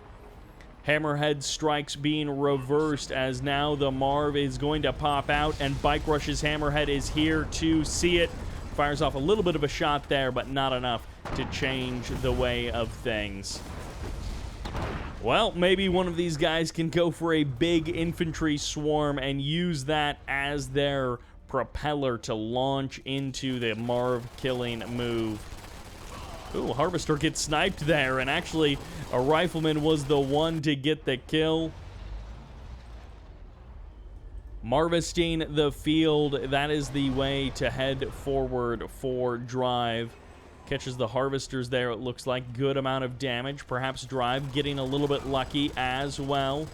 Hammerhead strikes being reversed, as now the Marv is going to pop out, and Bike Rush's Hammerhead is here to see it. Fires off a little bit of a shot there, but not enough to change the way of things. Well, maybe one of these guys can go for a big infantry swarm and use that as their propeller to launch into the Marv killing move. Ooh, Harvester gets sniped there, and actually a Rifleman was the one to get the kill. Marvesting the field, that is the way to head forward for Drive. Catches the Harvesters there, it looks like. Good amount of damage. Perhaps Drive getting a little bit lucky as well.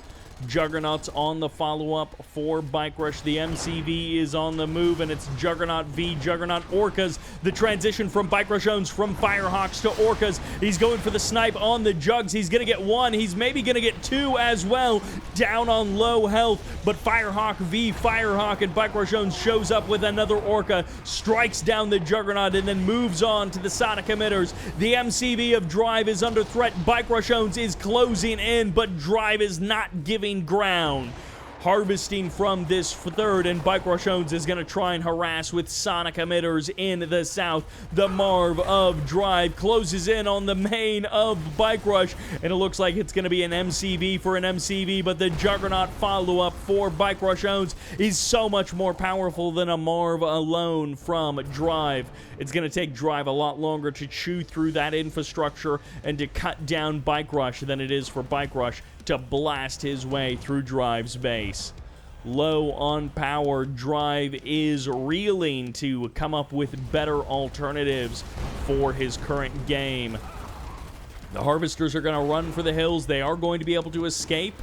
Juggernauts on the follow-up for Bike Rush. The MCV is on the move, and it's Juggernaut v Juggernaut Orcas. The transition from BikeRushOwnz from Firehawks to Orcas. He's going for the snipe on the Jugs. He's going to get 1. He's maybe going to get 2 as well. Down on low health, but Firehawk v Firehawk, and BikeRushOwnz shows up with another Orca, strikes down the Juggernaut, and then moves on to the Sonic emitters. The MCV of Drive is under threat. BikeRushOwnz is closing in, but Drive is not giving ground. Harvesting from this third, and BikeRushOwnz is going to try and harass with Sonic emitters in the south. The Marv of Drive closes in on the main of Bike Rush, and it looks like it's going to be an MCV for an MCV, but the Juggernaut follow-up for BikeRushOwnz is so much more powerful than a Marv alone from Drive. It's going to take Drive a lot longer to chew through that infrastructure and to cut down Bike Rush than it is for Bike Rush to blast his way through Drive's base. Low on power, Drive is reeling to come up with better alternatives for his current game. The Harvesters are going to run for the hills. They are going to be able to escape.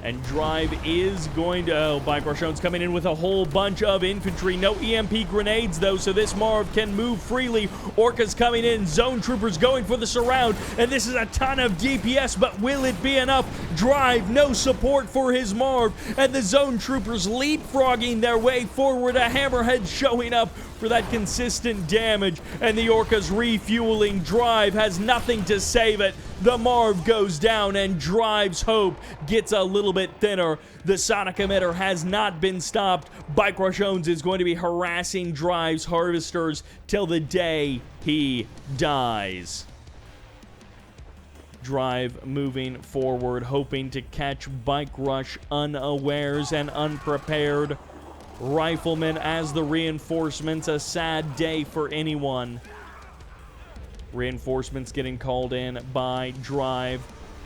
And Drive is going to... Oh, BikeRushOwnz coming in with a whole bunch of infantry. No EMP grenades, though, so this Marv can move freely. Orca's coming in. Zone Troopers going for the surround. And this is a ton of DPS, but will it be enough? Drive, no support for his Marv. And the Zone Troopers leapfrogging their way forward. A Hammerhead showing up for that consistent damage. And the Orca's refueling. Drive has nothing to save it. The Marv goes down, and Drive's hope gets a little bit thinner. The Sonic Emitter has not been stopped. BikeRushOwnz is going to be harassing Drive's harvesters till the day he dies. Drive moving forward, hoping to catch BikeRush unawares and unprepared. Riflemen as the reinforcements, a sad day for anyone. Reinforcements getting called in by Drive.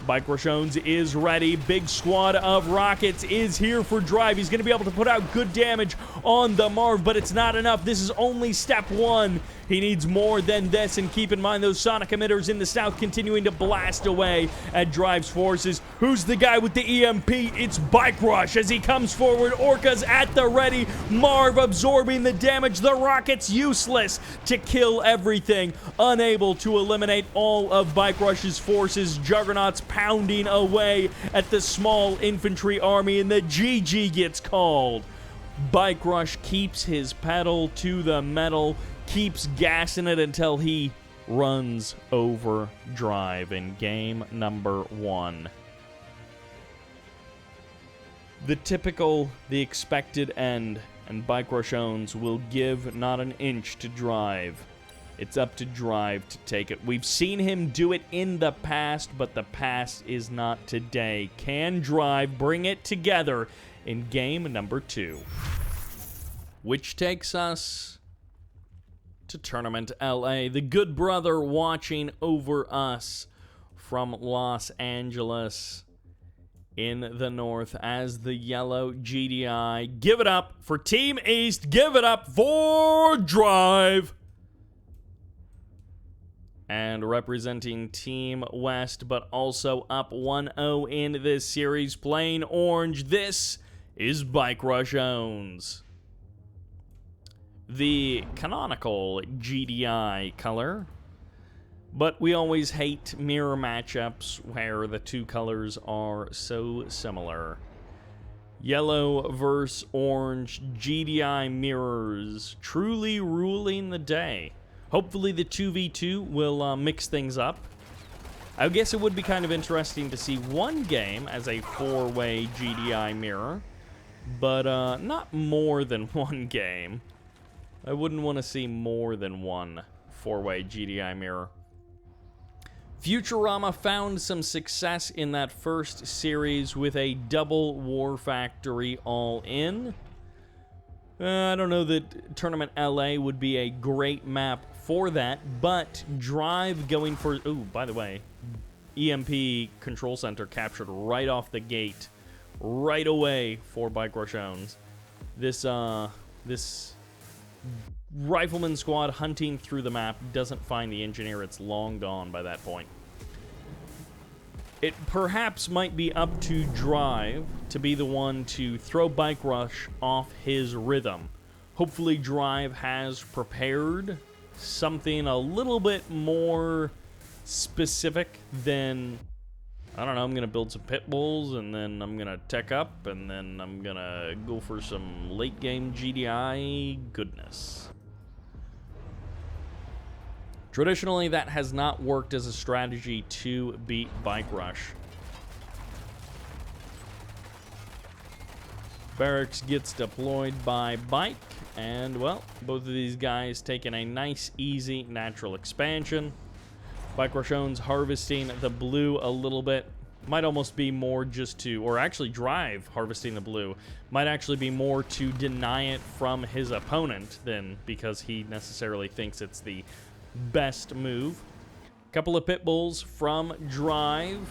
BikeRushOwnz is ready. Big squad of rockets is here for Drive. He's going to be able to put out good damage on the Marv, but it's not enough. This is only step one. He needs more than this, and keep in mind those Sonic Emitters in the south continuing to blast away at Drive's forces. Who's the guy with the EMP? It's BikeRush as he comes forward. Orca's at the ready. Marv absorbing the damage. The rocket's useless to kill everything. Unable to eliminate all of BikeRush's forces. Juggernaut's pounding away at the small infantry army, and the GG gets called. BikeRush keeps his pedal to the metal, keeps gassing it until he runs over Drive in game number 1. The typical, the expected end, and BikeRushOwnz will give not an inch to Drive. It's up to Drive to take it. We've seen him do it in the past, but the past is not today. Can Drive bring it together in game number 2? Which takes us to Tournament LA. The good brother watching over us from Los Angeles in the north as the yellow GDI. Give it up for Team East. Give it up for Drive. And representing Team West, but also up 1-0 in this series, playing orange, this is BikeRushOwnz. The canonical GDI color, but we always hate mirror matchups where the two colors are so similar. Yellow versus orange, GDI mirrors, truly ruling the day. Hopefully the 2v2 will mix things up. I guess it would be kind of interesting to see one game as a 4-way GDI mirror, but not more than one game. I wouldn't want to see more than one 4-way GDI mirror. Futurama found some success in that first series with a double War Factory all-in. I don't know that Tournament LA would be a great map for that, but Drive going for... Ooh, by the way, EMP Control Center captured right off the gate, right away for BikeRushOwnz. This rifleman squad hunting through the map doesn't find the engineer. It's long gone by that point. It perhaps might be up to Drive to be the one to throw BikeRush off his rhythm. Hopefully Drive has prepared something a little bit more specific than, I don't know, I'm going to build some pit bulls, and then I'm going to tech up, and then I'm going to go for some late game GDI goodness. Traditionally, that has not worked as a strategy to beat BikeRush. Barracks gets deployed by Bike, and, well, both of these guys taking a nice, easy, natural expansion. BikeRushOwnz harvesting the blue a little bit. Might almost be more just to, or actually Drive harvesting the blue, might actually be more to deny it from his opponent than because he necessarily thinks it's the best move. Couple of pit bulls from Drive.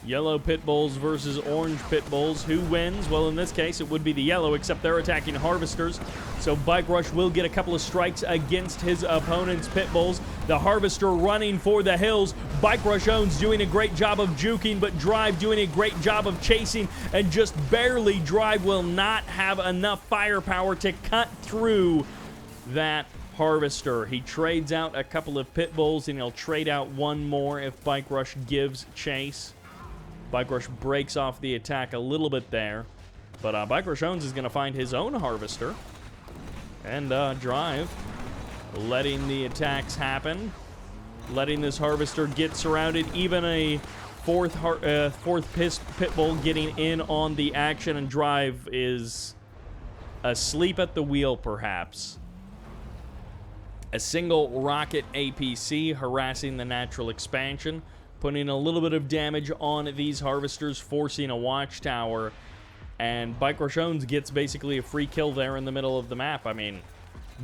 Yellow pit bulls versus orange pit bulls. Who wins? Well, in this case, it would be the yellow, except they're attacking harvesters. So BikeRush will get a couple of strikes against his opponent's pit bulls. The Harvester running for the hills. BikeRushOwnz doing a great job of juking, but Drive doing a great job of chasing, and just barely Drive will not have enough firepower to cut through that Harvester. He trades out a couple of pit bulls, and he'll trade out one more if BikeRush gives chase. BikeRush breaks off the attack a little bit there, but BikeRushOwnz is going to find his own Harvester, and Drive letting the attacks happen, letting this Harvester get surrounded. Even a fourth pit bull getting in on the action, and Drive is asleep at the wheel, perhaps. A single rocket APC harassing the natural expansion, putting a little bit of damage on these Harvesters, forcing a watchtower, and BikeRushOwnz gets basically a free kill there in the middle of the map. I mean,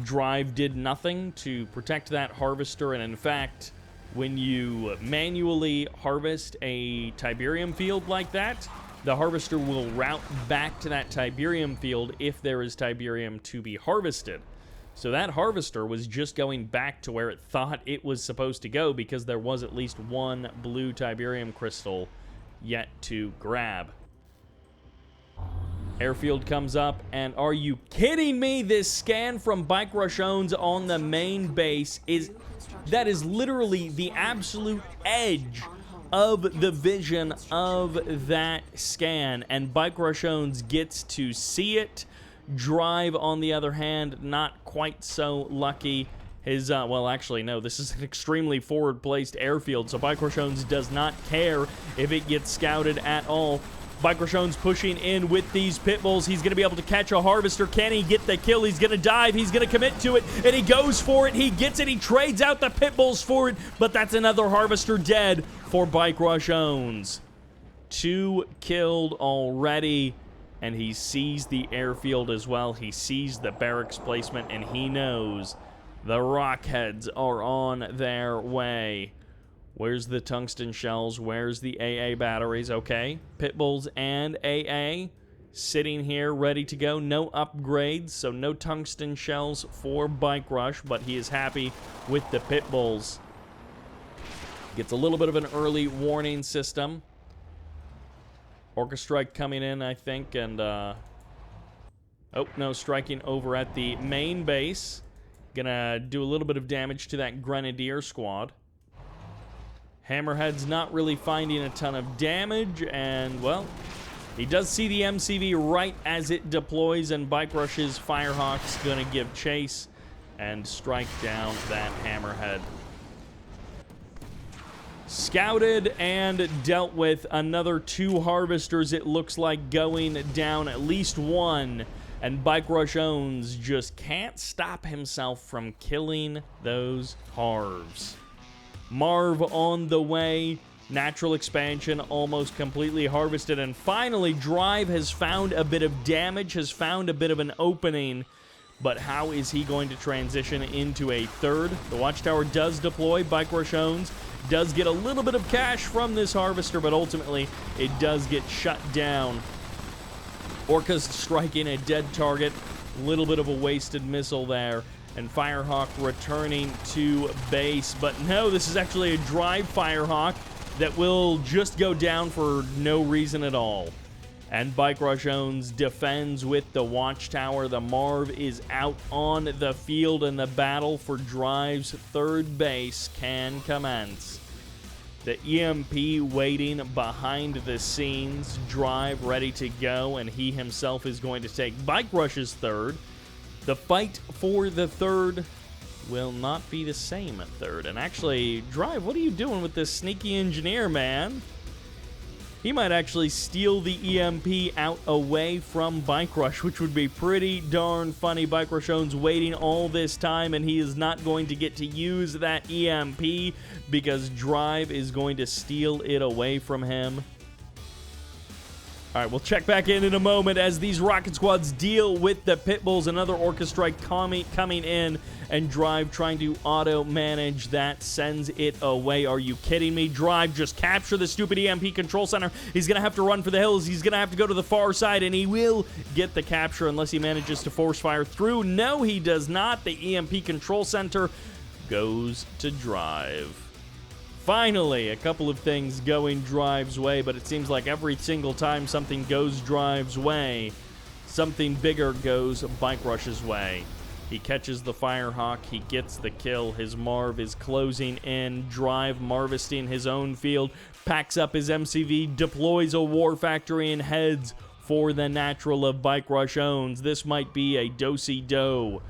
Drive did nothing to protect that Harvester, and in fact, when you manually harvest a Tiberium field like that, the Harvester will route back to that Tiberium field if there is Tiberium to be harvested. So that Harvester was just going back to where it thought it was supposed to go, because there was at least one blue Tiberium crystal yet to grab. Airfield comes up, and are you kidding me? This scan from BikeRushOwnz on the main base is literally the absolute edge of the vision of that scan, and BikeRushOwnz gets to see it. Drive, on the other hand, not quite so lucky. His, well, actually, no, this is an extremely forward-placed airfield, so BikeRushOwnz does not care if it gets scouted at all. BikeRushOwnz pushing in with these pit bulls. He's going to be able to catch a Harvester. Can he get the kill? He's going to dive. He's going to commit to it, and he goes for it. He gets it. He trades out the pit bulls for it, but that's another Harvester dead for BikeRushOwnz. 2 killed already, and he sees the airfield as well. He sees the barracks placement, and he knows the Rockheads are on their way. Where's the tungsten shells? Where's the AA batteries? Okay, pit bulls and AA sitting here ready to go. No upgrades, so no tungsten shells for BikeRush, but he is happy with the pit bulls. Gets a little bit of an early warning system. Orca Strike coming in, I think, and oh no, striking over at the main base. Gonna do a little bit of damage to that Grenadier squad. Hammerhead's not really finding a ton of damage, and, well, he does see the MCV right as it deploys, and BikeRush's Firehawk's going to give chase and strike down that Hammerhead. Scouted and dealt with. Another 2 Harvesters, it looks like, going down, at least one, and BikeRushOwnz just can't stop himself from killing those Harvs. Marv on the way, natural expansion almost completely harvested, and finally Drive has found a bit of damage, has found a bit of an opening, but how is he going to transition into a third? The watchtower does deploy. BikeRushOwnz does get a little bit of cash from this Harvester, but ultimately it does get shut down. Orca's striking a dead target, a little bit of a wasted missile there. And Firehawk returning to base. But no, this is actually a Drive Firehawk that will just go down for no reason at all. And BikeRushOwnz defends with the watchtower. The Marv is out on the field, and the battle for Drive's third base can commence. The EMP waiting behind the scenes. Drive ready to go, and he himself is going to take BikeRush's third. The fight for the third will not be the same at third. And actually, Drive, what are you doing with this sneaky engineer, man? He might actually steal the EMP out away from BikeRush, which would be pretty darn funny. BikeRushOwnz waiting all this time, and he is not going to get to use that EMP because Drive is going to steal it away from him. All right, we'll check back in a moment as these rocket squads deal with the pit bulls. Another Orca Strike coming in, and Drive trying to auto-manage that, sends it away. Are you kidding me? Drive, just capture the stupid EMP control center. He's going to have to run for the hills. He's going to have to go to the far side, and he will get the capture unless he manages to force fire through. No, he does not. The EMP control center goes to Drive. Finally, a couple of things going Drive's way, but it seems like every single time something goes Drive's way, something bigger goes BikeRush's way. He catches the Firehawk, he gets the kill, his Marv is closing in, Drive marvesting his own field, packs up his MCV, deploys a War Factory, and heads for the natural of BikeRushOwnz. This might be a do-si-do,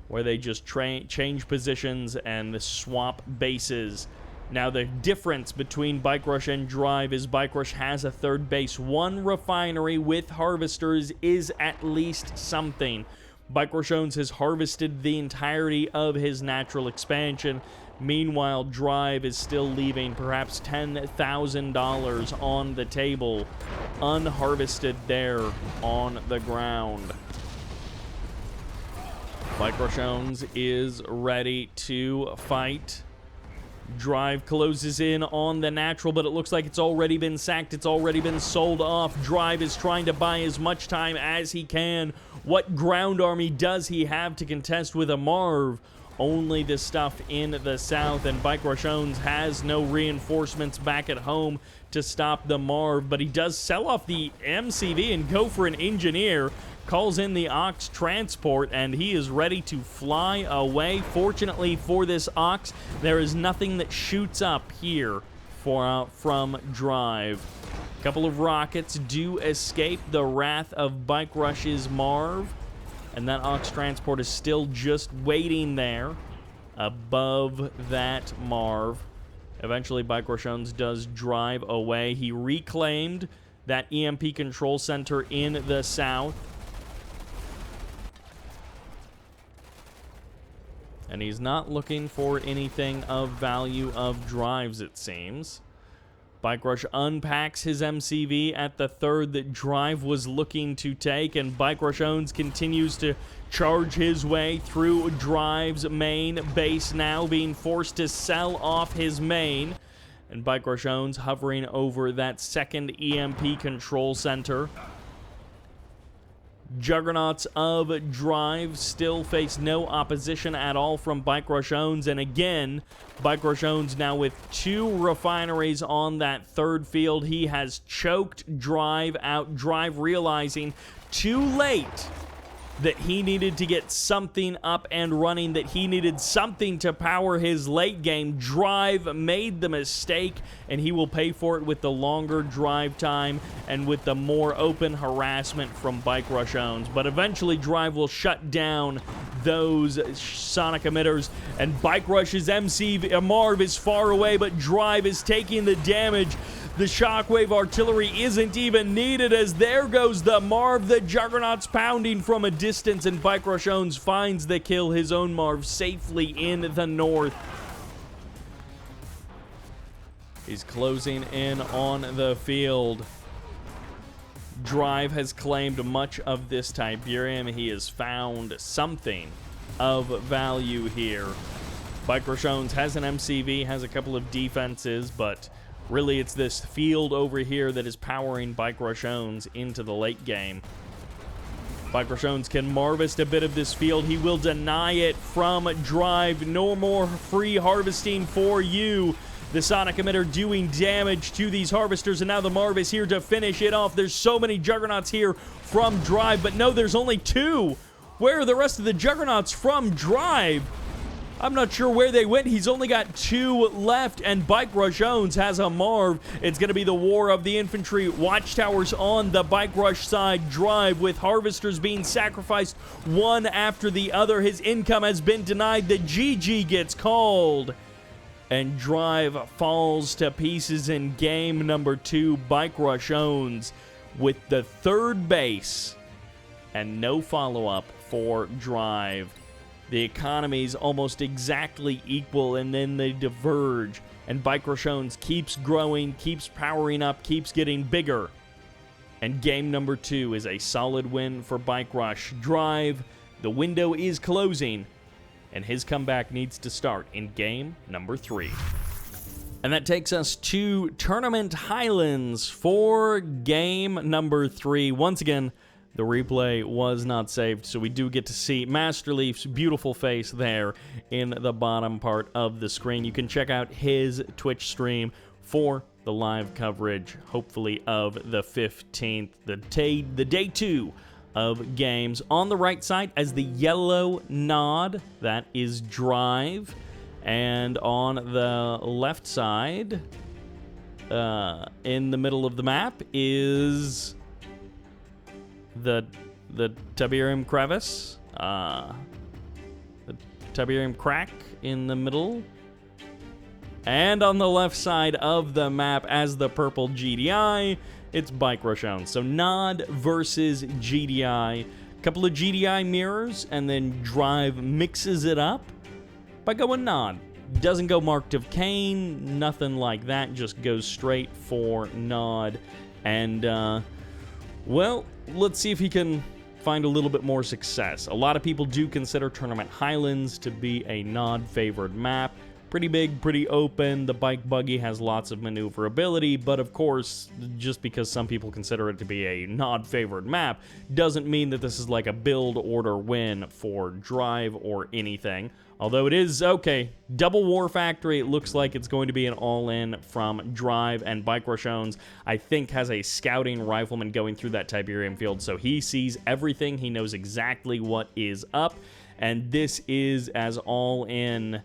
where they just change positions and swap bases. Now, the difference between BikeRush and Drive is BikeRush has a third base. One refinery with harvesters is at least something. BikeRushOwnz has harvested the entirety of his natural expansion. Meanwhile, Drive is still leaving perhaps $10,000 on the table, unharvested there on the ground. BikeRushOwnz is ready to fight. Drive closes in on the natural, but it looks like it's already been sacked. It's already been sold off. Drive is trying to buy as much time as he can. What ground army does he have to contest with a Marv? Only the stuff in the south, and BikeRushOwnz has no reinforcements back at home to stop the Marv, but he does sell off the MCV and go for an engineer. Calls in the Ox transport, and he is ready to fly away. Fortunately for this Ox, there is nothing that shoots up here from Drive. A couple of rockets do escape the wrath of BikeRush's Marv, and that Ox transport is still just waiting there above that Marv. Eventually, BikeRushOwnz does drive away. He reclaimed that EMP control center in the south. And he's not looking for anything of value of Drives, it seems. BikeRush unpacks his MCV at the third that Drive was looking to take, and BikeRushOwnz continues to charge his way through Drive's main base, now being forced to sell off his main. And BikeRushOwnz hovering over that second EMP control center. Juggernauts of Drive still face no opposition at all from BikeRushOwnz, and again, BikeRushOwnz now with two refineries on that third field. He has choked Drive out. Drive realizing too late that he needed to get something up and running, that he needed something to power his late game. Drive made the mistake, and he will pay for it with the longer drive time and with the more open harassment from BikeRushOwnz. But eventually, Drive will shut down those sonic emitters, and BikeRush's Marv is far away, but Drive is taking the damage. The shockwave artillery isn't even needed, as there goes the Marv. The Juggernaut's pounding from a distance, and BikeRushOwnz finds the kill, his own Marv safely in the north. He's closing in on the field. Drive has claimed much of this Tiberium. He has found something of value here. BikeRushOwnz has an MCV, has a couple of defenses, but really, it's this field over here that is powering BikeRushOwnz into the late game. BikeRushOwnz can harvest a bit of this field. He will deny it from Drive. No more free harvesting for you. The sonic emitter doing damage to these harvesters, and now the Marv is here to finish it off. There's so many Juggernauts here from Drive, but no, there's only two. Where are the rest of the Juggernauts from Drive? I'm not sure where they went. He's only got two left, and BikeRushOwnz has a Marv. It's going to be the war of the infantry. Watchtowers on the BikeRush side. Drive with harvesters being sacrificed one after the other. His income has been denied. The GG gets called, and Drive falls to pieces in game number 2. BikeRushOwnz with the third base and no follow-up for Drive. The economy's almost exactly equal, and then they diverge, and BikeRushOwnz keeps growing, keeps powering up, keeps getting bigger. And game number 2 is a solid win for BikeRush. Drive, the window is closing, and his comeback needs to start in game number 3. And that takes us to Tournament Highlands for game number 3. Once again, The replay was not saved, so we do get to see Masterleaf's beautiful face there in the bottom part of the screen. You can check out his Twitch stream for the live coverage, hopefully, of the 15th, the day 2 of games. On the right side, as the yellow nod, that is Drive. And on the left side, in the middle of the map, is the Tiberium crevice, the Tiberium crack in the middle, and on the left side of the map as the purple GDI, it's BikeRushOwnz. So Nod versus GDI, a couple of GDI mirrors, and then Drive mixes it up by going Nod. Doesn't go marked of Kane, nothing like that, just goes straight for Nod. And well, let's see if he can find a little bit more success. A lot of people do consider Tournament Highlands to be a Nod-favored map. Pretty big, pretty open. The bike buggy has lots of maneuverability, but of course, just because some people consider it to be a Nod-favored map doesn't mean that this is like a build order win for Drive or anything. Although it is, okay, double War Factory, it looks like it's going to be an all-in from Drive, and BikeRushOwnz, I think, has a scouting rifleman going through that Tiberium field, so he sees everything, he knows exactly what is up, and this is as all-in,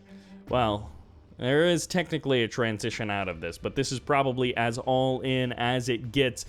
well, there is technically a transition out of this, but this is probably as all-in as it gets.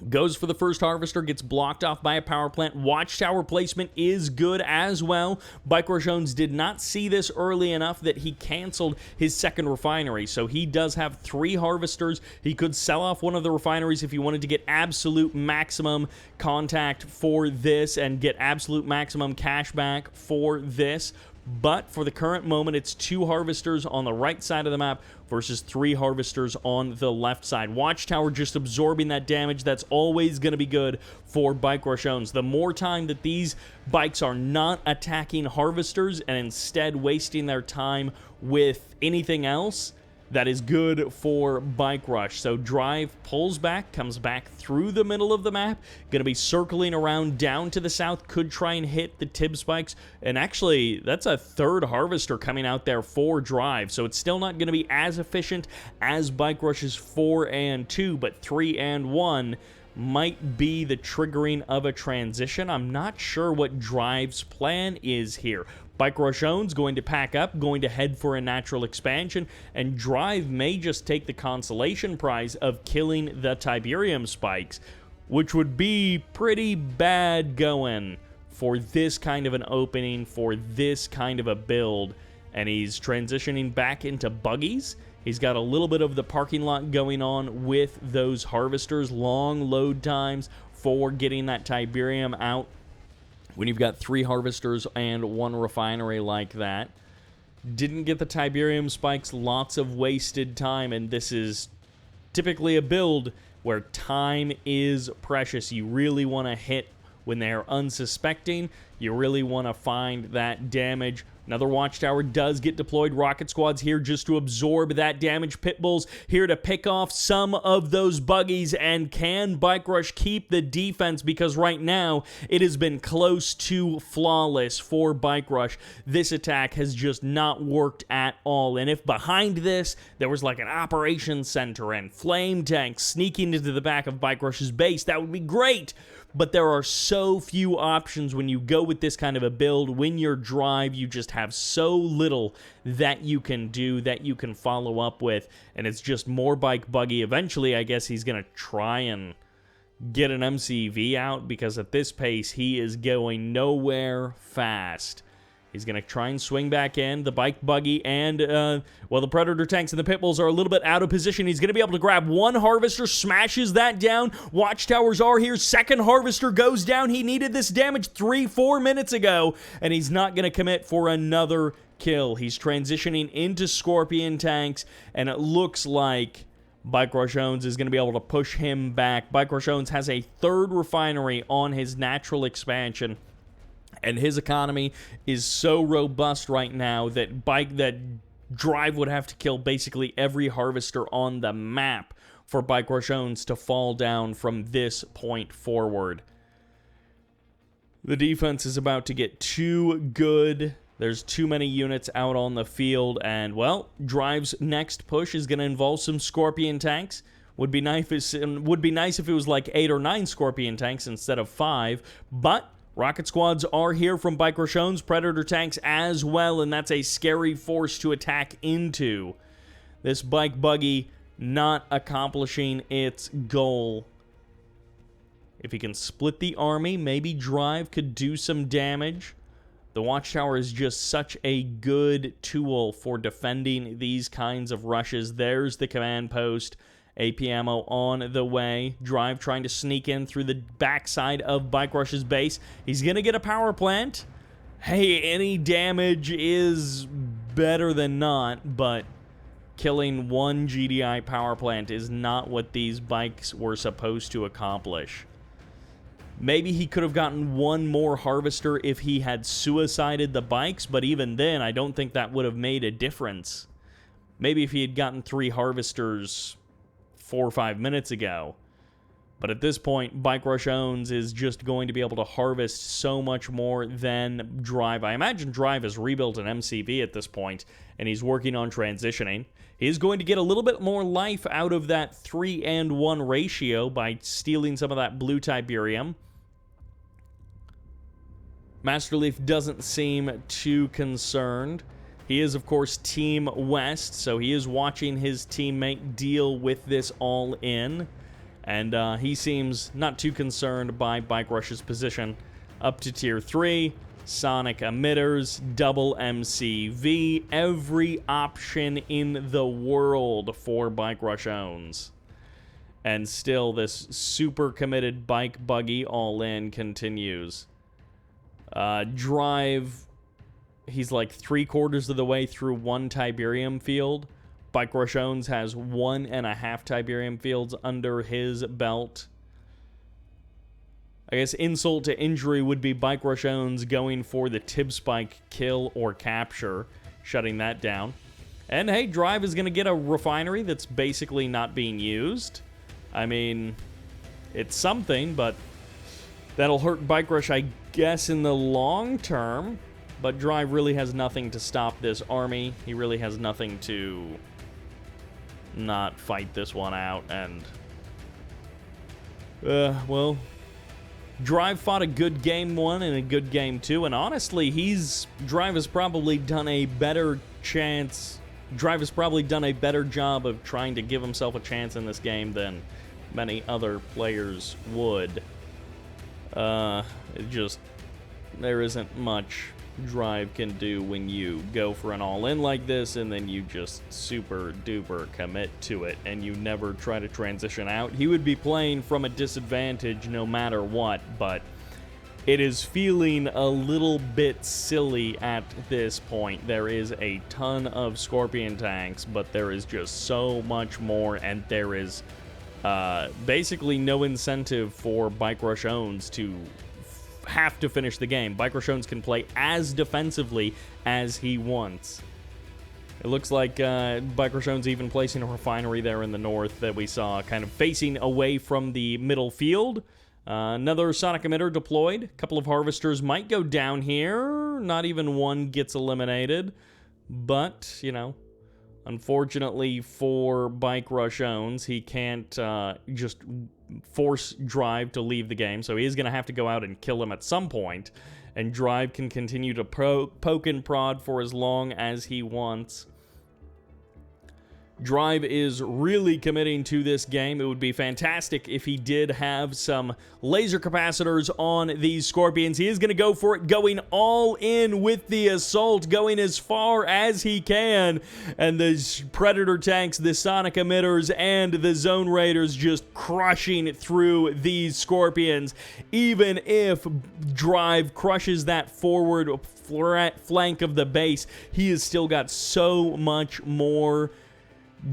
Goes for the first harvester, gets blocked off by a power plant. Watchtower placement is good as well. BikeRushOwnz did not see this early enough that he canceled his second refinery, so he does have 3 harvesters. He could sell off one of the refineries if he wanted to get absolute maximum contact for this and get absolute maximum cash back for this. But for the current moment, it's 2 harvesters on the right side of the map versus 3 harvesters on the left side. Watchtower just absorbing that damage. That's always going to be good for BikeRushOwnz. The more time that these bikes are not attacking harvesters and instead wasting their time with anything else, that is good for Bike Rush. So Drive pulls back, comes back through the middle of the map, going to be circling around down to the south, could try and hit the Tib spikes, and actually, that's a 3rd harvester coming out there for Drive, so it's still not going to be as efficient as Bike Rush's 4 and 2, but 3 and 1 might be the triggering of a transition. I'm not sure what Drive's plan is here. BikeRushOwnz going to pack up, going to head for a natural expansion, and Drive may just take the consolation prize of killing the Tiberium spikes, which would be pretty bad going for this kind of an opening, for this kind of a build. And he's transitioning back into buggies. He's got a little bit of the parking lot going on with those harvesters, long load times for getting that Tiberium out. When you've got 3 harvesters and 1 refinery like that, didn't get the Tiberium spikes, lots of wasted time, and this is typically a build where time is precious. You really want to hit when they're unsuspecting. You really want to find that damage. Another Watchtower does get deployed. Rocket Squad's here just to absorb that damage. Pitbull's here to pick off some of those buggies. And can Bike Rush keep the defense? Because right now, it has been close to flawless for Bike Rush. This attack has just not worked at all. And if behind this, there was like an operations center and flame tanks sneaking into the back of Bike Rush's base, that would be great. But there are so few options when you go with this kind of a build. When you're Drive, you just have so little that you can do, that you can follow up with, and it's just more bike buggy. Eventually, I guess he's going to try and get an MCV out, because at this pace, he is going nowhere fast. He's going to try and swing back in. The bike buggy and, well, the Predator tanks and the Pitbulls are a little bit out of position. He's going to be able to grab 1 harvester, smashes that down. Watchtowers are here. 2nd harvester goes down. He needed this damage 3-4 minutes ago, and he's not going to commit for another kill. He's transitioning into Scorpion tanks, and it looks like BikeRushOwnz is going to be able to push him back. BikeRushOwnz has a 3rd refinery on his natural expansion, and his economy is so robust right now that Drive would have to kill basically every harvester on the map for BikeRushOwnz to fall down from this point forward. The defense is about to get too good. There's too many units out on the field, and, well, Drive's next push is going to involve some Scorpion tanks. Would be nice if it was like 8 or 9 Scorpion tanks instead of 5, but rocket squads are here from BikeRushOwnz, Predator tanks as well, and that's a scary force to attack into. This bike buggy not accomplishing its goal. If he can split the army, maybe Drive could do some damage. The Watchtower is just such a good tool for defending these kinds of rushes. There's the command post. AP ammo on the way. Drive trying to sneak in through the backside of BikeRush's base. He's going to get a power plant. Hey, any damage is better than not, but killing one GDI power plant is not what these bikes were supposed to accomplish. Maybe he could have gotten one more harvester if he had suicided the bikes, but even then, I don't think that would have made a difference. Maybe if he had gotten 3 harvesters 4 or 5 minutes ago. But at this point, BikeRushOwnz is just going to be able to harvest so much more than Drive. I imagine Drive has rebuilt an MCV at this point, and he's working on transitioning. He's going to get a little bit more life out of that 3-and-1 ratio by stealing some of that blue Tiberium. Masterleaf doesn't seem too concerned. He is, of course, Team West, so he is watching his teammate deal with this all in. And he seems not too concerned by BikeRush's position. Up to Tier 3, Sonic Emitters, double MCV, every option in the world for BikeRushOwnz. And still, this super committed bike buggy all in continues. Drive, he's like 3/4 of the way through 1 Tiberium field. BikeRushOwnz has 1.5 Tiberium fields under his belt. I guess insult to injury would be BikeRushOwnz going for the Tib Spike kill or capture, shutting that down. And hey, Drive is going to get a refinery that's basically not being used. I mean, it's something, but that'll hurt BikeRush, I guess, in the long term. But Drive really has nothing to stop this army. He really has nothing to not fight this one out. And, well, Drive fought a good game 1 and a good game 2. And honestly, Drive has probably done a better job of trying to give himself a chance in this game than many other players would. There isn't much Drive can do when you go for an all-in like this and then you just super duper commit to it and you never try to transition out. He would be playing from a disadvantage no matter what, but it is feeling a little bit silly at this point. There is a ton of Scorpion tanks, but there is just so much more, and there is basically no incentive for BikeRushOwnz to have to finish the game. BikeRushOwnz can play as defensively as he wants. It looks like BikeRushOwnz even placing a refinery there in the north that we saw kind of facing away from the middle field. Another Sonic Emitter deployed. A couple of harvesters might go down here. Not even one gets eliminated. But, you know, unfortunately for BikeRushOwnz, he can't just force Drive to leave the game, so he is going to have to go out and kill him at some point, and Drive can continue to poke and prod for as long as he wants. Drive is really committing to this game. It would be fantastic if he did have some laser capacitors on these Scorpions. He is going to go for it, going all in with the assault, going as far as he can. And the Predator tanks, the Sonic Emitters, and the Zone Raiders just crushing through these Scorpions. Even if Drive crushes that forward flank of the base, he has still got so much more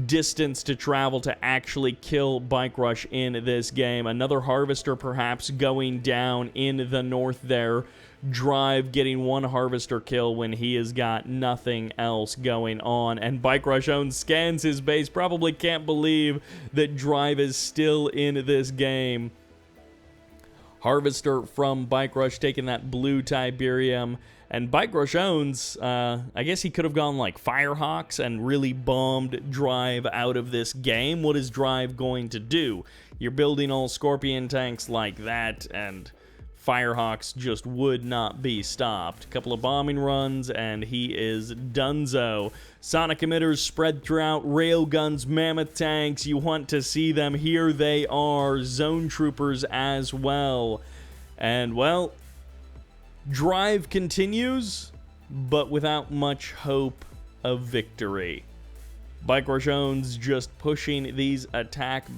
distance to travel to actually kill BikeRush in this game. Another harvester perhaps going down in the north there. Drive getting one harvester kill when he has got nothing else going on. And BikeRushOwnz scans his base, probably can't believe that Drive is still in this game. Harvester from BikeRush taking that blue Tiberium. And BikeRushOwnz, I guess he could have gone like Firehawks and really bombed Drive out of this game. What is Drive going to do? You're building all Scorpion tanks like that, and Firehawks just would not be stopped. A couple of bombing runs, and he is donezo. Sonic emitters spread throughout, railguns, mammoth tanks. You want to see them. Here they are. Zone troopers as well. And, well, Drive continues, but without much hope of victory. BikeRushOwnz just pushing these attacks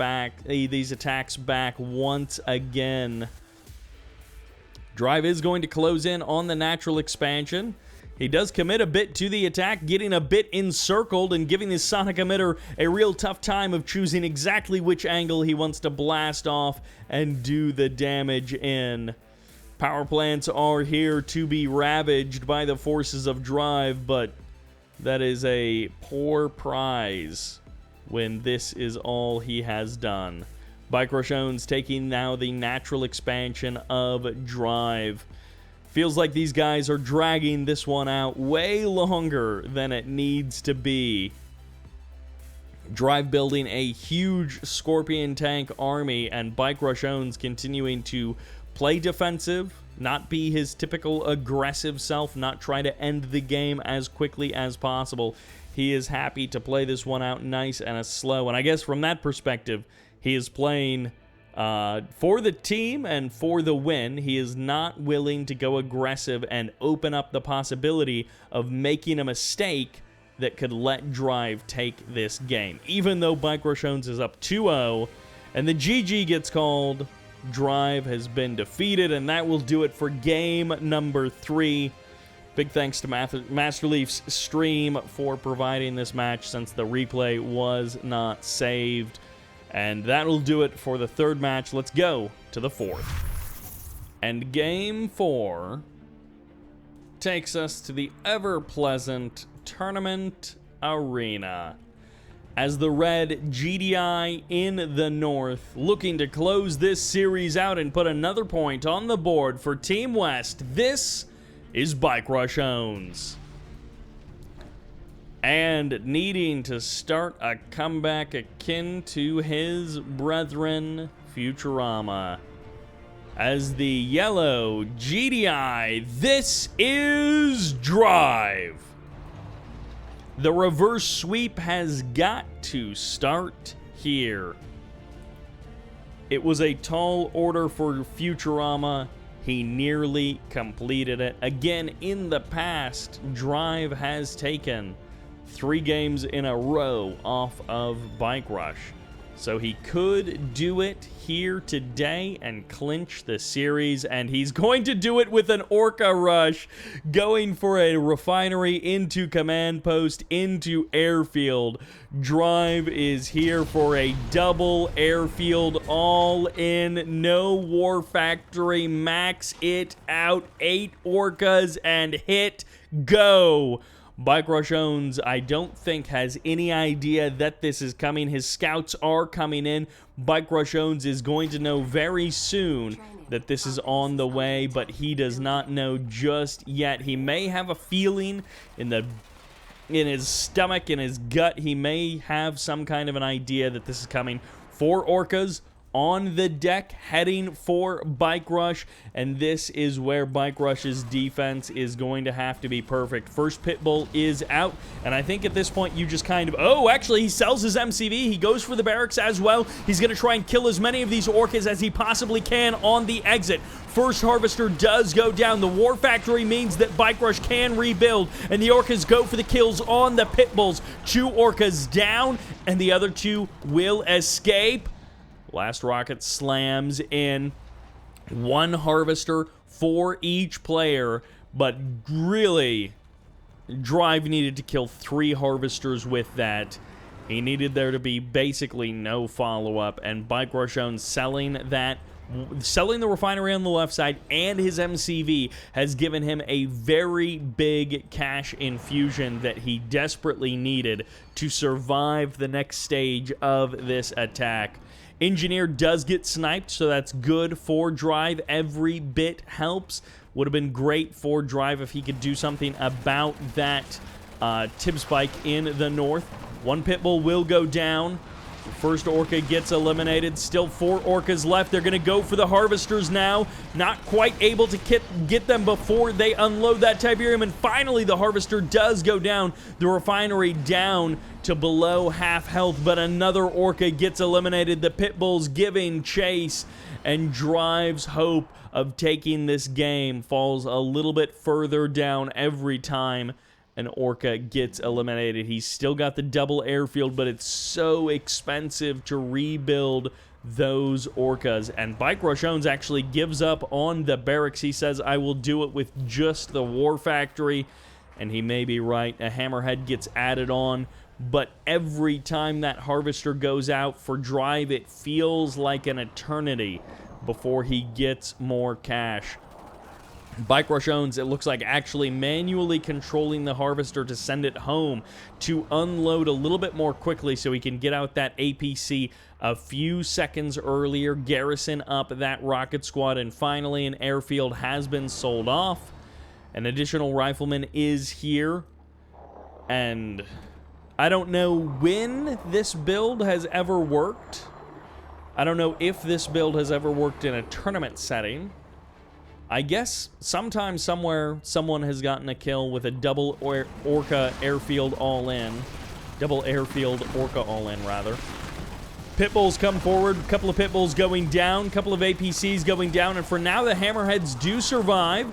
back once again. Drive is going to close in on the natural expansion. He does commit a bit to the attack, getting a bit encircled and giving his sonic emitter a real tough time of choosing exactly which angle he wants to blast off and do the damage in. Power plants are here to be ravaged by the forces of Drive, but that is a poor prize when this is all he has done. BikeRushOwnz taking now the natural expansion of Drive. Feels like these guys are dragging this one out way longer than it needs to be. Drive building a huge Scorpion tank army, and BikeRushOwnz continuing to play defensive, not be his typical aggressive self, not try to end the game as quickly as possible. He is happy to play this one out nice and slow, and I guess from that perspective, he is playing for the team and for the win. He is not willing to go aggressive and open up the possibility of making a mistake that could let Drive take this game. Even though BikeRushOwnz is up 2-0 and the GG gets called, Drive has been defeated, and that will do it for game number 3. Big thanks to Masterleaf's stream for providing this match since the replay was not saved. And that'll do it for the third match. Let's go to the fourth. And game 4 takes us to the ever-pleasant Tournament Arena, as the red GDI in the north looking to close this series out and put another point on the board for Team West. This is BikeRushOwnz. And needing to start a comeback akin to his brethren, Futurama. As the yellow GDI, this is Drive. The reverse sweep has got to start here. It was a tall order for Futurama. He nearly completed it. Again, in the past, Drive has taken 3 games in a row off of BikeRush. So he could do it here today and clinch the series, and he's going to do it with an Orca Rush, going for a refinery into command post, into airfield. Drive is here for a double airfield, all in, no war factory, max it out, 8 Orcas, and hit go. BikeRushOwnz, I don't think, has any idea that this is coming. His scouts are coming in. BikeRushOwnz is going to know very soon that this is on the way, but he does not know just yet. He may have a feeling in his stomach, in his gut. He may have some kind of an idea that this is coming. 4 Orcas on the deck, heading for BikeRush, and this is where BikeRush's defense is going to have to be perfect. First Pitbull is out, and I think at this point you just kind of... Oh, actually, he sells his MCV. He goes for the barracks as well. He's going to try and kill as many of these Orcas as he possibly can on the exit. First Harvester does go down. The War Factory means that BikeRush can rebuild, and the Orcas go for the kills on the Pitbulls. 2 Orcas down, and the other 2 will escape. Last rocket slams in. 1 Harvester for each player, but really, Drive needed to kill 3 Harvesters with that. He needed there to be basically no follow-up, and BikeRushOwnz selling the refinery on the left side and his MCV has given him a very big cash infusion that he desperately needed to survive the next stage of this attack. Engineer does get sniped, so that's good for Drive. Every bit helps. Would have been great for Drive if he could do something about that tib spike in the north. One pit bull will go down. The first orca gets eliminated. Still 4 orcas left. They're going to go for the harvesters now. Not quite able to get them before they unload that Tiberium. And finally, the harvester does go down. The refinery down to below half health. But another orca gets eliminated. The pit bulls giving chase. And Drive's hope of taking this game falls a little bit further down every time an orca gets eliminated. He's still got the double airfield, but it's so expensive to rebuild those orcas. And BikeRushOwnz actually gives up on the barracks. He says, I will do it with just the war factory. And he may be right. A hammerhead gets added on. But every time that harvester goes out for Drive, it feels like an eternity before he gets more cash. BikeRushOwnz, it looks like, actually manually controlling the harvester to send it home to unload a little bit more quickly so he can get out that APC a few seconds earlier, garrison up that rocket squad, and finally an airfield has been sold off. An additional rifleman is here, and I don't know when this build has ever worked. I don't know if this build has ever worked in a tournament setting. I guess sometime, somewhere, someone has gotten a kill with a double orca airfield all-in. Double airfield orca all-in, rather. Pitbulls come forward. A couple of pitbulls going down. A couple of APCs going down. And for now, the hammerheads do survive.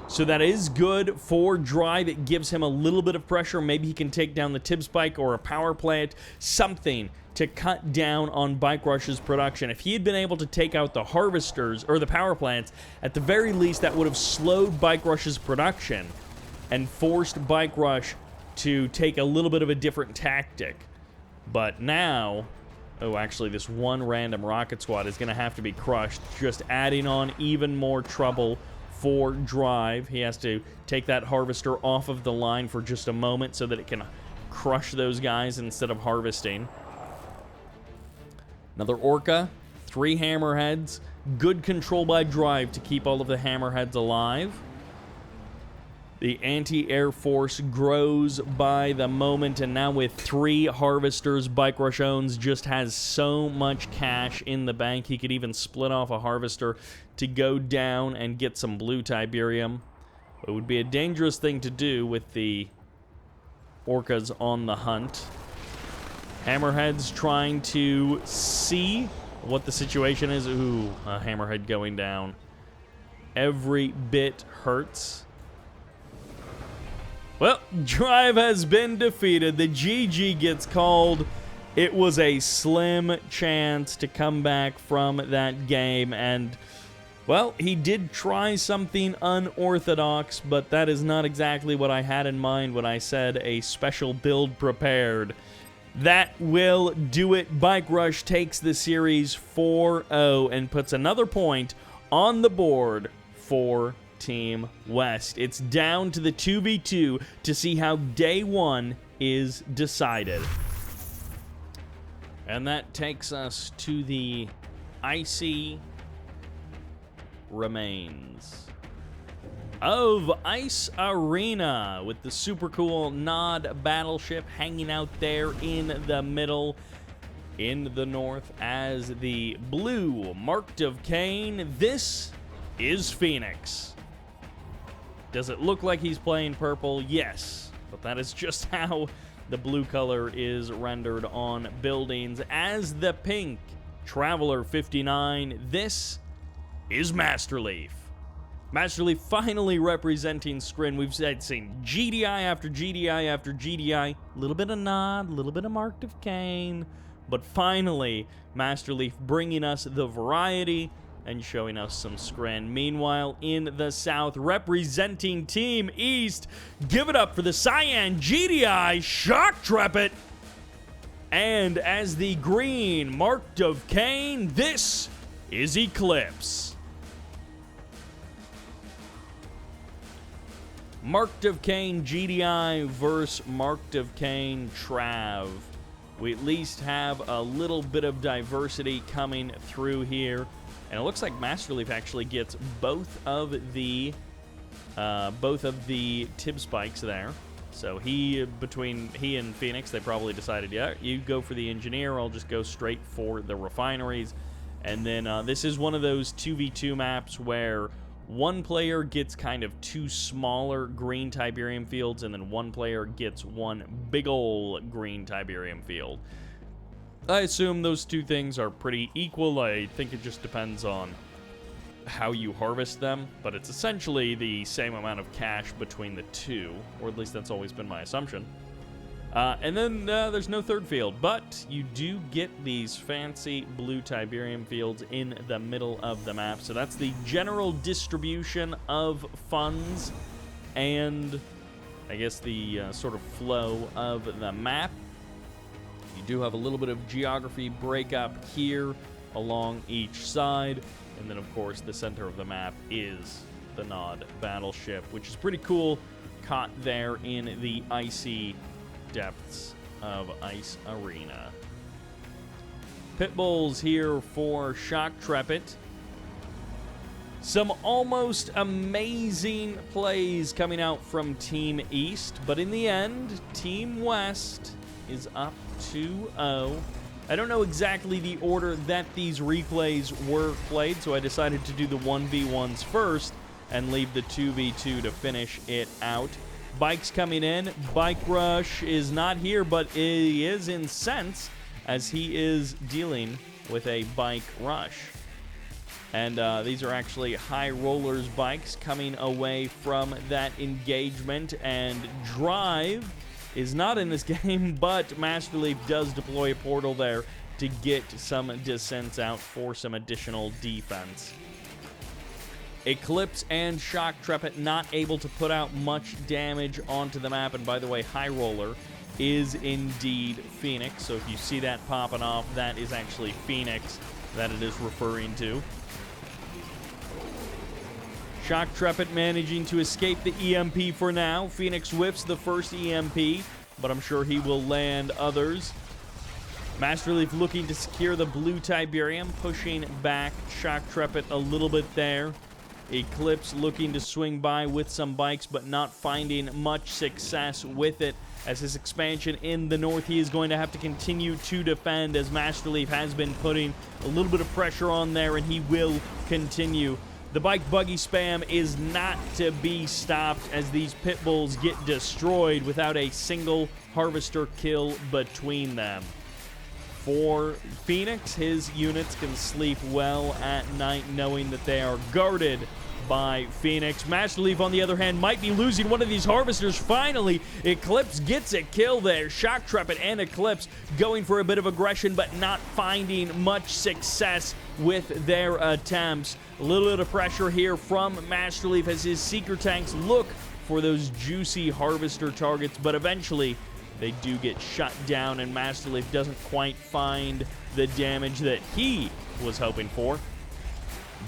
So that is good for Drive. It gives him a little bit of pressure. Maybe he can take down the tib spike or a power plant. Something to cut down on BikeRush's production. If he had been able to take out the harvesters or the power plants, at the very least that would have slowed BikeRush's production and forced BikeRush to take a little bit of a different tactic. But now, oh, actually this one random rocket squad is going to have to be crushed, just adding on even more trouble for Drive. He has to take that harvester off of the line for just a moment so that it can crush those guys instead of harvesting. Another orca, 3 hammerheads. Good control by Drive to keep all of the hammerheads alive. The anti-air force grows by the moment, and now with 3 harvesters, BikeRushOwnz just has so much cash in the bank. He could even split off a harvester to go down and get some blue Tiberium. It would be a dangerous thing to do with the orcas on the hunt. Hammerhead's trying to see what the situation is. Ooh, a hammerhead going down. Every bit hurts. Well, Drive has been defeated. The GG gets called. It was a slim chance to come back from that game, and, well, he did try something unorthodox, but that is not exactly what I had in mind when I said a special build prepared. That will do it. BikeRush takes the series 4-0 and puts another point on the board for Team West. It's down to the 2v2 to see how day 1 is decided. And that takes us to the icy remains of Ice Arena, with the super cool Nod battleship hanging out there in the middle. In the north as the blue marked of Kane. This is Phoenix. Does it look like he's playing purple? Yes, but that is just how the blue color is rendered on buildings. As the pink Traveler 59, this is Masterleaf. Masterleaf finally representing Skrin. We've seen GDI after GDI after GDI. A little bit of Nod, a little bit of Marked of Kane. But finally, Masterleaf bringing us the variety and showing us some Skrin. Meanwhile, in the south, representing Team East, give it up for the Cyan GDI Shoktrepet. And as the green Marked of Kane, this is Eclipse. Marked of Kane GDI versus Marked of Kane Trav. we at least have a little bit of diversity coming through here. And it looks like Masterleaf actually gets both of the tib spikes there. So between he and Phoenix, they probably decided, yeah, you go for the engineer, I'll just go straight for the refineries. And then this is one of those 2v2 maps where one player gets kind of two smaller green Tiberium fields, and then one player gets one big ol' green Tiberium field. I assume those two things are pretty equal. I think it just depends on how you harvest them, but it's essentially the same amount of cash between the two, or at least that's always been my assumption. And then there's no third field, but you do get these fancy blue Tiberium fields in the middle of the map. So that's the general distribution of funds and I guess the sort of flow of the map. You do have a little bit of geography breakup here along each side. And then, of course, the center of the map is the Nod battleship, which is pretty cool, caught there in the icy depths of Ice Arena. Pit bulls here for Shoktrepet. Some almost amazing plays coming out from Team East, but in the end, Team West is up 2-0. I don't know exactly the order that these replays were played, so I decided to do the 1v1s first and leave the 2v2 to finish it out. Bikes coming in. Bike Rush is not here, but he is incensed as he is dealing with a Bike Rush. And these are actually High Rollers bikes coming away from that engagement. And Drive is not in this game, but Masterleaf does deploy a portal there to get some descents out for some additional defense. Eclipse and Shoktrepet not able to put out much damage onto the map. And by the way, High Roller is indeed Phoenix. So if you see that popping off, that is actually Phoenix that it is referring to. Shoktrepet managing to escape the EMP for now. Phoenix whips the first EMP, but I'm sure he will land others. Masterleaf looking to secure the blue Tiberium, pushing back Shoktrepet a little bit there. Eclipse looking to swing by with some bikes, but not finding much success with it. As his expansion in the north, he is going to have to continue to defend, as Masterleaf has been putting a little bit of pressure on there, and he will continue. The bike buggy spam is not to be stopped, as these pit bulls get destroyed without a single harvester kill between them. For Phoenix, his units can sleep well at night knowing that they are guarded by Phoenix. Masterleaf, on the other hand, might be losing one of these harvesters. Finally, Eclipse gets a kill there. Shoktrepet and Eclipse going for a bit of aggression, but not finding much success with their attempts. A little bit of pressure here from Masterleaf as his seeker tanks look for those juicy harvester targets, but eventually they do get shut down, and Masterleaf doesn't quite find the damage that he was hoping for.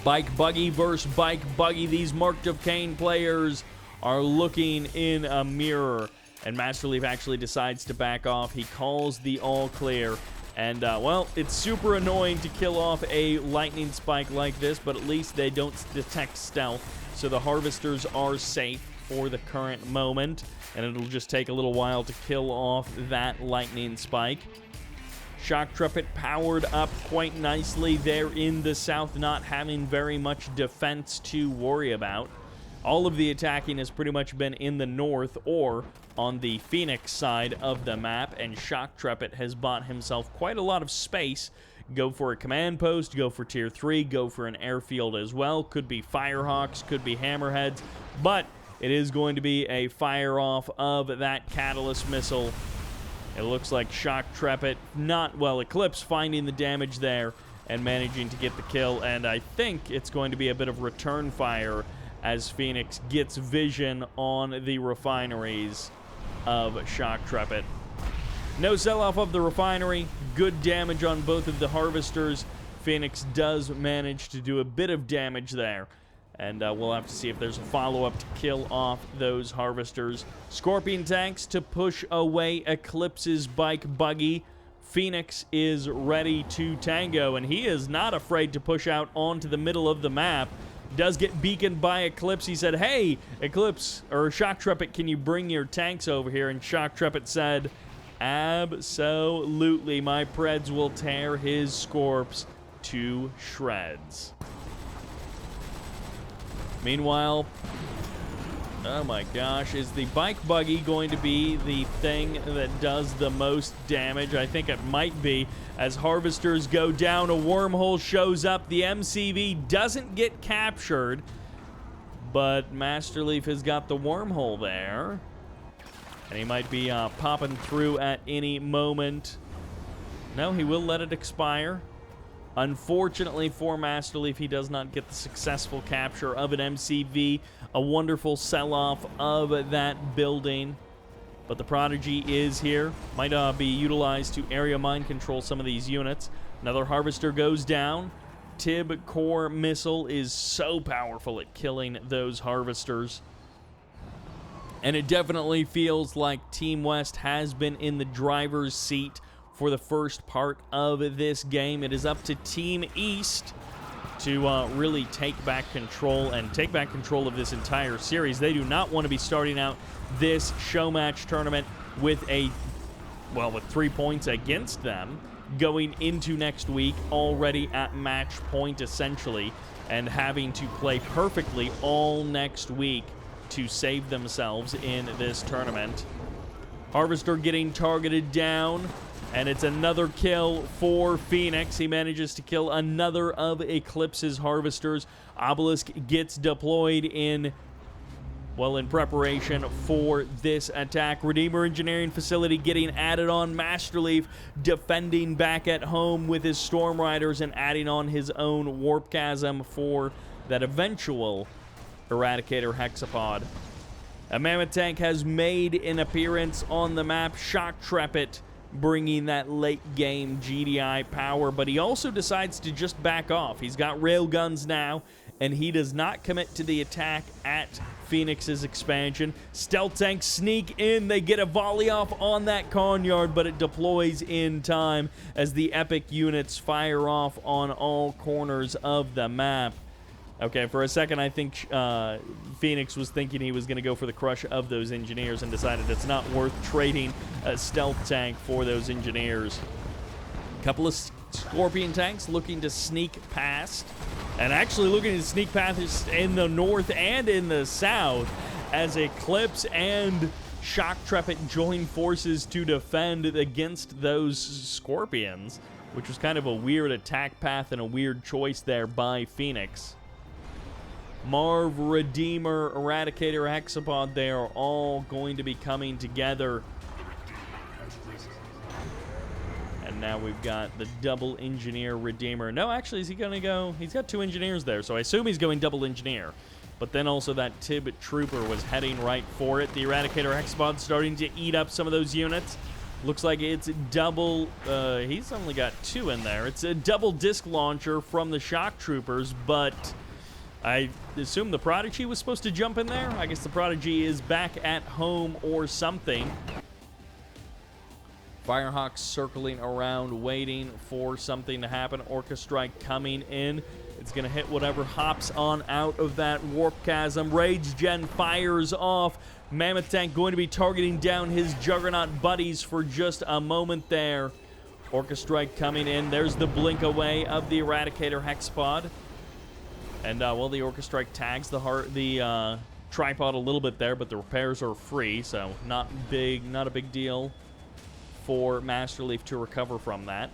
Bike Buggy versus Bike Buggy. These Marked of Kane players are looking in a mirror, and Masterleaf actually decides to back off. He calls the all clear, and well, it's super annoying to kill off a lightning spike like this, but at least they don't detect stealth, so the harvesters are safe for the current moment, and it'll just take a little while to kill off that lightning spike. Shoktrepet powered up quite nicely there in the south, not having very much defense to worry about. All of the attacking has pretty much been in the north or on the Phoenix side of the map, and Shoktrepet has bought himself quite a lot of space. Go for a command post, go for tier 3, go for an airfield as well. Could be Firehawks, could be Hammerheads, but it is going to be a fire-off of that catalyst missile. It looks like Shoktrepet, Eclipse finding the damage there and managing to get the kill, and I think it's going to be a bit of return fire as Phoenix gets vision on the refineries of Shoktrepet. No sell-off of the refinery, good damage on both of the harvesters. Phoenix does manage to do a bit of damage there. And we'll have to see if there's a follow-up to kill off those harvesters. Scorpion tanks to push away Eclipse's bike buggy Phoenix is ready to tango, and he is not afraid to push out onto the middle of the map. Does get beaconed by Eclipse. He said, hey, Eclipse, or Shoktrepet, can you bring your tanks over here? And Shoktrepet said, absolutely, my Preds will tear his Scorps to shreds. Meanwhile, oh my gosh, is the bike buggy going to be the thing that does the most damage? I think it might be. As harvesters go down, a wormhole shows up. The MCV doesn't get captured, but Masterleaf has got the wormhole there. And he might be popping through at any moment. No, he will let it expire. Unfortunately for Masterleaf, he does not get the successful capture of an MCV. A wonderful sell-off of that building. But the Prodigy is here. Might be utilized to area mind control some of these units. Another Harvester goes down. Tib Core Missile is so powerful at killing those Harvesters. And it definitely feels like Team West has been in the driver's seat for the first part of this game. It is up to Team East to really take back control of this entire series. They do not want to be starting out this show match tournament with with 3 points against them going into next week already at match point essentially, and having to play perfectly all next week to save themselves in this tournament. Harvester getting targeted down, and it's another kill for Phoenix. He manages to kill another of Eclipse's Harvesters. Obelisk gets deployed in preparation for this attack. Redeemer Engineering Facility getting added on. Masterleaf defending back at home with his Storm Riders and adding on his own Warp Chasm for that eventual Eradicator Hexapod. A Mammoth Tank has made an appearance on the map. Shoktrepet bringing that late-game GDI power, but he also decides to just back off. He's got railguns now, and he does not commit to the attack at Phoenix's expansion. Stealth tanks sneak in. They get a volley off on that Conyard, but it deploys in time as the epic units fire off on all corners of the map. Okay, for a second, I think Phoenix was thinking he was going to go for the crush of those engineers and decided it's not worth trading a stealth tank for those engineers. A couple of Scorpion tanks looking to sneak past, and actually looking to sneak past in the north and in the south as Eclipse and Shoktrepet join forces to defend against those Scorpions, which was kind of a weird attack path and a weird choice there by Phoenix. Marv, Redeemer, Eradicator, Hexapod, they are all going to be coming together. And now we've got the double engineer Redeemer. No, actually, is he going to go? He's got 2 engineers there, so I assume he's going double engineer. But then also that Tib Trooper was heading right for it. The Eradicator Hexapod starting to eat up some of those units. Looks like it's double, he's only got 2 in there. It's a double disc launcher from the Shock Troopers, but I assume the Prodigy was supposed to jump in there. I guess the Prodigy is back at home or something. Firehawks circling around, waiting for something to happen. Orca Strike coming in. It's going to hit whatever hops on out of that Warp Chasm. Rage Gen fires off. Mammoth Tank going to be targeting down his Juggernaut buddies for just a moment there. Orca Strike coming in. There's the blink away of the Eradicator Hexapod. And, the Orca Strike tags the tripod a little bit there, but the repairs are free, so not a big deal for Masterleaf to recover from that.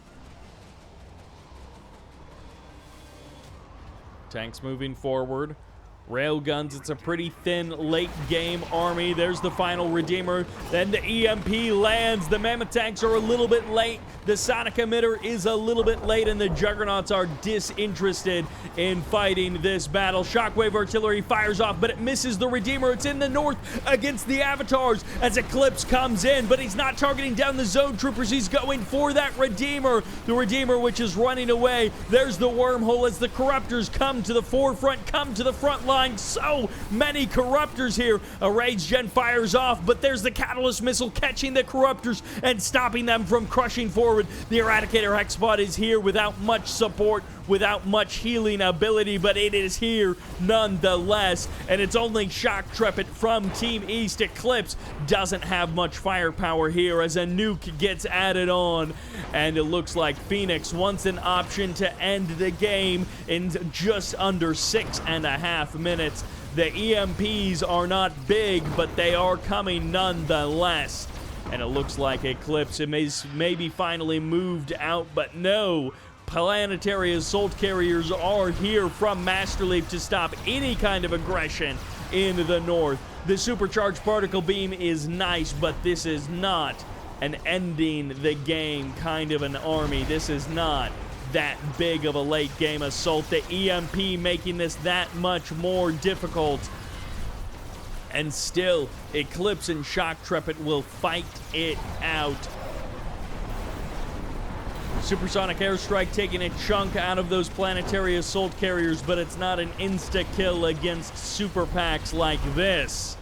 Tanks moving forward. Railguns, it's a pretty thin late-game army. There's the final Redeemer. Then the EMP lands. The Mammoth Tanks are a little bit late. The Sonic Emitter is a little bit late, and the Juggernauts are disinterested in fighting this battle. Shockwave Artillery fires off, but it misses the Redeemer. It's in the north against the Avatars as Eclipse comes in, but he's not targeting down the Zone Troopers. He's going for that Redeemer. The Redeemer, which is running away. There's the wormhole as the Corruptors come to the forefront, come to the front line. line. So many Corruptors here. A Rage Gen fires off, but there's the Catalyst Missile catching the Corruptors and stopping them from crushing forward. The Eradicator Hexapod is here without much support, without much healing ability, but it is here nonetheless, and it's only Shoktrepet from Team East. Eclipse doesn't have much firepower here as a nuke gets added on, and it looks like Phoenix wants an option to end the game in just under 6.5 minutes. The EMPs are not big, but they are coming nonetheless. And it looks like Eclipse maybe finally moved out, but no. Planetary Assault Carriers are here from Masterleaf to stop any kind of aggression in the north. The Supercharged Particle Beam is nice, but this is not an ending the game kind of an army. This is not that big of a late game assault. The EMP making this that much more difficult. And still, Eclipse and Shoktrepet will fight it out. Supersonic Airstrike taking a chunk out of those Planetary Assault Carriers, but it's not an insta-kill against super packs like this.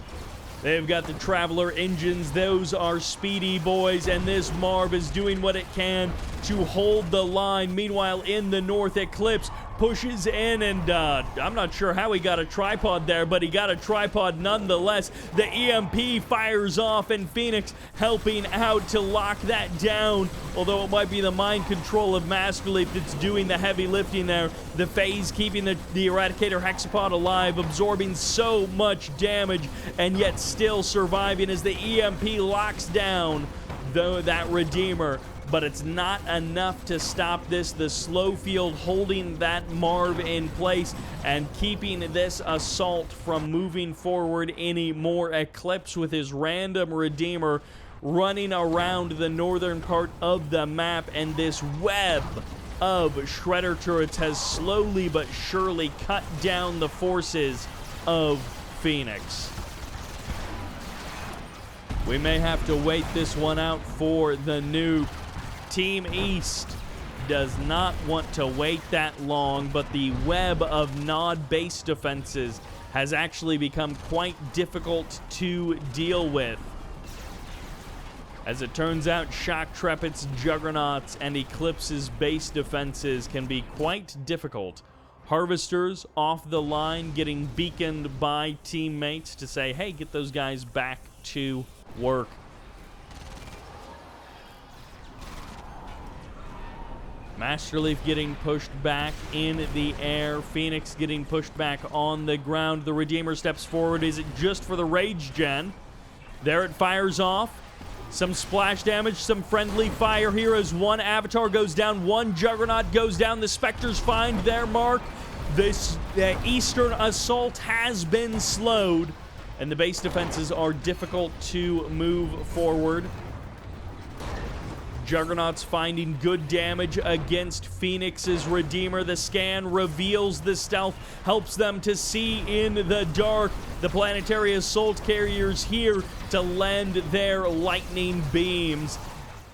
They've got the Traveler engines. Those are speedy boys, and this Marv is doing what it can to hold the line. Meanwhile, in the north, Eclipse pushes in, and I'm not sure how he got a tripod there, but he got a tripod nonetheless. The EMP fires off, and Phoenix helping out to lock that down, although it might be the mind control of Masterleaf that's doing the heavy lifting there. The phase keeping the Eradicator Hexapod alive, absorbing so much damage, and yet still surviving as the EMP locks down that Redeemer. But it's not enough to stop this. The slow field holding that Marv in place and keeping this assault from moving forward anymore. Eclipse with his random Redeemer running around the northern part of the map, and this web of Shredder turrets has slowly but surely cut down the forces of Phoenix. We may have to wait this one out for the nuke. Team East does not want to wait that long, but the web of Nod base defenses has actually become quite difficult to deal with. As it turns out, Shoktrepet's Juggernauts and Eclipse's base defenses can be quite difficult. Harvesters off the line getting beaconed by teammates to say, hey, get those guys back to work. Masterleaf getting pushed back in the air. Phoenix getting pushed back on the ground. The Redeemer steps forward. Is it just for the Rage Gen? There it fires off. Some splash damage, some friendly fire here as one Avatar goes down, one Juggernaut goes down. The Spectres find their mark. The Eastern assault has been slowed, and the base defenses are difficult to move forward. Juggernauts finding good damage against Phoenix's Redeemer. The scan reveals the stealth, helps them to see in the dark. The Planetary Assault Carriers here to lend their lightning beams.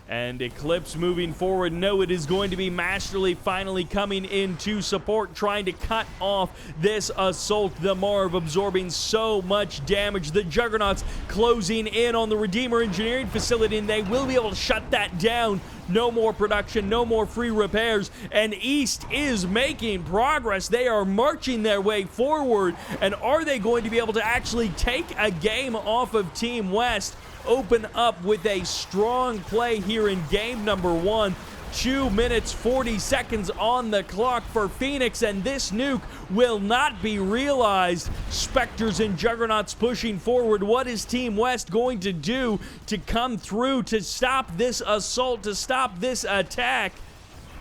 And Eclipse moving forward. No, it is going to be Masterleaf finally coming in to support, trying to cut off this assault. The Marv absorbing so much damage. The Juggernauts closing in on the Redeemer engineering facility, and they will be able to shut that down. No more production, no more free repairs, and East is making progress. They are marching their way forward, and are they going to be able to actually take a game off of Team West? Open up with a strong play here in game number 1. 2 minutes 40 seconds on the clock for Phoenix, and this nuke will not be realized. Spectres and Juggernauts pushing forward. What is Team West going to do to come through to stop this assault, to stop this attack?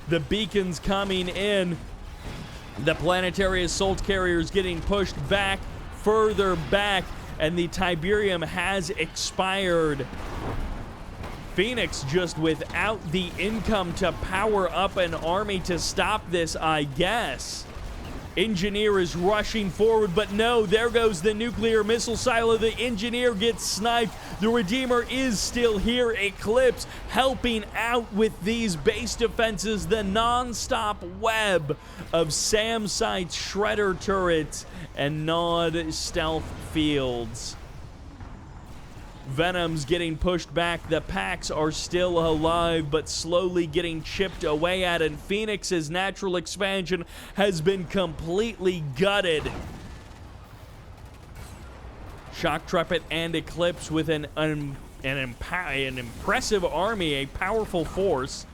The beacons coming in. The Planetary Assault Carriers getting pushed back, further back, and the Tiberium has expired. Phoenix just without the income to power up an army to stop this, I guess. Engineer is rushing forward, but no, there goes the nuclear missile silo. The Engineer gets sniped. The Redeemer is still here. Eclipse helping out with these base defenses. The non-stop web of SAM sites, Shredder turrets, and Nod stealth fields. Venom's getting pushed back. The packs are still alive, but slowly getting chipped away at, and Phoenix's natural expansion has been completely gutted. Shoktrepet and Eclipse with an impressive army, a powerful force,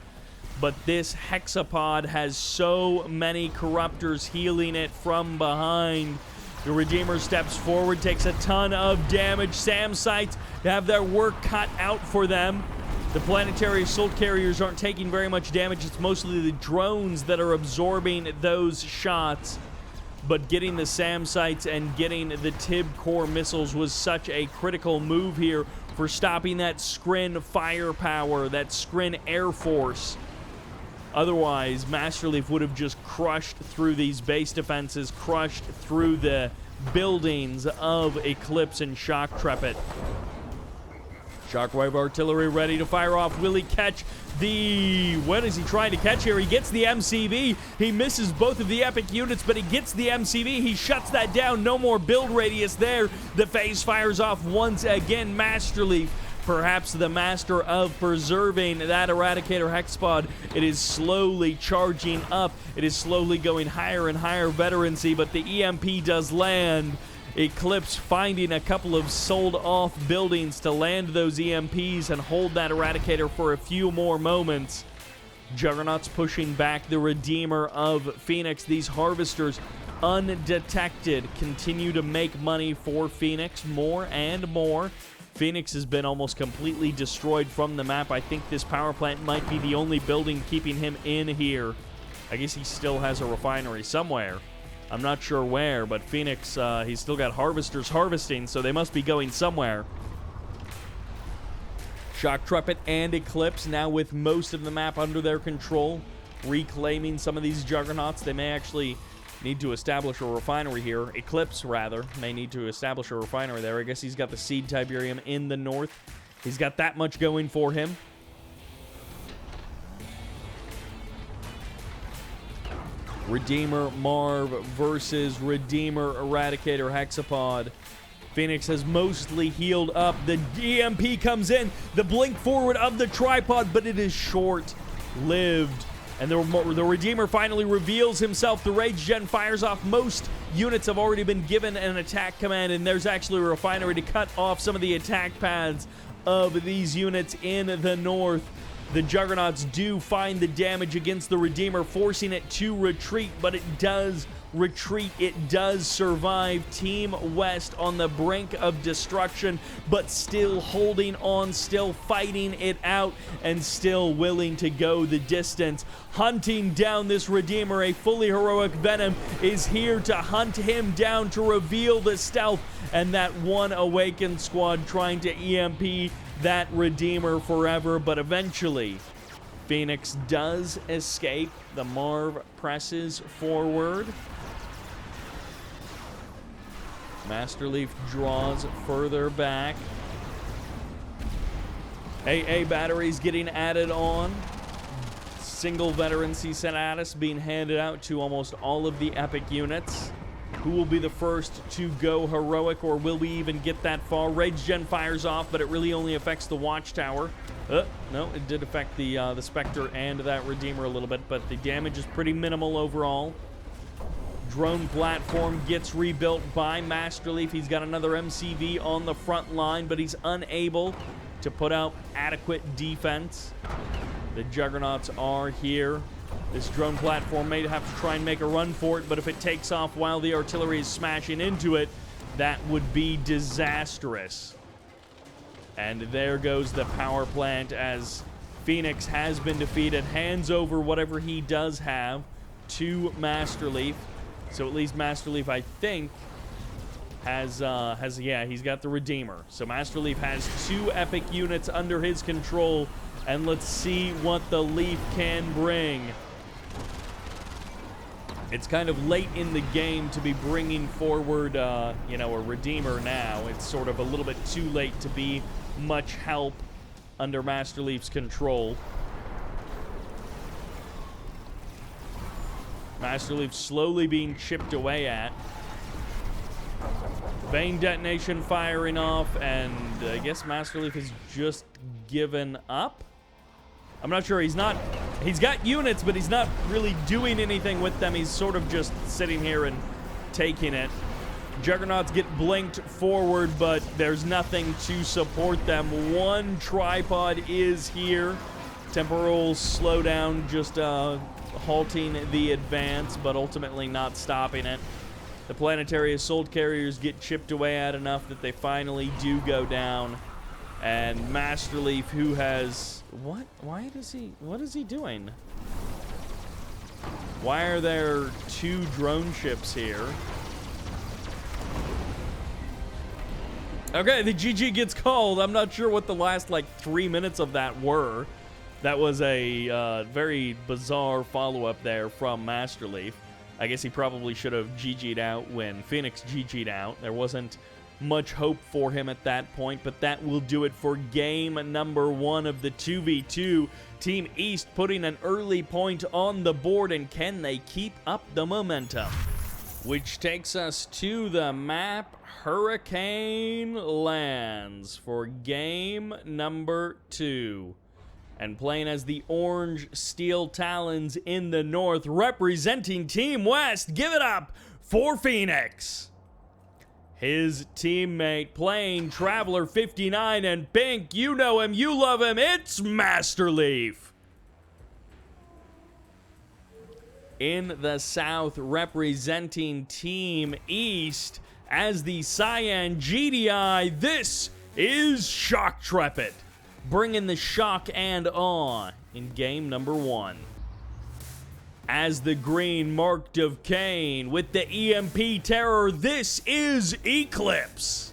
but this hexapod has so many corruptors healing it from behind. The Redeemer steps forward, takes a ton of damage. SAM sites have their work cut out for them. The planetary assault carriers aren't taking very much damage. It's mostly the drones that are absorbing those shots. But getting the SAM sites and getting the TIB core missiles was such a critical move here for stopping that Skrin firepower, that Skrin Air Force. Otherwise, Masterleaf would have just crushed through these base defenses, crushed through the buildings of Eclipse and Shoktrepet. Shockwave artillery ready to fire off. Will he catch the... What is he trying to catch here? He gets the MCV. He misses both of the epic units, but he gets the MCV. He shuts that down. No more build radius there. The phase fires off once again. Masterleaf, perhaps the master of preserving that Eradicator Hexpod. It is slowly charging up. It is slowly going higher and higher veterancy, but the EMP does land. Eclipse finding a couple of sold-off buildings to land those EMPs and hold that Eradicator for a few more moments. Juggernaut's pushing back the Redeemer of Phoenix. These Harvesters, undetected, continue to make money for Phoenix more and more. Phoenix has been almost completely destroyed from the map. I think this power plant might be the only building keeping him in here. I guess he still has a refinery somewhere. I'm not sure where, but Phoenix, he's still got Harvesters harvesting, so they must be going somewhere. Shoktrepet and Eclipse now with most of the map under their control, reclaiming some of these Juggernauts. They may actually need to establish a refinery here. Eclipse, rather, may need to establish a refinery there. I guess he's got the Seed Tiberium in the north. He's got that much going for him. Redeemer Marv versus Redeemer Eradicator Hexapod. Phoenix has mostly healed up. The EMP comes in. The blink forward of the tripod, but it is short-lived. And the Redeemer finally reveals himself. The Rage Gen fires off. Most units have already been given an attack command, and there's actually a refinery to cut off some of the attack paths of these units in the north. The Juggernauts do find the damage against the Redeemer, forcing it to retreat, but it does retreat. It does survive. Team West on the brink of destruction, but still holding on, still fighting it out, and still willing to go the distance. Hunting down this Redeemer, a fully heroic Venom is here to hunt him down, to reveal the stealth, and that one Awakened squad trying to EMP that Redeemer forever, but eventually Phoenix does escape. The Marv presses forward. Masterleaf draws further back. AA batteries getting added on. Single veterancy Senatus being handed out to almost all of the epic units. Who will be the first to go heroic, or will we even get that far? Rage Gen fires off, but it really only affects the Watchtower. No, it did affect the Spectre and that Redeemer a little bit, but the damage is pretty minimal overall. Drone platform gets rebuilt by Masterleaf. He's got another MCV on the front line, but he's unable to put out adequate defense. The Juggernauts are here. This drone platform may have to try and make a run for it, but if it takes off while the artillery is smashing into it, that would be disastrous. And there goes the power plant as Phoenix has been defeated. Hands over whatever he does have to Masterleaf. So at least Masterleaf, I think, yeah, he's got the Redeemer. So Masterleaf has 2 epic units under his control, and let's see what the Leaf can bring. It's kind of late in the game to be bringing forward, you know, a Redeemer now. It's sort of a little bit too late to be much help under Masterleaf's control. Masterleaf slowly being chipped away at. Vane detonation firing off, and I guess Masterleaf has just given up. I'm not sure. He's got units, but he's not really doing anything with them. He's sort of just sitting here and taking it. Juggernauts get blinked forward, but there's nothing to support them. One tripod is here. Temporal slowdown just halting the advance, but ultimately not stopping it. The planetary assault carriers get chipped away at enough that they finally do go down. And Masterleaf, who has... What? What is he doing? Why are there 2 drone ships here? Okay, the GG gets called. I'm not sure what the last, like, 3 minutes of that were. That was a very bizarre follow-up there from Masterleaf. I guess he probably should have GG'd out when Phoenix GG'd out. There wasn't much hope for him at that point, but that will do it for game number 1 of the 2v2. Team East putting an early point on the board, and can they keep up the momentum? Which takes us to the map Hurricane Lands for game number 2. And playing as the orange Steel Talons in the north, representing Team West, give it up for Phoenix. His teammate playing Traveler 59 and pink, you know him, you love him, it's Masterleaf. In the south, representing Team East as the Cyan GDI, this is Shoktrepet, bringing the shock and awe in game number 1. As the green marked of Kane with the EMP terror, this is Eclipse.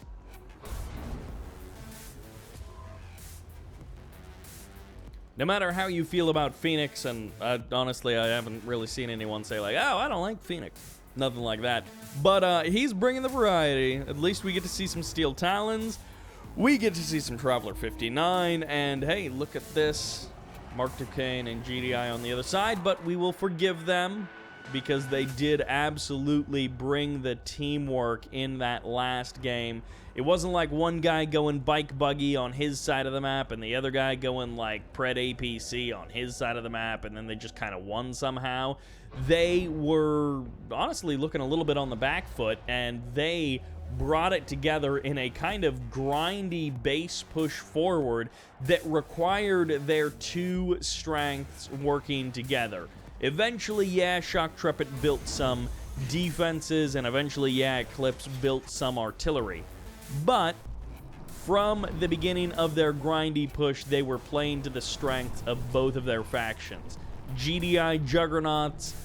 No matter how you feel about Phoenix, and honestly, I haven't really seen anyone say like, oh, I don't like Phoenix. Nothing like that. But he's bringing the variety. At least we get to see some Steel Talons. We get to see some Traveler 59, and hey, look at this. Mark of Kane and GDI on the other side, but we will forgive them because they did absolutely bring the teamwork in that last game. It wasn't like one guy going bike buggy on his side of the map and the other guy going like Pred APC on his side of the map, and then they just kind of won somehow. They were honestly looking a little bit on the back foot, and they brought it together in a kind of grindy base push forward that required their 2 strengths working together. Eventually, yeah, Shoktrepet built some defenses, and eventually, yeah, Eclipse built some artillery. But from the beginning of their grindy push, they were playing to the strengths of both of their factions. GDI Juggernauts,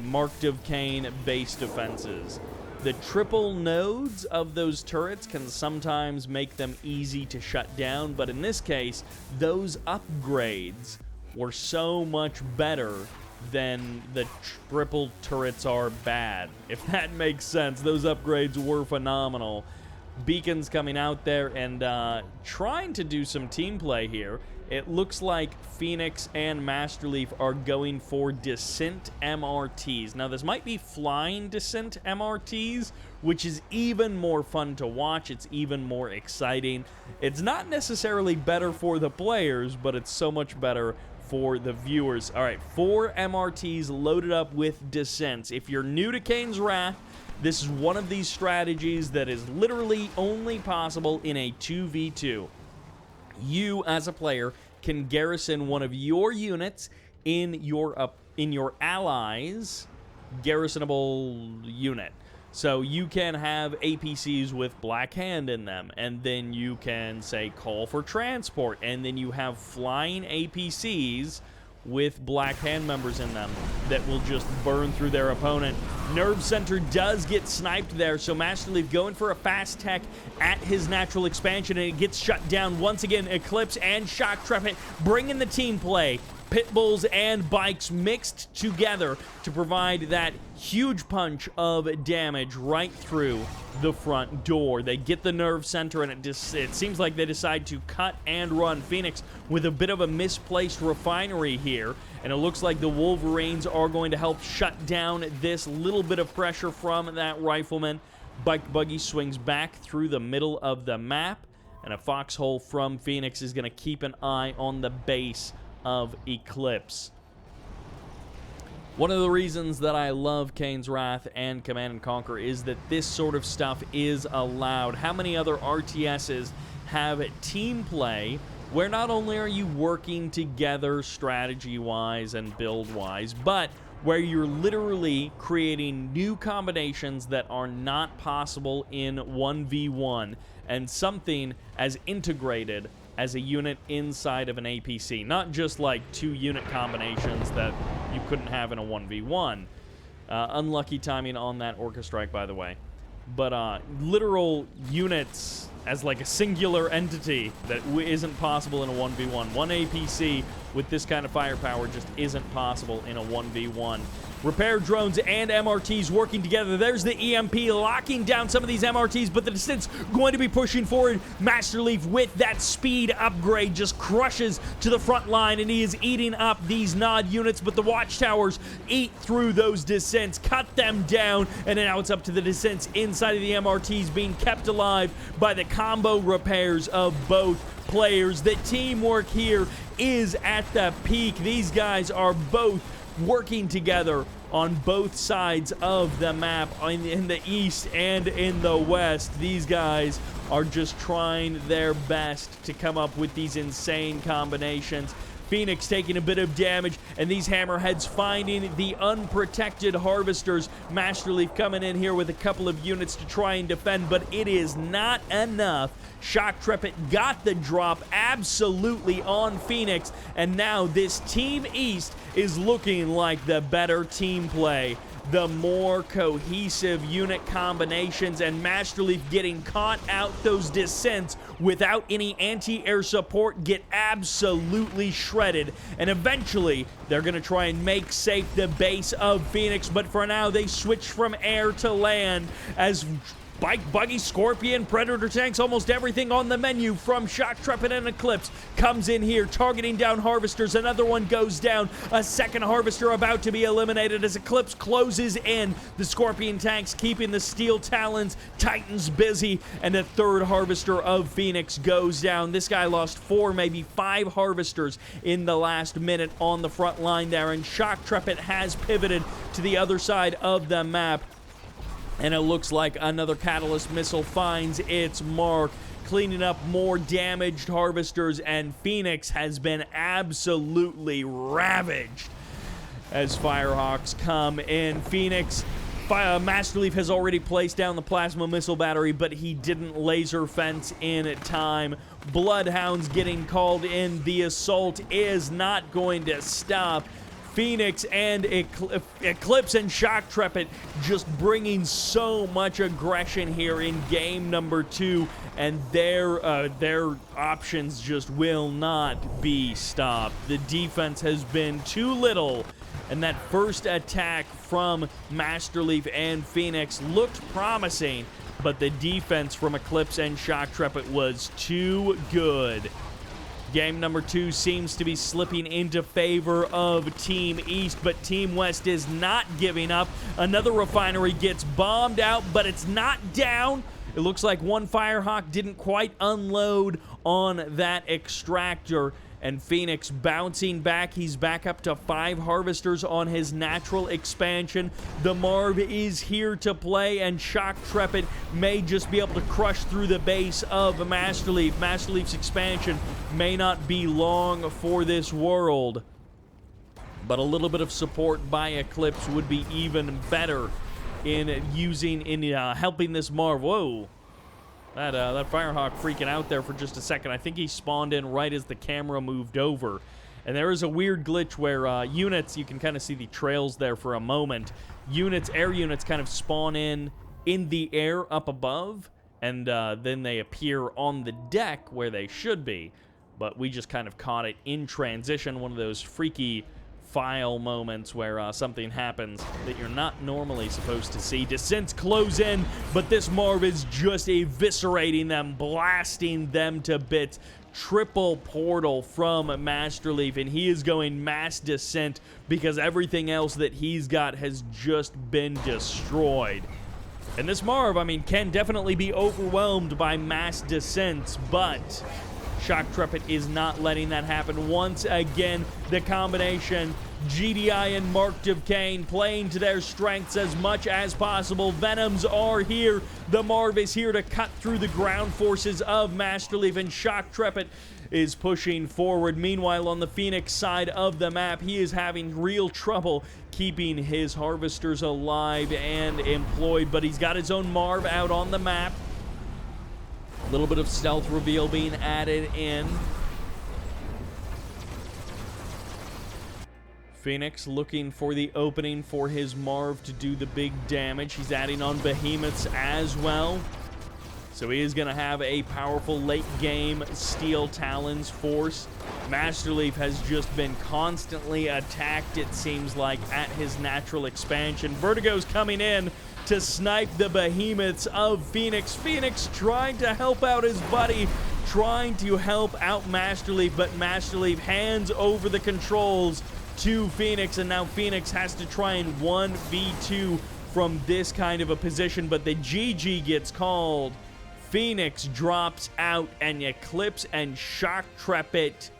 Marked of Kane base defenses. The triple nodes of those turrets can sometimes make them easy to shut down, but in this case, those upgrades were so much better than the triple turrets are bad. If that makes sense, those upgrades were phenomenal. Beacons coming out there and trying to do some team play here. It looks like Phoenix and Masterleaf are going for Descent MRTs. Now, this might be flying Descent MRTs, which is even more fun to watch. It's even more exciting. It's not necessarily better for the players, but it's so much better for the viewers. All right, 4 MRTs loaded up with Descents. If you're new to Kane's Wrath, this is one of these strategies that is literally only possible in a 2v2. You, as a player, can garrison one of your units in your allies' garrisonable unit. So you can have APCs with Black Hand in them, and then you can, say, call for transport, and then you have flying APCs with Black Hand members in them that will just burn through their opponent. Nerve Center does get sniped there, so Masterleaf going for a fast tech at his natural expansion, and it gets shut down once again. Eclipse and Shoktrepet bringing the team play. pit bulls and bikes mixed together to provide that huge punch of damage right through the front door. They get the nerve center, and it seems like they decide to cut and run. Phoenix with a bit of a misplaced refinery here, and it looks like the Wolverines are going to help shut down this little bit of pressure from that rifleman. Bike buggy swings back through the middle of the map, and a foxhole from Phoenix is going to keep an eye on the base of Eclipse. One of the reasons that I love Kane's Wrath and Command & Conquer is that this sort of stuff is allowed. How many other RTSs have team play where not only are you working together strategy-wise and build-wise, but where you're literally creating new combinations that are not possible in 1v1, and something as integrated as a unit inside of an APC. Not just like 2 unit combinations that you couldn't have in a 1v1. Unlucky timing on that Orca Strike, by the way. But literal units as like a singular entity that isn't possible in a 1v1. One APC with this kind of firepower just isn't possible in a 1v1. Repair drones and MRTs working together. There's the EMP locking down some of these MRTs, but the Descent's going to be pushing forward. Masterleaf with that speed upgrade just crushes to the front line, and he is eating up these nod units, but the watchtowers eat through those Descents, cut them down, and now it's up to the Descents inside of the MRTs being kept alive by the combo repairs of both players. The teamwork here is at the peak. These guys are both working together on both sides of the map, in the east and in the west. These guys are just trying their best to come up with these insane combinations. Phoenix taking a bit of damage, and these hammerheads finding the unprotected harvesters. Masterleaf coming in here with a couple of units to try and defend, but it is not enough. Shoktrepet got the drop absolutely on Phoenix, and now this Team East is looking like the better team play. The more cohesive unit combinations, and Masterleaf getting caught out those Descents without any anti-air support get absolutely shredded. And eventually, they're going to try and make safe the base of Phoenix, but for now, they switch from air to land as Bike, Buggy, Scorpion, Predator tanks, almost everything on the menu from Shoktrepet and Eclipse comes in here, targeting down harvesters. Another one goes down. A second harvester about to be eliminated as Eclipse closes in. The Scorpion tanks keeping the Steel Talons Titans busy, and a third harvester of Phoenix goes down. This guy lost 4, maybe 5 harvesters in the last minute on the front line there, and Shoktrepet has pivoted to the other side of the map. And it looks like another Catalyst missile finds its mark, cleaning up more damaged harvesters, and Phoenix has been absolutely ravaged as Firehawks come in. Phoenix, Masterleaf has already placed down the plasma missile battery, but he didn't laser fence in time. Bloodhounds getting called in. The assault is not going to stop. Phoenix and Eclipse and Shoktrepet just bringing so much aggression here in game number 2, and their options just will not be stopped. The defense has been too little, and that first attack from Masterleaf and Phoenix looked promising, but the defense from Eclipse and Shoktrepet was too good. Game number 2 seems to be slipping into favor of Team East, but Team West is not giving up. Another refinery gets bombed out, but it's not down. It looks like one Firehawk didn't quite unload on that extractor, and Phoenix bouncing back. He's back up to 5 harvesters on his natural expansion. The Marv is here to play, and Shoktrepet may just be able to crush through the base of Masterleaf. Masterleaf's expansion may not be long for this world, but a little bit of support by Eclipse would be even better in helping this Marv. Whoa. That Firehawk freaking out there for just a second. I think he spawned in right as the camera moved over. And there is a weird glitch where units, you can kind of see the trails there for a moment. Air units kind of spawn in the air up above, and then they appear on the deck where they should be. but we just kind of caught it in transition, one of those freaky file moments where something happens that you're not normally supposed to see. Descents close in, but this Marv is just eviscerating them, blasting them to bits. Triple portal from Masterleaf, and he is going mass descent because everything else that he's got has just been destroyed. And this Marv, I mean, can definitely be overwhelmed by mass descents, but Shoktrepet is not letting that happen. Once again, the combination, GDI and Marked of Kane playing to their strengths as much as possible. Venoms are here. The Marv is here to cut through the ground forces of Masterleaf, and Shoktrepet is pushing forward. Meanwhile, on the Phoenix side of the map, he is having real trouble keeping his harvesters alive and employed, but he's got his own Marv out on the map. A little bit of stealth reveal being added in. Phoenix looking for the opening for his Marv to do the big damage. He's adding on behemoths as well. So he is going to have a powerful late game Steel Talons force. Masterleaf has just been constantly attacked, it seems like, at his natural expansion. Vertigo's coming in to snipe the behemoths of Phoenix. Phoenix trying to help out his buddy, trying to help out Masterleaf, but Masterleaf hands over the controls to Phoenix, and now Phoenix has to try and 1v2 from this kind of a position, but the GG gets called. Phoenix drops out, and Eclipse and Shoktrepet,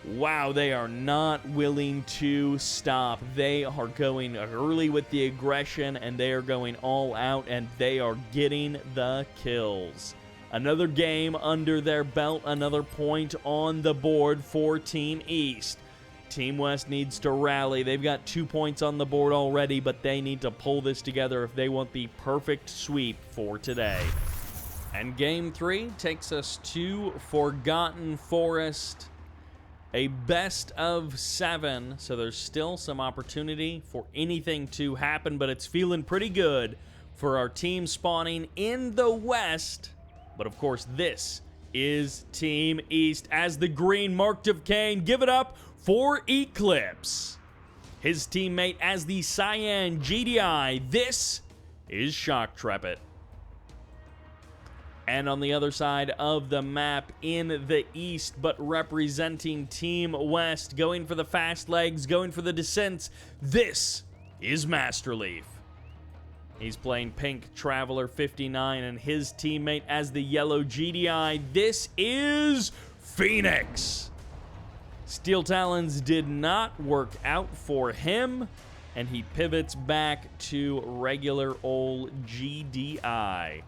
wow, they are not willing to stop. They are going early with the aggression, and they are going all out, and they are getting the kills. Another game under their belt, another point on the board for Team East. Team West needs to rally. They've got 2 points on the board already, but they need to pull this together if they want the perfect sweep for today. And Game 3 takes us to Forgotten Forest. A best of 7, so there's still some opportunity for anything to happen, but it's feeling pretty good for our team spawning in the West. But of course, this is Team East as the green Marked of Kane. Give it up for Eclipse. His teammate as the cyan GDI. This is Shoktrepet. And on the other side of the map in the East, but representing Team West, going for the fast legs, going for the descents, this is Masterleaf. He's playing Pink Traveler 59 and his teammate as the yellow GDI. This is Phoenix. Steel Talons did not work out for him, and he pivots back to regular old GDI.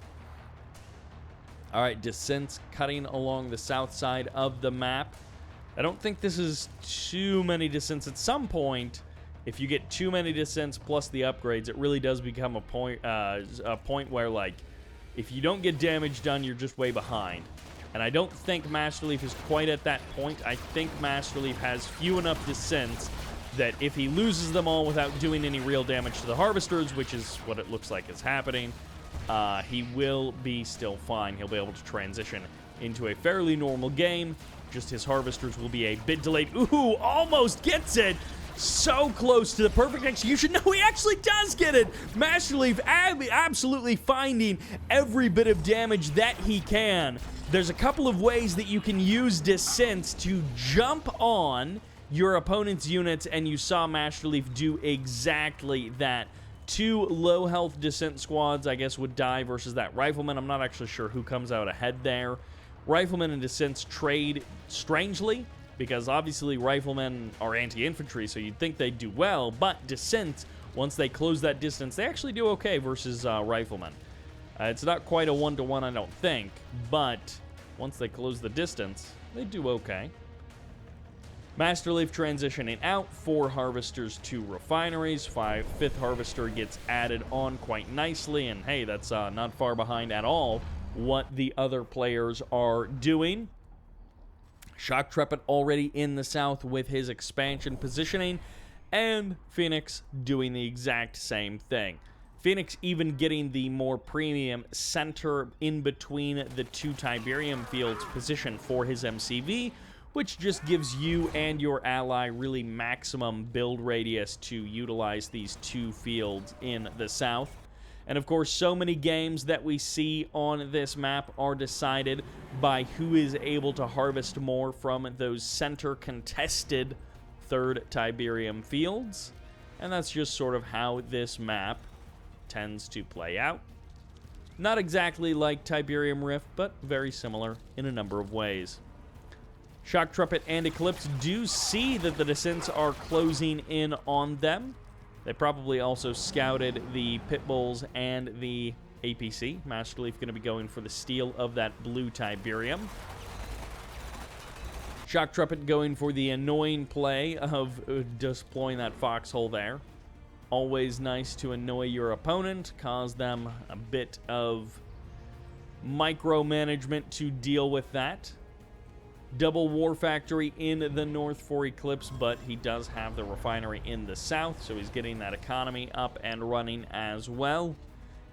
All right, descents cutting along the south side of the map. I don't think this is too many descents. At some point, if you get too many descents plus the upgrades, it really does become a point where, like, if you don't get damage done, you're just way behind. And I don't think Masterleaf is quite at that point. I think Masterleaf has few enough descents that if he loses them all without doing any real damage to the harvesters, which is what it looks like is happening, he will be still fine. He'll be able to transition into a fairly normal game. Just his harvesters will be a bit delayed. Ooh, almost gets it. So close to the perfect execution. No, he actually does get it. Masterleaf absolutely finding every bit of damage that he can. There's a couple of ways that you can use descents to jump on your opponent's units, and you saw Masterleaf do exactly that. 2 low health descent squads, I guess, would die versus that rifleman. I'm not actually sure who comes out ahead there. Riflemen and descents trade strangely, because obviously riflemen are anti-infantry, so you'd think they'd do well, but descents, once they close that distance, they actually do okay versus riflemen. It's not quite a 1-to-1, I don't think, but once they close the distance, they do okay. Masterleaf transitioning out, 4 harvesters to refineries, 5th harvester gets added on quite nicely, and hey, that's not far behind at all what the other players are doing. Shoktrepet already in the south with his expansion positioning, and Phoenix doing the exact same thing. Phoenix even getting the more premium center in between the two Tiberium fields position for his MCV, which just gives you and your ally really maximum build radius to utilize these two fields in the south. And of course, so many games that we see on this map are decided by who is able to harvest more from those center contested third Tiberium fields. And that's just sort of how this map tends to play out. Not exactly like Tiberium Rift, but very similar in a number of ways. Shoktrepet and Eclipse do see that the descents are closing in on them. They probably also scouted the pit bulls and the APC. Masterleaf going to be going for the steal of that blue Tiberium. Shoktrepet going for the annoying play of deploying that foxhole there. Always nice to annoy your opponent, cause them a bit of micromanagement to deal with that. Double War Factory in the north for Eclipse, but he does have the refinery in the south, so he's getting that economy up and running as well.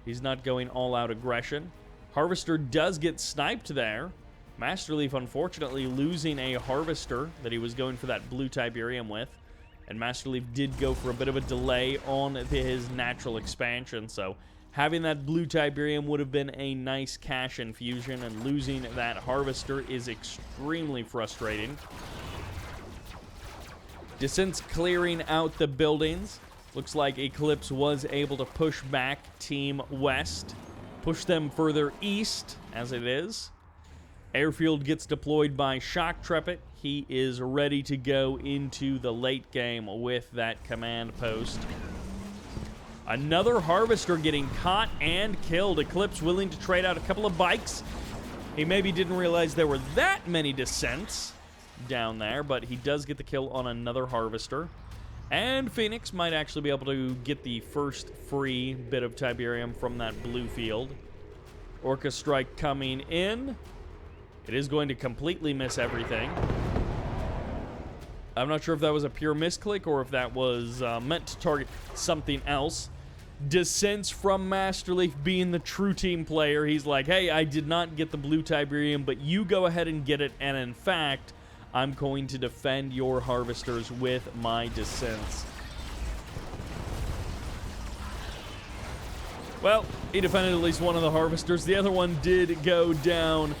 He's not going all-out aggression. Harvester does get sniped there. Masterleaf, unfortunately, losing a Harvester that he was going for that blue Tiberium with. And Masterleaf did go for a bit of a delay on his natural expansion, so having that blue Tiberium would have been a nice cash infusion, and losing that Harvester is extremely frustrating. Descents clearing out the buildings. Looks like Eclipse was able to push back Team West, push them further east, as it is. Airfield gets deployed by Shoktrepet. He is ready to go into the late game with that command post. Another Harvester getting caught and killed. Eclipse willing to trade out a couple of bikes. He maybe didn't realize there were that many descents down there, but he does get the kill on another Harvester. And Phoenix might actually be able to get the first free bit of Tiberium from that blue field. Orca Strike coming in. It is going to completely miss everything. I'm not sure if that was a pure misclick or if that was meant to target something else. Descents from Masterleaf being the true team player. He's like, hey, I did not get the blue Tiberium, but you go ahead and get it. And in fact, I'm going to defend your Harvesters with my descents. Well, he defended at least one of the Harvesters. The other one did go down.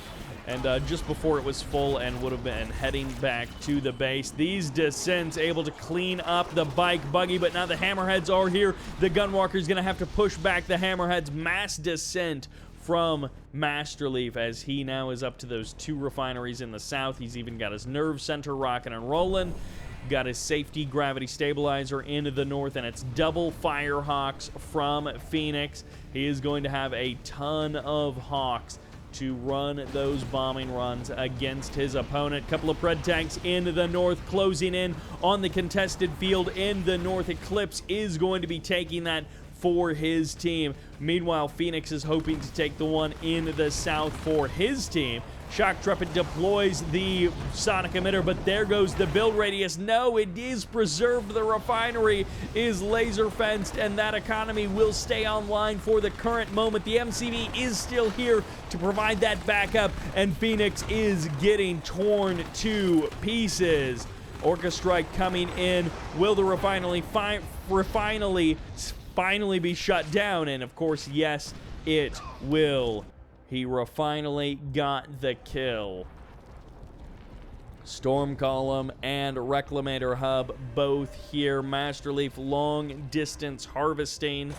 And just before it was full and would have been heading back to the base. These descents able to clean up the bike buggy, but now the Hammerheads are here. The Gunwalker's going to have to push back the Hammerheads. Mass descent from Masterleaf as he now is up to those two refineries in the south. He's even got his nerve center rocking and rolling. Got his safety gravity stabilizer into the north, and it's double Firehawks from Phoenix. He is going to have a ton of Hawks to run those bombing runs against his opponent. Couple of Pred tanks in the north, closing in on the contested field in the north. Eclipse is going to be taking that for his team. Meanwhile, Phoenix is hoping to take the one in the south for his team. Shoktrepet deploys the sonic emitter, but there goes the build radius. No, it is preserved. The refinery is laser fenced, and that economy will stay online for the current moment. The MCV is still here to provide that backup, and Phoenix is getting torn to pieces. Orca Strike coming in. Will the refinery finally be shut down? And of course, yes, it will. He finally got the kill. Storm Column and Reclamator Hub both here. Masterleaf long distance harvesting.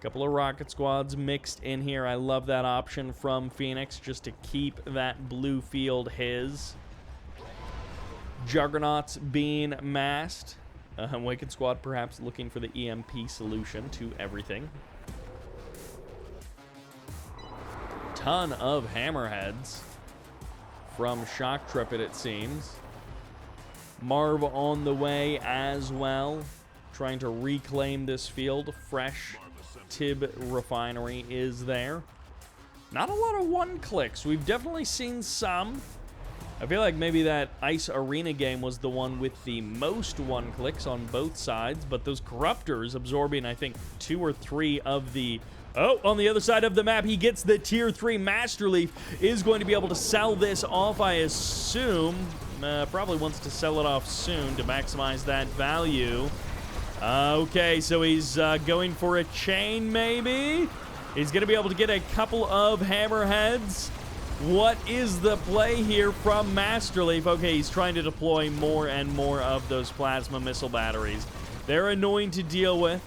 Couple of rocket squads mixed in here. I love that option from Phoenix just to keep that blue field his. Juggernauts being massed. Wicked Squad perhaps looking for the EMP solution to everything. Ton of Hammerheads from Shoktrepet, it seems. Marv on the way as well, trying to reclaim this field. Fresh Tib refinery is there. Not a lot of one-clicks. We've definitely seen some. I feel like maybe that Ice Arena game was the one with the most one-clicks on both sides, but those Corruptors absorbing, I think, 2 or 3 of the... Oh, on the other side of the map, he gets the Tier 3 Masterleaf, is going to be able to sell this off, I assume. Probably wants to sell it off soon to maximize that value. Okay, so he's going for a chain, maybe? He's going to be able to get a couple of hammerheads. What is the play here from Masterleaf? Okay, he's trying to deploy more and more of those plasma missile batteries. They're annoying to deal with.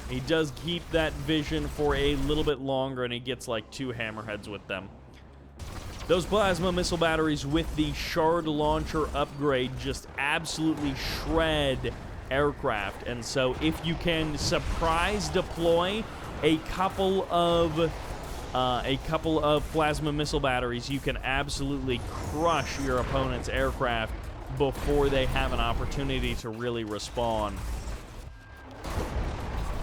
He does keep that vision for a little bit longer, and he gets like 2 hammerheads with them. Those plasma missile batteries with the shard launcher upgrade just absolutely shred aircraft. And so if you can surprise deploy a couple of plasma missile batteries, you can absolutely crush your opponent's aircraft before they have an opportunity to really respawn.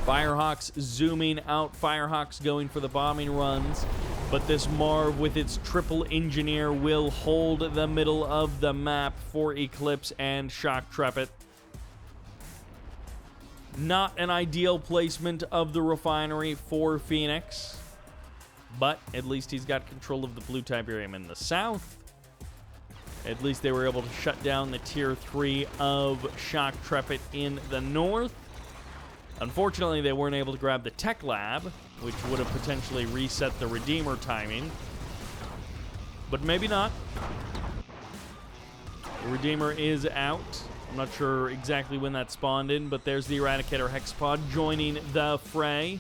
Firehawks zooming out. Firehawks going for the bombing runs. But this Marv with its triple engineer will hold the middle of the map for Eclipse and Shoktrepet. Not an ideal placement of the refinery for Phoenix. But at least he's got control of the blue Tiberium in the south. At least they were able to shut down the Tier 3 of Shoktrepet in the north. Unfortunately, they weren't able to grab the Tech Lab, which would have potentially reset the Redeemer timing. But maybe not. The Redeemer is out. I'm not sure exactly when that spawned in, but there's the Eradicator Hexapod joining the fray.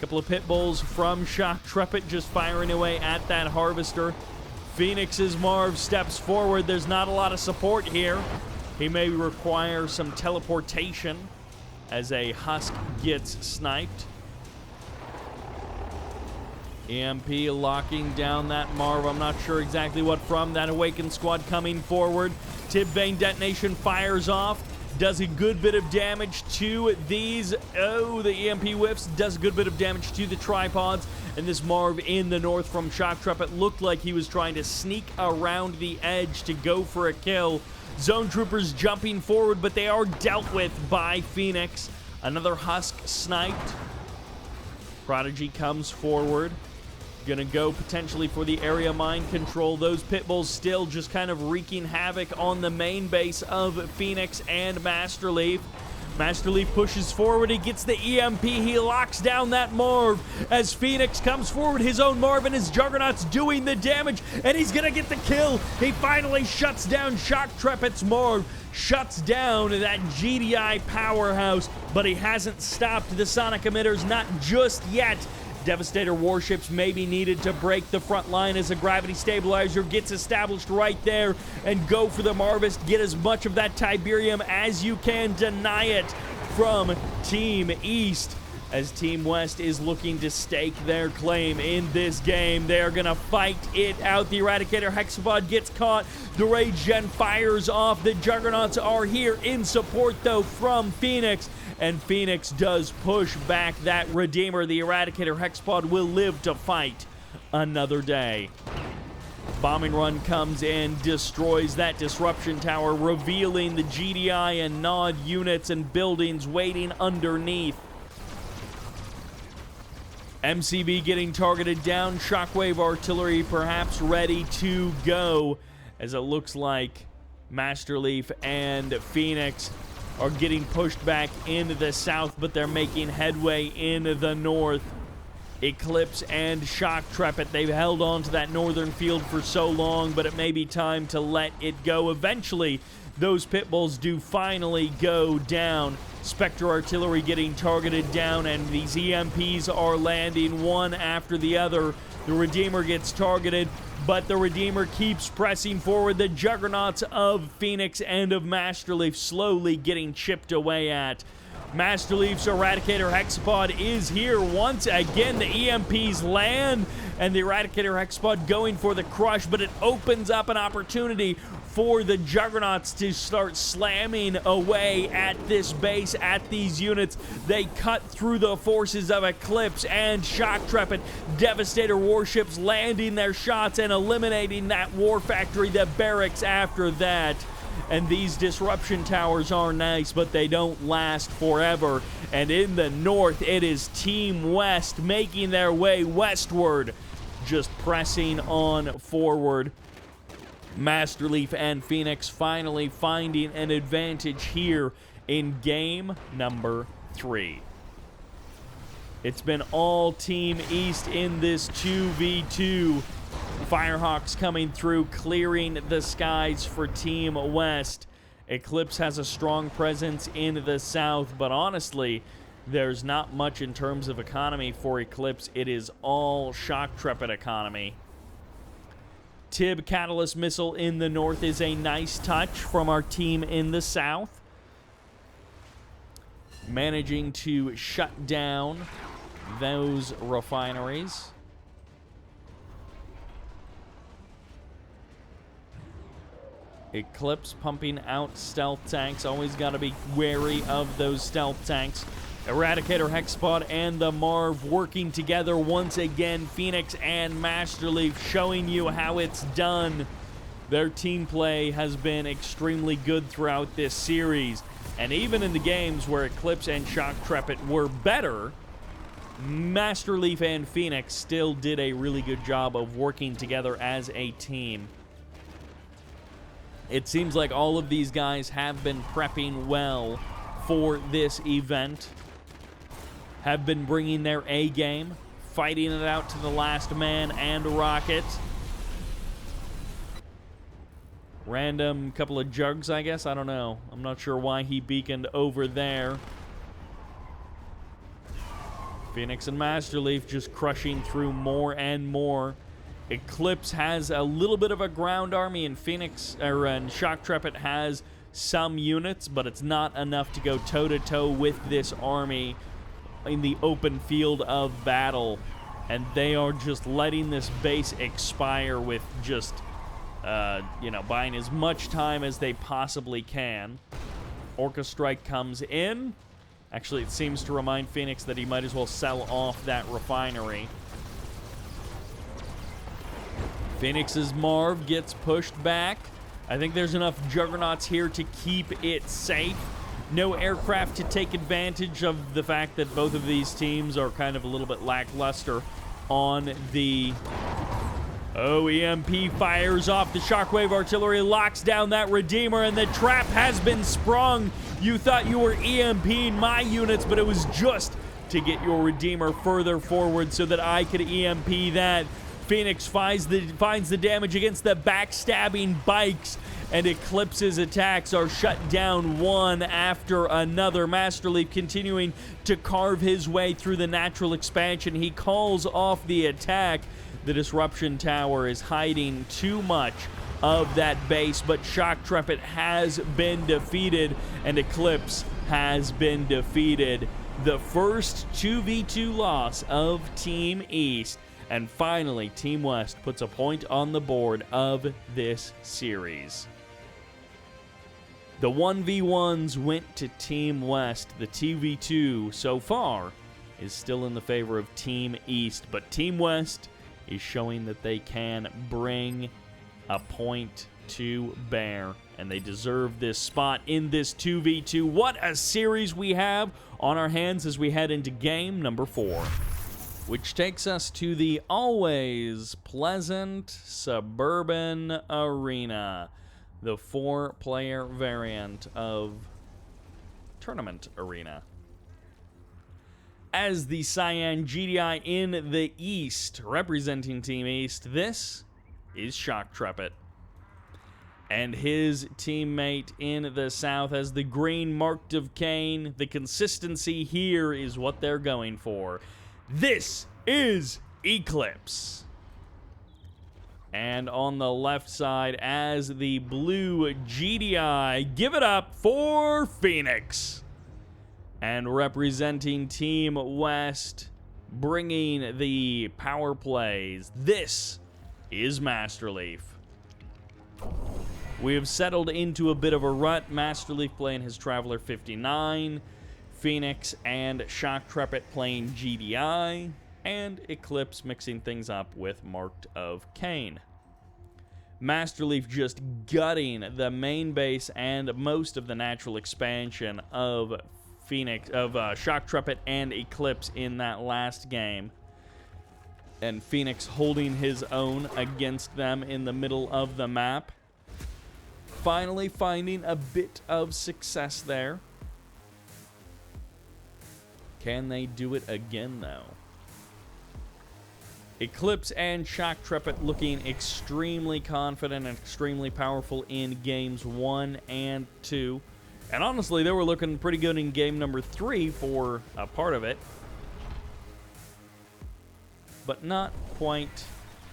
Couple of pit bulls from Shoktrepet just firing away at that harvester. Phoenix's Marv steps forward. There's not a lot of support here. He may require some teleportation as a Husk gets sniped. EMP locking down that Marv. I'm not sure exactly what from. That Awakened squad coming forward. Tib Vane detonation fires off. Does a good bit of damage to these. Oh, the EMP whiffs. Does a good bit of damage to the tripods. And this Marv in the north from Shoktrepet looked like he was trying to sneak around the edge to go for a kill. Zone troopers jumping forward, but they are dealt with by Phoenix. Another Husk sniped. Prodigy comes forward. Gonna go potentially for the area mind control. Those pit bulls still just kind of wreaking havoc on the main base of Phoenix and Masterleaf. Masterleaf pushes forward. He gets the EMP. He locks down that Marv as Phoenix comes forward. His own Marv and his Juggernauts doing the damage, and he's gonna get the kill. He finally shuts down Shoktrepet's Marv. Shuts down that GDI powerhouse, but he hasn't stopped the sonic emitters, not just yet. Devastator warships may be needed to break the front line as a gravity stabilizer gets established right there, and go for the Marvist. Get as much of that Tiberium as you can. Deny it from Team East, as Team West is looking to stake their claim in this game. They're gonna fight it out. The Eradicator Hexapod gets caught. The Rage Gen fires off. The Juggernauts are here in support, though, from Phoenix. And Phoenix does push back that Redeemer. The Eradicator Hexapod will live to fight another day. Bombing run comes in, destroys that disruption tower, revealing the GDI and NOD units and buildings waiting underneath. MCV getting targeted down. Shockwave artillery perhaps ready to go, as it looks like Masterleaf and Phoenix are getting pushed back into the south, but they're making headway in the north. Eclipse and Shoktrepet, they've held on to that northern field for so long, but it may be time to let it go. Eventually, those pit bulls do finally go down. Spectre artillery getting targeted down, and these EMPs are landing one after the other. The Redeemer gets targeted, but the Redeemer keeps pressing forward. The Juggernauts of Phoenix and of Masterleaf slowly getting chipped away at. Masterleaf's Eradicator Hexapod is here once again. The EMPs land, and the Eradicator Hexapod going for the crush, but it opens up an opportunity for the Juggernauts to start slamming away at this base, at these units. They cut through the forces of Eclipse and Shoktrepet. Devastator warships landing their shots and eliminating that war factory, the barracks after that. And these disruption towers are nice, but they don't last forever. And in the north, it is Team West making their way westward, just pressing on forward. Masterleaf and Phoenix finally finding an advantage here in game number 3. It's been all Team East in this 2v2. Firehawks coming through, clearing the skies for Team West. Eclipse has a strong presence in the south, but honestly, there's not much in terms of economy for Eclipse. It is all Shoktrepet economy. Tib Catalyst Missile in the north is a nice touch from our team in the south. Managing to shut down those refineries. Eclipse pumping out stealth tanks. Always got to be wary of those stealth tanks. Eradicator, Hexpod, and the Marv working together once again. Phoenix and Masterleaf showing you how it's done. Their team play has been extremely good throughout this series. And even in the games where Eclipse and Shoktrepet were better, Masterleaf and Phoenix still did a really good job of working together as a team. It seems like all of these guys have been prepping well for this event. Have been bringing their A game, fighting it out to the last man and rocket. Random couple of jugs, I guess. I don't know. I'm not sure why he beaconed over there. Phoenix and Masterleaf just crushing through more and more. Eclipse has a little bit of a ground army, and Shoktrepet has some units, but it's not enough to go toe-to-toe with this army in the open field of battle. And they are just letting this base expire with just, buying as much time as they possibly can. Orca Strike comes in. Actually, it seems to remind Phoenix that he might as well sell off that refinery. Phoenix's Marv gets pushed back. I think there's enough Juggernauts here to keep it safe. No aircraft to take advantage of the fact that both of these teams are kind of a little bit lackluster on the... Oh, EMP fires off. The Shockwave Artillery locks down that Redeemer, and the trap has been sprung. You thought you were EMPing my units, but it was just to get your Redeemer further forward so that I could EMP that. Phoenix finds the damage against the backstabbing bikes, and Eclipse's attacks are shut down one after another. Masterleaf continuing to carve his way through the natural expansion. He calls off the attack. The disruption tower is hiding too much of that base, but Shoktrepet has been defeated, and Eclipse has been defeated. The first 2v2 loss of Team East. And finally, Team West puts a point on the board of this series. The 1v1s went to Team West. The 2v2 so far is still in the favor of Team East, but Team West is showing that they can bring a point to bear, and they deserve this spot in this 2v2. What a series we have on our hands as we head into game number 4. Which takes us to the always pleasant Suburban Arena, the 4-player variant of Tournament Arena. As the Cyan GDI in the East, representing Team East, this is Shoktrepet. And his teammate in the South has the green marked of Kane. The consistency here is what they're going for. This is Eclipse. And on the left side, as the blue GDI, give it up for Phoenix. And representing Team West, bringing the power plays, this is Masterleaf. We have settled into a bit of a rut. Masterleaf playing his Traveler 59, Phoenix and Shoktrepet playing GDI, and Eclipse mixing things up with Marked of Kane. Masterleaf just gutting the main base and most of the natural expansion of Shoktrepet and Eclipse in that last game. And Phoenix holding his own against them in the middle of the map. Finally finding a bit of success there. Can they do it again, though? Eclipse and Shoktrepet looking extremely confident and extremely powerful in games 1 and 2. And honestly, they were looking pretty good in game number 3 for a part of it. But not quite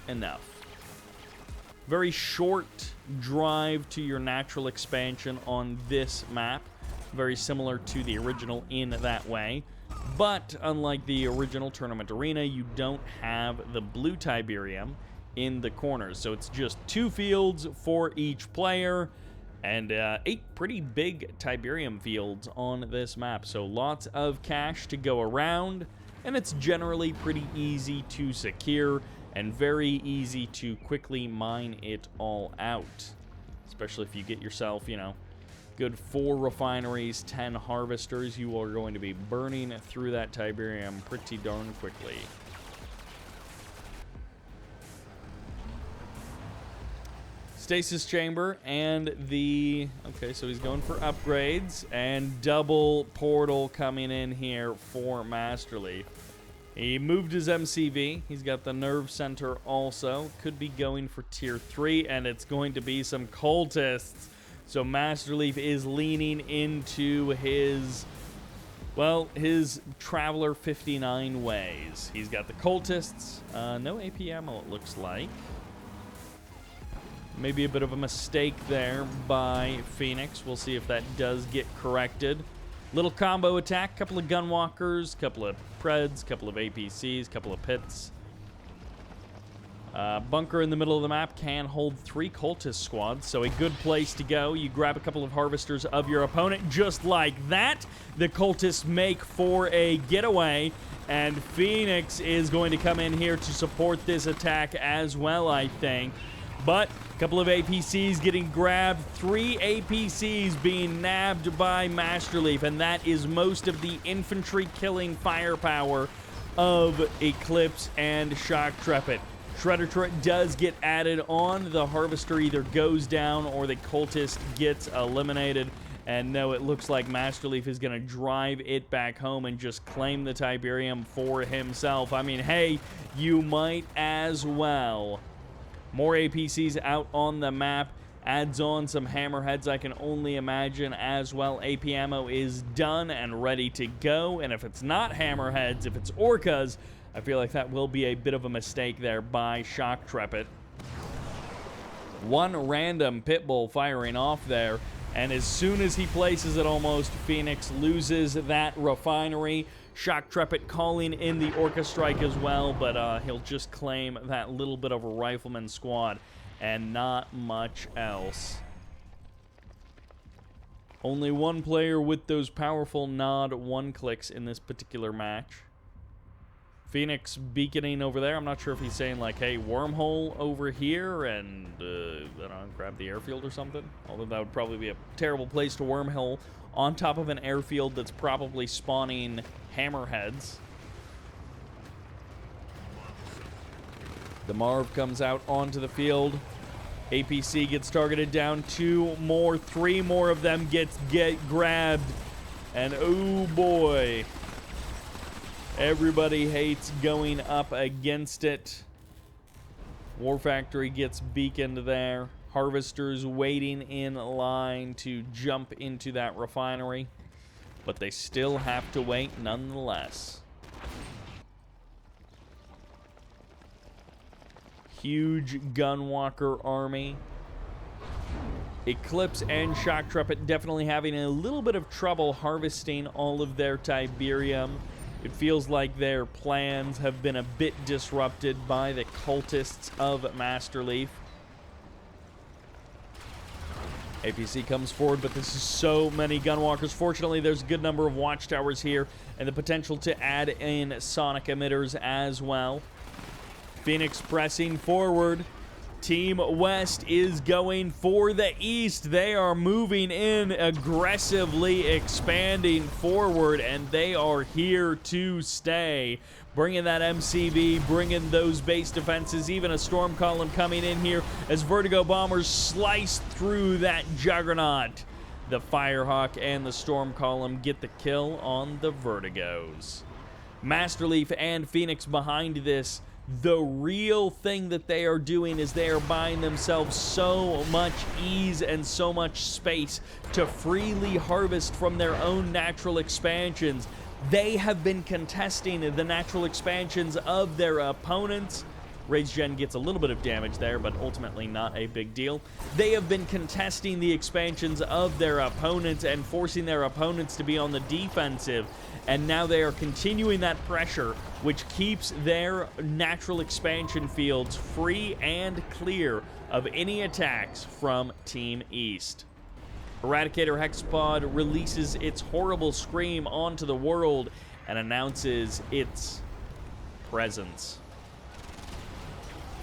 enough. Very short drive to your natural expansion on this map. Very similar to the original in that way. But unlike the original Tournament Arena, you don't have the blue Tiberium in the corners. So it's just 2 fields for each player and 8 pretty big Tiberium fields on this map. So lots of cash to go around, and it's generally pretty easy to secure and very easy to quickly mine it all out. Especially if you get yourself, you know, good 4 refineries, 10 harvesters, you are going to be burning through that Tiberium pretty darn quickly. Stasis chamber and the... Okay, so he's going for upgrades and double portal coming in here for Masterleaf. He moved his MCV. He's got the nerve center also. Could be going for tier 3, and it's going to be some cultists. So Masterleaf is leaning into his, well, his Traveler 59 ways. He's got the cultists. No AP ammo, it looks like. Maybe a bit of a mistake there by Phoenix. We'll see if that does get corrected. Little combo attack, couple of gunwalkers, couple of preds, couple of APCs, couple of pits. Bunker in the middle of the map can hold 3 cultist squads, so a good place to go. You grab a couple of harvesters of your opponent, just like that. The cultists make for a getaway, and Phoenix is going to come in here to support this attack as well, I think. But a couple of APCs getting grabbed, 3 APCs being nabbed by Masterleaf, and that is most of the infantry killing firepower of Eclipse and Shoktrepet. Shredder turret does get added on. The harvester either goes down or the cultist gets eliminated. And no, it looks like Masterleaf is going to drive it back home and just claim the Tiberium for himself. I mean, hey, you might as well. More APCs out on the map. Adds on some hammerheads, I can only imagine, as well. AP ammo is done and ready to go. And if it's not hammerheads, if it's orcas, I feel like that will be a bit of a mistake there by Shoktrepet. One random pitbull firing off there, and as soon as he places it almost, Phoenix loses that refinery. Shoktrepet calling in the Orca Strike as well, but he'll just claim that little bit of a rifleman squad and not much else. Only one player with those powerful nod 1 clicks in this particular match. Phoenix beaconing over there. I'm not sure if he's saying like, hey, wormhole over here and, I don't know, grab the airfield or something. Although that would probably be a terrible place to wormhole on top of an airfield that's probably spawning hammerheads. The Marv comes out onto the field. APC gets targeted down. 2 more, 3 more of them get grabbed. And oh boy. Everybody hates going up against it. War Factory gets beaconed there. Harvesters waiting in line to jump into that refinery. But they still have to wait nonetheless. Huge Gunwalker army. Eclipse and Shoktrepet definitely having a little bit of trouble harvesting all of their Tiberium. It feels like their plans have been a bit disrupted by the cultists of Masterleaf. APC comes forward, but this is so many gunwalkers. Fortunately, there's a good number of watchtowers here and the potential to add in sonic emitters as well. Phoenix pressing forward. Team West is going for the east. They are moving in, aggressively expanding forward, and they are here to stay. Bringing that MCV, bringing those base defenses, even a storm column coming in here as Vertigo bombers slice through that juggernaut. The Firehawk and the storm column get the kill on the Vertigos. Masterleaf and Phoenix behind this. The real thing that they are doing is they are buying themselves so much ease and so much space to freely harvest from their own natural expansions. They have been contesting the natural expansions of their opponents. Rage Gen gets a little bit of damage there, but ultimately not a big deal. They have been contesting the expansions of their opponents and forcing their opponents to be on the defensive. And now they are continuing that pressure, which keeps their natural expansion fields free and clear of any attacks from Team East. Eradicator Hexapod releases its horrible scream onto the world and announces its presence.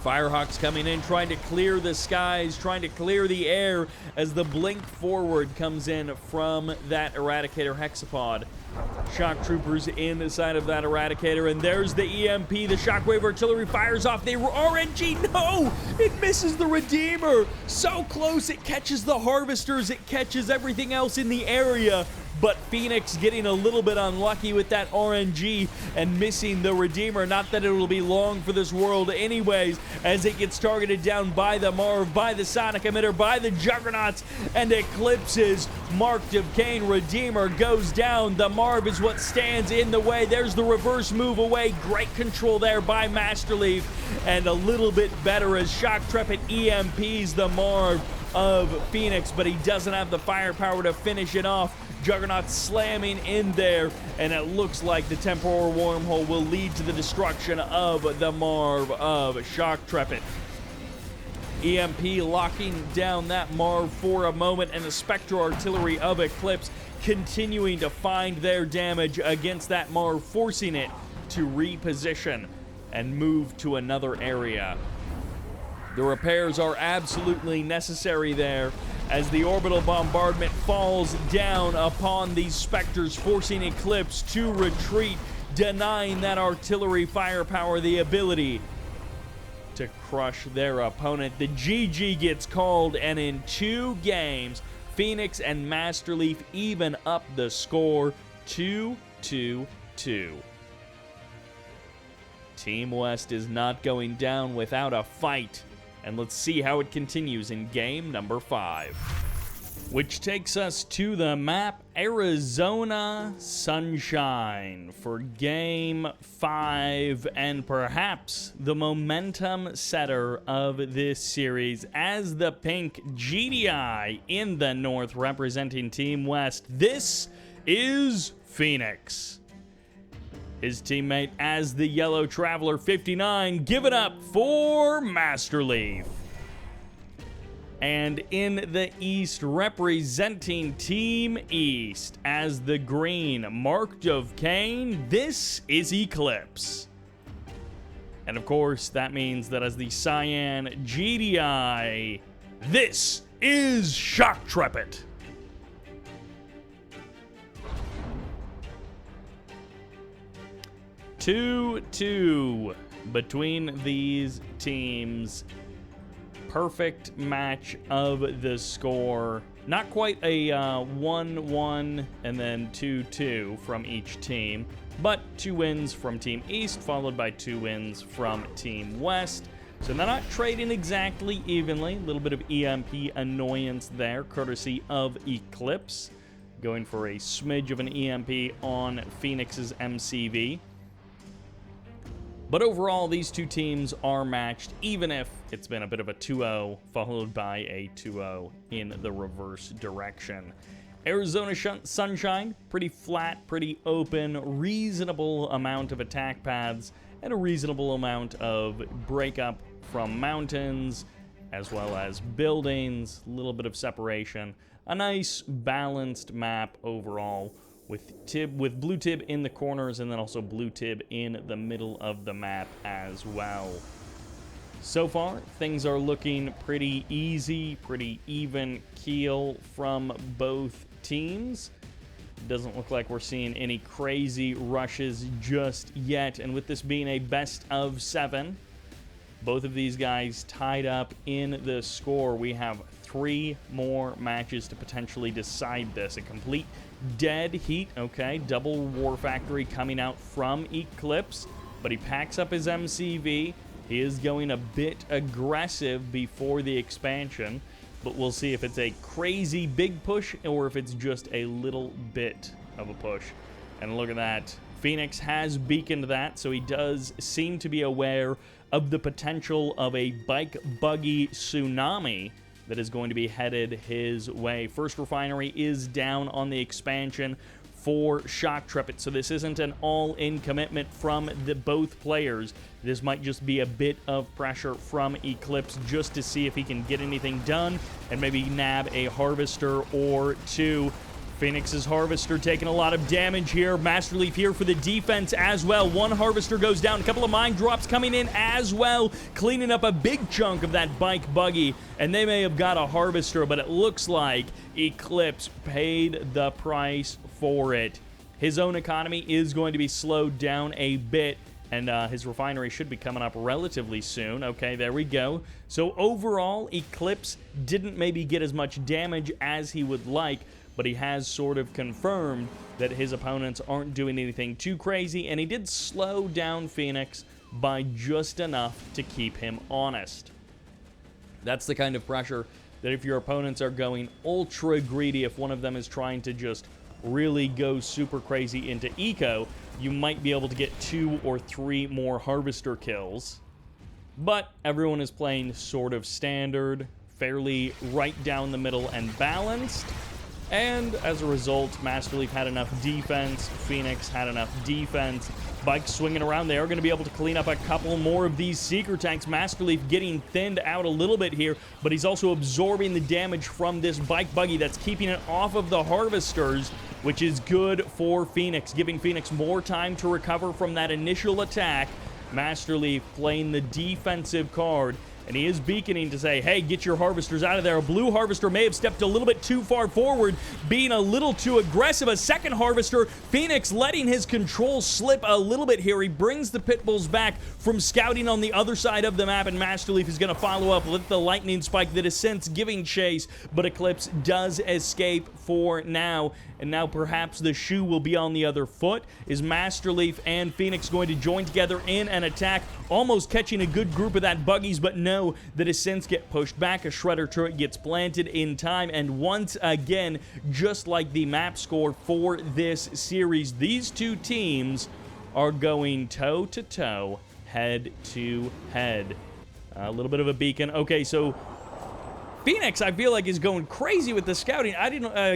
Firehawks coming in, trying to clear the skies, trying to clear the air as the blink forward comes in from that Eradicator Hexapod. Shock troopers inside of that Eradicator, and there's the EMP. The Shockwave artillery fires off. They RNG. No! It misses the Redeemer. So close. It catches the Harvesters. It catches everything else in the area. But Phoenix getting a little bit unlucky with that RNG and missing the Redeemer. Not that it will be long for this world anyways, as it gets targeted down by the Marv, by the Sonic Emitter, by the Juggernauts, and eclipses. Marked of Kane, Redeemer goes down. The Marv is what stands in the way. There's the reverse move away. Great control there by Masterleaf. And a little bit better as Shoktrepet EMPs the Marv of Phoenix, but he doesn't have the firepower to finish it off. Juggernaut slamming in there, and it looks like the temporal wormhole will lead to the destruction of the Marv of Shoktrepet. EMP locking down that Marv for a moment, and the Spectral Artillery of Eclipse continuing to find their damage against that Marv, forcing it to reposition and move to another area. The repairs are absolutely necessary there as the orbital bombardment falls down upon these Spectres, forcing Eclipse to retreat, denying that artillery firepower the ability to crush their opponent. The GG gets called, and in 2 games, Phoenix and Masterleaf even up the score 2-2-2. Team West is not going down without a fight. And let's see how it continues in game number 5. Which takes us to the map Arizona Sunshine for game 5, and perhaps the momentum setter of this series, as the pink GDI in the north representing Team West. This is Phoenix. His teammate as the Yellow Traveler 59. Give it up for Masterleaf. And in the East, representing Team East as the green Marked of Kane, this is Eclipse. And of course, that means that as the cyan GDI, this is Shoktrepet. 2-2 between these teams. Perfect match of the score. Not quite a 1-1 and then 2-2 from each team, but 2 wins from Team East, followed by 2 wins from Team West. So they're not trading exactly evenly. A little bit of EMP annoyance there, courtesy of Eclipse. Going for a smidge of an EMP on Phoenix's MCV. But overall, these 2 teams are matched, even if it's been a bit of a 2-0, followed by a 2-0 in the reverse direction. Arizona Sunshine, pretty flat, pretty open, reasonable amount of attack paths, and a reasonable amount of breakup from mountains, as well as buildings, a little bit of separation. A nice balanced map overall, with blue tib in the corners and then also blue tib in the middle of the map as well. So far, things are looking pretty easy, pretty even keel from both teams. Doesn't look like we're seeing any crazy rushes just yet, and with this being a best of 7, both of these guys tied up in the score. We have 3 more matches to potentially decide this. A complete dead heat, okay, double War Factory coming out from Eclipse, but he packs up his MCV. He is going a bit aggressive before the expansion, but we'll see if it's a crazy big push or if it's just a little bit of a push. And look at that. Phoenix has beaconed that, so he does seem to be aware of the potential of a bike buggy tsunami that is going to be headed his way. First refinery is down on the expansion for Shoktrepet, so this isn't an all-in commitment from both players. This might just be a bit of pressure from Eclipse just to see if he can get anything done and maybe nab a harvester or 2. Phoenix's harvester taking a lot of damage here. Masterleaf here for the defense as well. 1 harvester goes down. A couple of mine drops coming in as well, cleaning up a big chunk of that bike buggy. And they may have got a harvester, but it looks like Eclipse paid the price for it. His own economy is going to be slowed down a bit, and his refinery should be coming up relatively soon. Okay, there we go. So overall, Eclipse didn't maybe get as much damage as he would like, but he has sort of confirmed that his opponents aren't doing anything too crazy, and he did slow down Phoenix by just enough to keep him honest. That's the kind of pressure that if your opponents are going ultra greedy, if one of them is trying to just really go super crazy into eco, you might be able to get 2 or 3 more harvester kills. But everyone is playing sort of standard, fairly right down the middle and balanced. And as a result, Masterleaf had enough defense, Phoenix had enough defense. Bikes swinging around, they are going to be able to clean up a couple more of these seeker tanks. Masterleaf getting thinned out a little bit here, but he's also absorbing the damage from this bike buggy that's keeping it off of the harvesters, which is good for Phoenix, giving Phoenix more time to recover from that initial attack. Masterleaf playing the defensive card, and he is beaconing to say, hey, get your harvesters out of there. A blue harvester may have stepped a little bit too far forward, being a little too aggressive. A second harvester, Phoenix letting his control slip a little bit here. He brings the pit bulls back from scouting on the other side of the map, and Masterleaf is going to follow up with the lightning spike that is since giving chase, but Eclipse does escape for now. And now perhaps the shoe will be on the other foot. Is Masterleaf and Phoenix going to join together in an attack, almost catching a good group of that buggies, but no, the descents get pushed back. A shredder turret gets planted in time, and once again, just like the map score for this series, these two teams are going toe-to-toe, head-to-head. A little bit of a beacon. Okay, so Phoenix, I feel like, is going crazy with the scouting.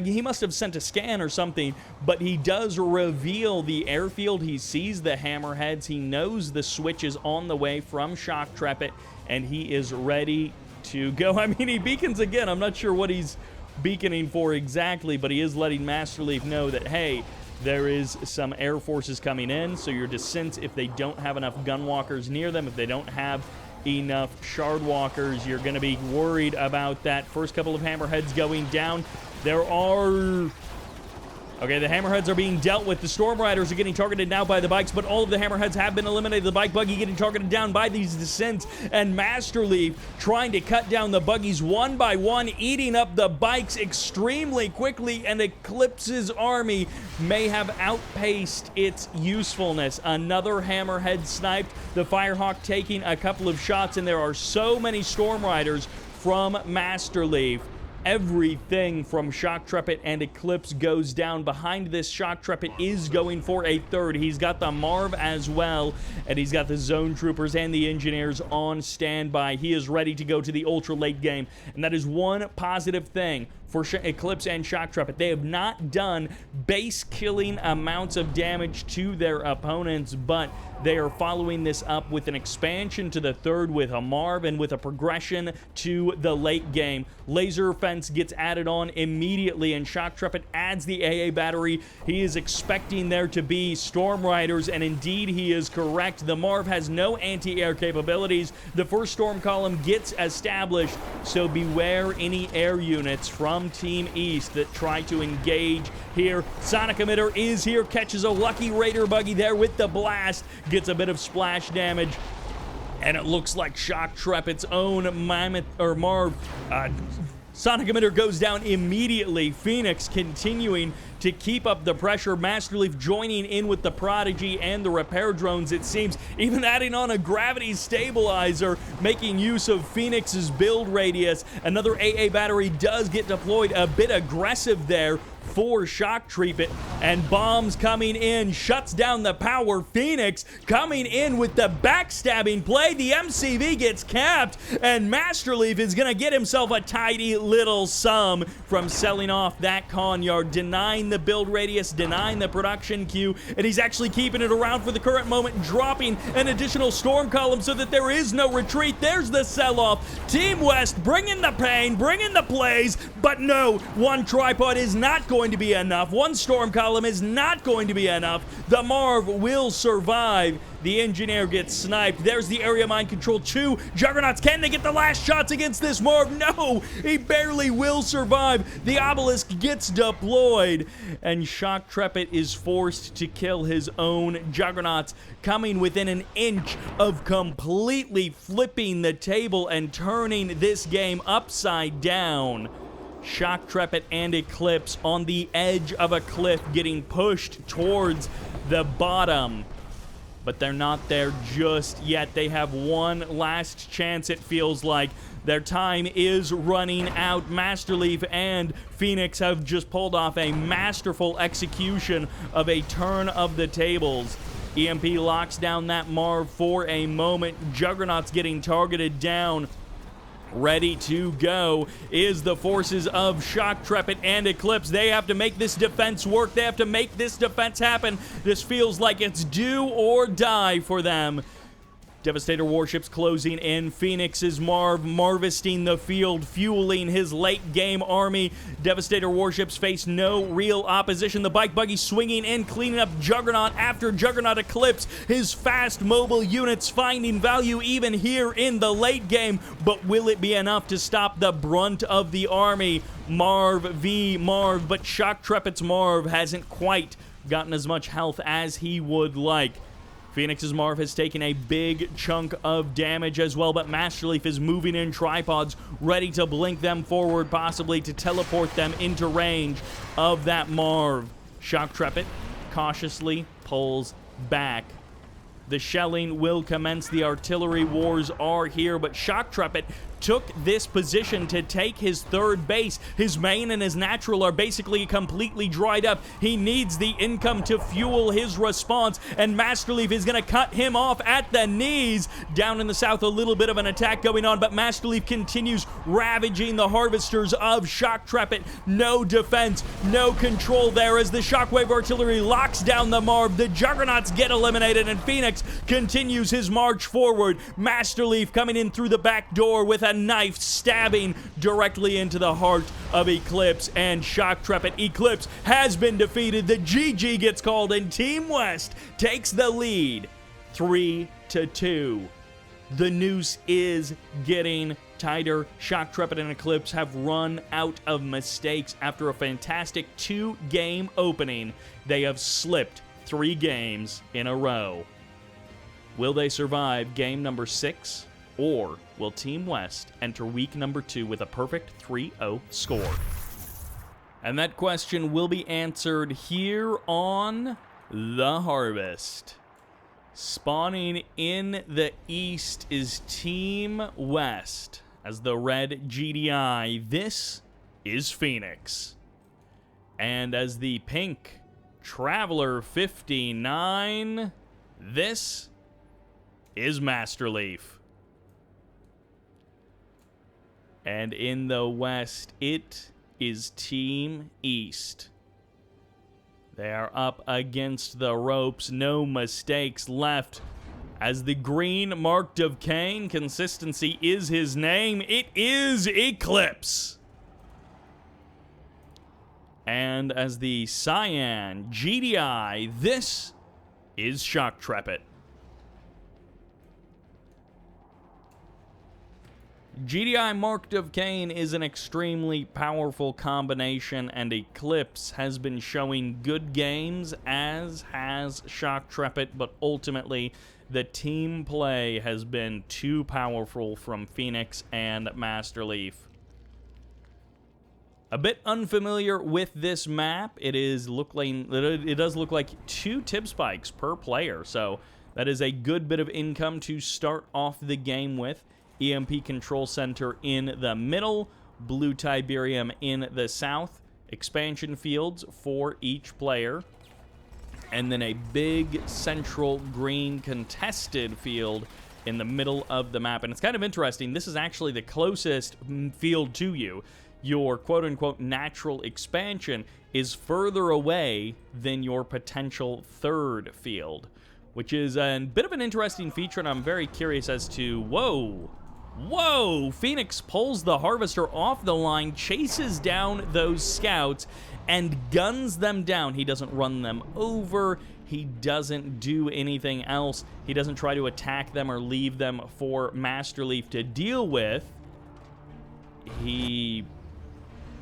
He must have sent a scan or something, but he does reveal the airfield. He sees the hammerheads. He knows the switch is on the way from Shoktrepet, and he is ready to go. I mean, he beacons again. I'm not sure what he's beaconing for exactly, but he is letting Masterleaf know that, hey, there is some air forces coming in, so your descents, if they don't have enough gunwalkers near them, if they don't have enough shardwalkers, you're going to be worried about that. First couple of hammerheads going down. There are... Okay, the hammerheads are being dealt with. The storm riders are getting targeted now by the bikes, but all of the hammerheads have been eliminated. The bike buggy getting targeted down by these descents, and Masterleaf trying to cut down the buggies one by one, eating up the bikes extremely quickly, and Eclipse's army may have outpaced its usefulness. Another hammerhead sniped. The Firehawk taking a couple of shots, and there are so many storm riders from Masterleaf. Everything from Shoktrepet and Eclipse goes down. Behind this, Shoktrepet is going for a third. He's got the Marv as well, and he's got the Zone Troopers and the Engineers on standby. He is ready to go to the ultra late game, and that is one positive thing for Eclipse and Shoktrepet. They have not done base-killing amounts of damage to their opponents, but they are following this up with an expansion to the third with a Marv and with a progression to the late game. Laser Fence gets added on immediately, and Shoktrepet adds the AA battery. He is expecting there to be Storm Riders, and indeed he is correct. The Marv has no anti-air capabilities. The first Storm Column gets established, so beware any air units from Team East that try to engage here. Sonic Emitter is here, catches a lucky Raider buggy there with the blast, gets a bit of splash damage, and it looks like Shoktrepet's own Marv. Sonic Emitter goes down immediately. Phoenix continuing to keep up the pressure. Masterleaf joining in with the Prodigy and the repair drones, it seems, even adding on a gravity stabilizer, making use of Phoenix's build radius. Another AA battery does get deployed, a bit aggressive there for Shoktrepet, and bombs coming in, shuts down the power. Phoenix coming in with the backstabbing play. The MCV gets capped, and Masterleaf is going to get himself a tidy little sum from selling off that Conyard, denying the build radius, denying the production queue, and he's actually keeping it around for the current moment, dropping an additional Storm Column so that there is no retreat. There's the sell-off. Team West bringing the pain, bringing the plays, but no, one tripod is not going to be enough. One Storm Column is not going to be enough. The Marv will survive. The Engineer gets sniped. There's the area mind control. 2 Juggernauts. Can they get the last shots against this Marv? No! He barely will survive. The Obelisk gets deployed, and Shoktrepet is forced to kill his own Juggernauts, coming within an inch of completely flipping the table and turning this game upside down. Shoktrepet and Eclipse on the edge of a cliff, getting pushed towards the bottom. But they're not there just yet. They have one last chance, it feels like. Their time is running out. Masterleaf and Phoenix have just pulled off a masterful execution of a turn of the tables. EMP locks down that Marv for a moment. Juggernaut's getting targeted down. Ready to go is the forces of Shoktrepet and Eclipse. They have to make this defense work. They have to make this defense happen. This feels like it's do or die for them. Devastator warships closing in. Phoenix's Marvisting the field, fueling his late-game army. Devastator warships face no real opposition. The bike buggy swinging in, cleaning up Juggernaut after Juggernaut Eclipse. His fast mobile units finding value even here in the late game. But will it be enough to stop the brunt of the army? Marv v. Marv, but Shoktrepet's Marv hasn't quite gotten as much health as he would like. Phoenix's Marv has taken a big chunk of damage as well, but Masterleaf is moving in tripods, ready to blink them forward, possibly to teleport them into range of that Marv. Shoktrepet cautiously pulls back. The shelling will commence. The artillery wars are here, but Shoktrepet took this position to take his third base. His main and his natural are basically completely dried up. He needs the income to fuel his response, and Masterleaf is going to cut him off at the knees. Down in the south, a little bit of an attack going on, but Masterleaf continues ravaging the harvesters of Shoktrepet. No defense, no control there as the shockwave artillery locks down the Marv. The Juggernauts get eliminated, and Phoenix continues his march forward. Masterleaf coming in through the back door with a knife stabbing directly into the heart of Eclipse and Shoktrepet. Eclipse has been defeated. The GG gets called, and Team West takes the lead 3-2. The noose is getting tighter. Shoktrepet and Eclipse have run out of mistakes after a fantastic 2-game opening. They have slipped 3 games in a row. Will they survive game number 6? Or will Team West enter week number 2 with a perfect 3-0 score? And that question will be answered here on The Harvest. Spawning in the east is Team West as the red GDI. This is Phoenix. And as the pink Traveler 59, this is Masterleaf. And in the west, it is Team East. They are up against the ropes. No mistakes left. As the green marked of Kane, consistency is his name. It is Eclipse. And as the cyan GDI, this is Shoktrepet. GDI marked of Kane is an extremely powerful combination, and Eclipse has been showing good games, as has Shoktrepet, but ultimately the team play has been too powerful from Phoenix and Masterleaf. A bit unfamiliar with this map. It does look like 2 tip spikes per player, so that is a good bit of income to start off the game with. EMP Control Center in the middle, Blue Tiberium in the south, expansion fields for each player, and then a big central green contested field in the middle of the map. And it's kind of interesting, this is actually the closest field to you. Your quote-unquote natural expansion is further away than your potential third field, which is a bit of an interesting feature, and I'm very curious as to, Whoa! Phoenix pulls the Harvester off the line, chases down those scouts, and guns them down. He doesn't run them over. He doesn't do anything else. He doesn't try to attack them or leave them for Masterleaf to deal with. He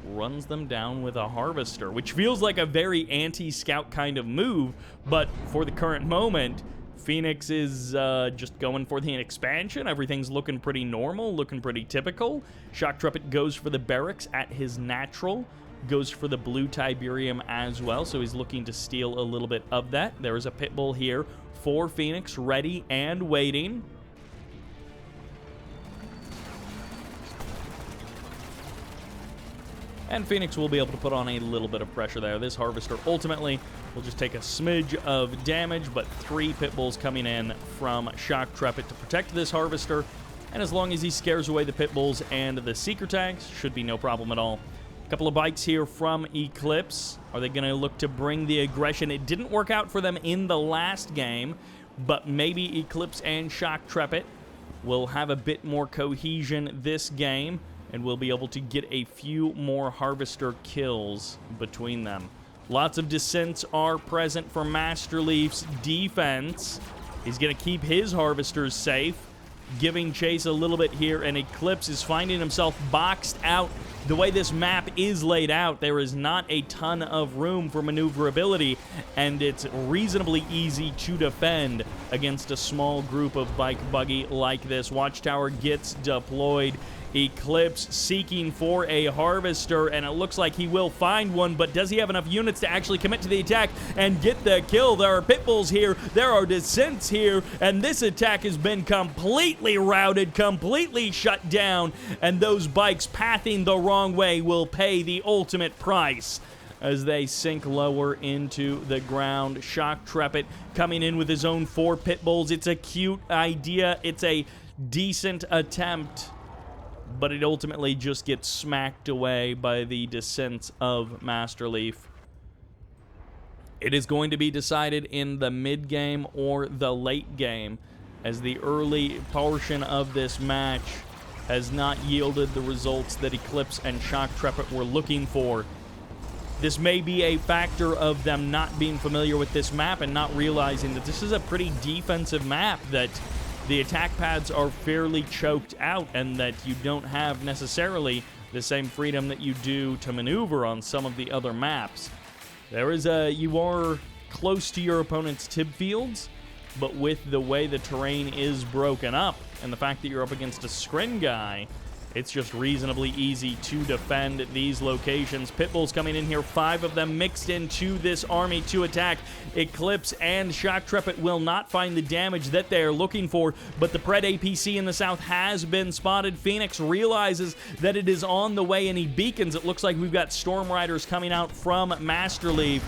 runs them down with a Harvester, which feels like a very anti-scout kind of move, but for the current moment, Phoenix is just going for the expansion. Everything's looking pretty normal, looking pretty typical. Shoktrepet goes for the barracks at his natural, goes for the Blue Tiberium as well, so he's looking to steal a little bit of that. There is a pit bull here for Phoenix, ready and waiting. And Phoenix will be able to put on a little bit of pressure there. This Harvester ultimately will just take a smidge of damage, but 3 pit bulls coming in from Shoktrepet to protect this Harvester. And as long as he scares away the pit bulls and the seeker tags, should be no problem at all. A couple of bikes here from Eclipse. Are they going to look to bring the aggression? It didn't work out for them in the last game, but maybe Eclipse and Shoktrepet will have a bit more cohesion this game, and we'll be able to get a few more Harvester kills between them. Lots of descents are present for Masterleaf's defense. He's going to keep his Harvesters safe, giving chase a little bit here, and Eclipse is finding himself boxed out. The way this map is laid out, there is not a ton of room for maneuverability, and it's reasonably easy to defend against a small group of bike buggy like this. Watchtower gets deployed. Eclipse seeking for a Harvester, and it looks like he will find one, but does he have enough units to actually commit to the attack and get the kill? There are pit bulls here, there are descents here, and this attack has been completely routed, completely shut down, and those bikes pathing the wrong way will pay the ultimate price as they sink lower into the ground. Shoktrepet coming in with his own 4 pit bulls. It's a cute idea, it's a decent attempt, but it ultimately just gets smacked away by the descents of Masterleaf. It is going to be decided in the mid-game or the late game, as the early portion of this match has not yielded the results that Eclipse and Shoktrepet were looking for. This may be a factor of them not being familiar with this map and not realizing that this is a pretty defensive map, that the attack pads are fairly choked out, and that you don't have necessarily the same freedom that you do to maneuver on some of the other maps. You are close to your opponent's tib fields, but with the way the terrain is broken up and the fact that you're up against a screen guy, it's just reasonably easy to defend these locations. Pitbulls coming in here, 5 of them mixed into this army to attack. Eclipse and Shoktrepet will not find the damage that they are looking for, but the Pred APC in the south has been spotted. Phoenix realizes that it is on the way, and he beacons. It looks like we've got Storm Riders coming out from Masterleaf,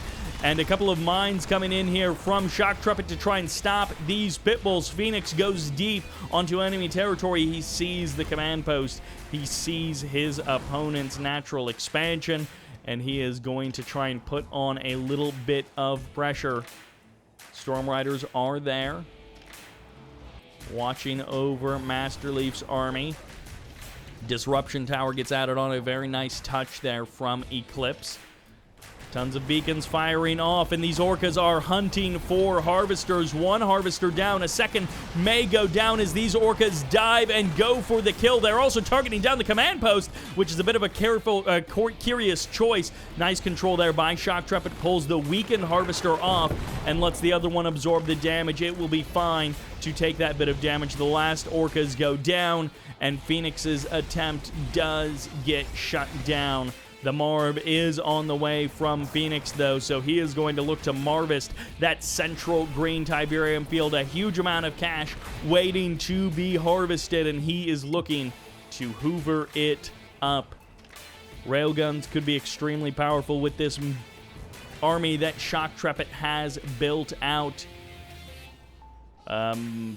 And a couple of mines coming in here from Shoktrepet to try and stop these pitbulls. Phoenix goes deep onto enemy territory. He sees the command post. He sees his opponent's natural expansion, and he is going to try and put on a little bit of pressure. Storm Riders are there, watching over Masterleaf's army. Disruption Tower gets added on, a very nice touch there from Eclipse. Tons of beacons firing off, and these orcas are hunting for harvesters. One harvester down, a second may go down as these orcas dive and go for the kill. They're also targeting down the command post, which is a bit of a curious choice. Nice control there by Shoktrepet, pulls the weakened harvester off and lets the other one absorb the damage. It will be fine to take that bit of damage. The last orcas go down, and Phoenix's attempt does get shut down. The Marv is on the way from Phoenix, though, so he is going to look to harvest that central green Tiberium field. A huge amount of cash waiting to be harvested, and he is looking to hoover it up. Railguns could be extremely powerful with this army that Shoktrepet has built out.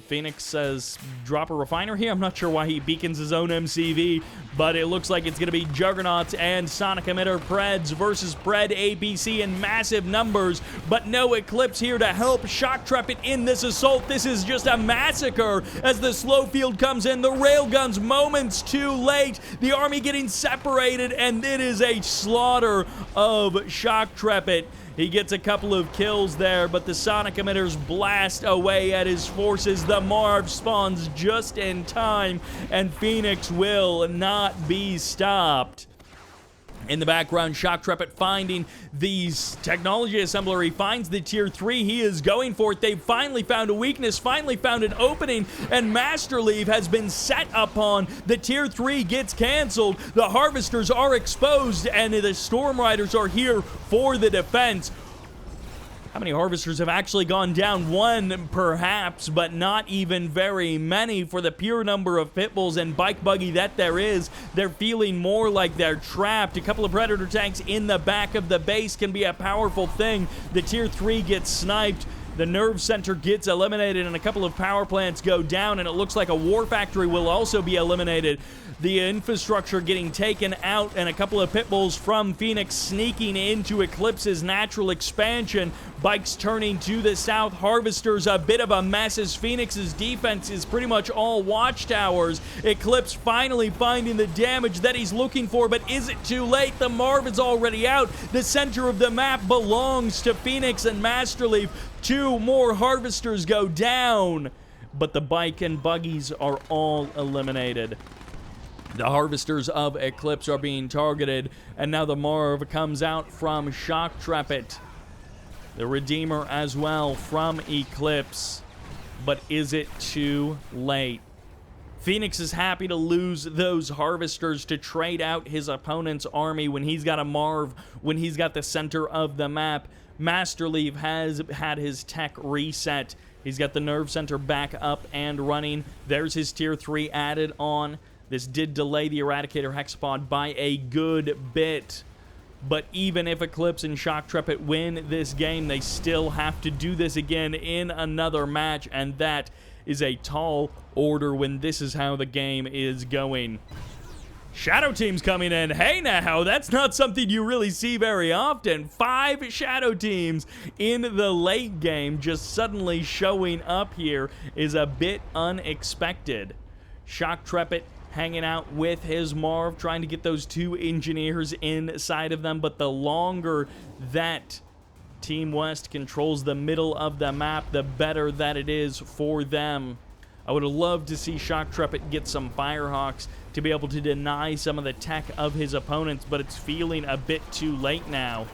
Phoenix says drop a refiner here. I'm not sure why he beacons his own MCV, but it looks like it's going to be Juggernauts and Sonic Emitter Preds versus Pred APC in massive numbers, but no Eclipse here to help Shoktrepet in this assault. This is just a massacre as the slow field comes in. The railguns moments too late. The army getting separated, and it is a slaughter of Shoktrepet. He gets a couple of kills there, but the Sonic Emitters blast away at his forces. The Marv spawns just in time, and Phoenix will not be stopped. In the background, Shoktrepet finding these technology assembler. He finds the tier 3. He is going for it. They've finally found a weakness, finally found an opening, and Masterleaf has been set upon. The tier 3 gets canceled. The harvesters are exposed, and the Storm Riders are here for the defense. How many harvesters have actually gone down? One, perhaps, but not even very many for the pure number of pitbulls and bike buggy that there is. They're feeling more like they're trapped. A couple of Predator tanks in the back of the base can be a powerful thing. The tier 3 gets sniped. The nerve center gets eliminated, and a couple of power plants go down, and it looks like a war factory will also be eliminated. The infrastructure getting taken out, and a couple of pitbulls from Phoenix sneaking into Eclipse's natural expansion. Bikes turning to the south. Harvesters a bit of a mess as Phoenix's defense is pretty much all watchtowers. Eclipse finally finding the damage that he's looking for, but is it too late? The Marv is already out. The center of the map belongs to Phoenix and Masterleaf. Two more harvesters go down, but the bike and buggies are all eliminated. The harvesters of Eclipse are being targeted, and now the Marv comes out from Shoktrepet. The Redeemer as well from Eclipse, but is it too late? Phoenix is happy to lose those harvesters to trade out his opponent's army when he's got a Marv, when he's got the center of the map. Masterleaf has had his tech reset. He's got the nerve center back up and running. There's his tier 3 added on. This did delay the Eradicator Hexapod by a good bit. But even if Eclipse and Shoktrepet win this game, they still have to do this again in another match, and that is a tall order when this is how the game is going. Shadow teams coming in. Hey now, that's not something you really see very often. 5 shadow teams in the late game just suddenly showing up here is a bit unexpected. Shoktrepet hanging out with his Marv, trying to get those 2 engineers inside of them, but the longer that Team West controls the middle of the map, the better that it is for them. I would have loved to see Shoktrepet get some Firehawks to be able to deny some of the tech of his opponents, but it's feeling a bit too late now.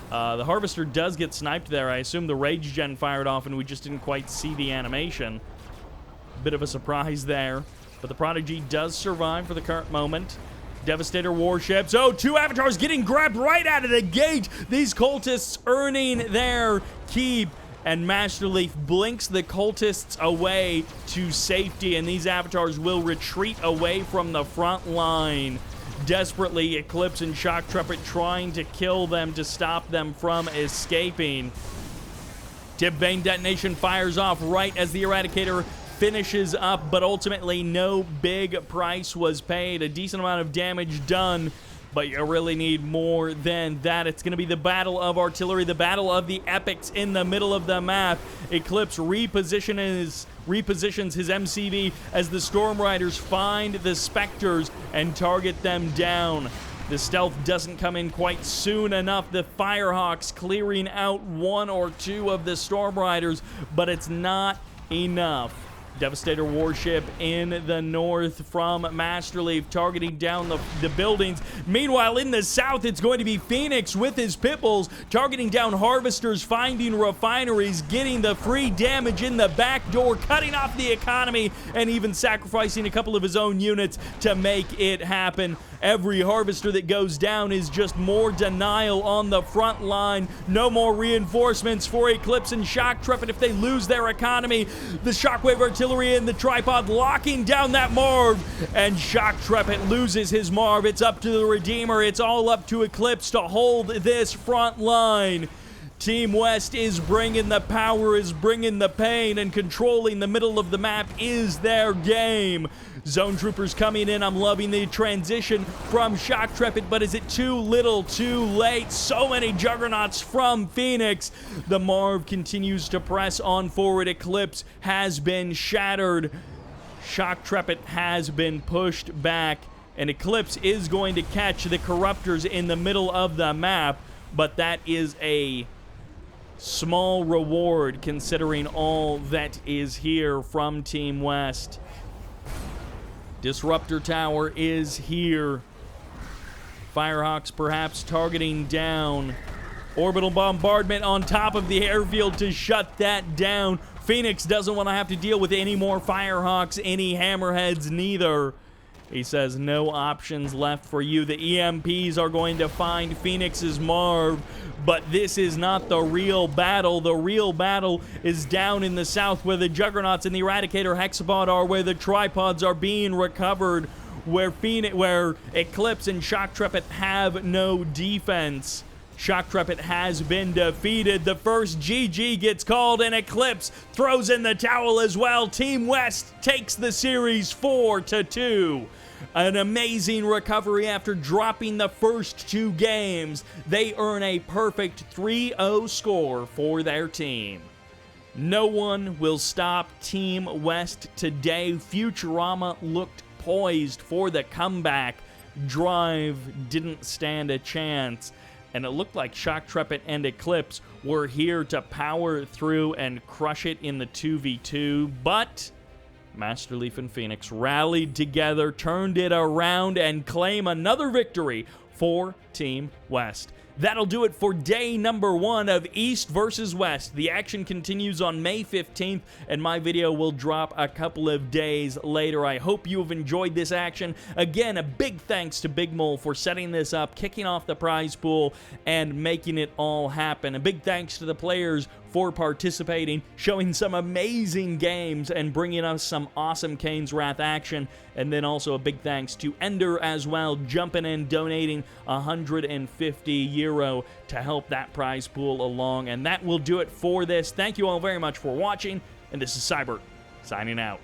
The Harvester does get sniped there. I assume the Rage Gen fired off and we just didn't quite see the animation. Bit of a surprise there. But the Prodigy does survive for the current moment. Devastator warships. Oh, 2 avatars getting grabbed right out of the gate. These cultists earning their keep. And Masterleaf blinks the cultists away to safety, and these avatars will retreat away from the front line. desperately. Eclipse and Shoktrepet trying to kill them to stop them from escaping. Tip Vane detonation fires off right as the Eradicator finishes up, but ultimately no big price was paid. A decent amount of damage done, but you really need more than that. It's going to be the battle of artillery, the battle of the epics in the middle of the map. Eclipse repositions his MCV as the Storm Riders find the Spectres and target them down. The stealth doesn't come in quite soon enough. The Firehawks clearing out one or two of the Storm Riders, but it's not enough. Devastator warship in the north from Masterleaf targeting down the buildings. Meanwhile, in the south, it's going to be Phoenix with his Pitbulls targeting down harvesters, finding refineries, getting the free damage in the back door, cutting off the economy, and even sacrificing a couple of his own units to make it happen. Every harvester that goes down is just more denial on the front line. No more reinforcements for Eclipse and Shoktrepet if they lose their economy. The Shockwave Artillery and the Tripod locking down that Marv, and Shoktrepet loses his Marv. It's up to the Redeemer. It's all up to Eclipse to hold this front line. Team West is bringing the power, is bringing the pain, and controlling the middle of the map is their game. Zone Troopers coming in. I'm loving the transition from Shoktrepet, but is it too little, too late? So many juggernauts from Phoenix. The Marv continues to press on forward. Eclipse has been shattered. Shoktrepet has been pushed back, and Eclipse is going to catch the Corruptors in the middle of the map, but that is a small reward considering all that is here from Team West. Disruptor Tower is here. Firehawks perhaps targeting down. Orbital bombardment on top of the airfield to shut that down. Phoenix doesn't want to have to deal with any more Firehawks, any Hammerheads neither. He says no options left for you. The EMPs are going to find Phoenix's Marv, but this is not the real battle. The real battle is down in the south where the Juggernauts and the Eradicator Hexapod are, where the Tripods are being recovered, where Eclipse and Shoktrepet have no defense. Shoktrepet has been defeated. The first GG gets called, and Eclipse throws in the towel as well. Team West takes the series 4-2. An amazing recovery after dropping the first two games. They earn a perfect 3-0 score for their team. No one will stop Team West today. Futurama looked poised for the comeback. Drive didn't stand a chance. And it looked like Shoktrepet and Eclipse were here to power through and crush it in the 2v2, but Masterleaf and Phoenix rallied together, turned it around, and claim another victory for Team West. That'll do it for day number 1 of East versus West. The action continues on May 15th, and my video will drop a couple of days later. I hope you have enjoyed this action. Again, a big thanks to Big Mole for setting this up, kicking off the prize pool, and making it all happen. A big thanks to the players for participating, showing some amazing games, and bringing us some awesome Kane's Wrath action. And then also a big thanks to Ender as well, jumping in, donating 150 euro to help that prize pool along. And that will do it for this. Thank you all very much for watching, and this is Sybert, signing out.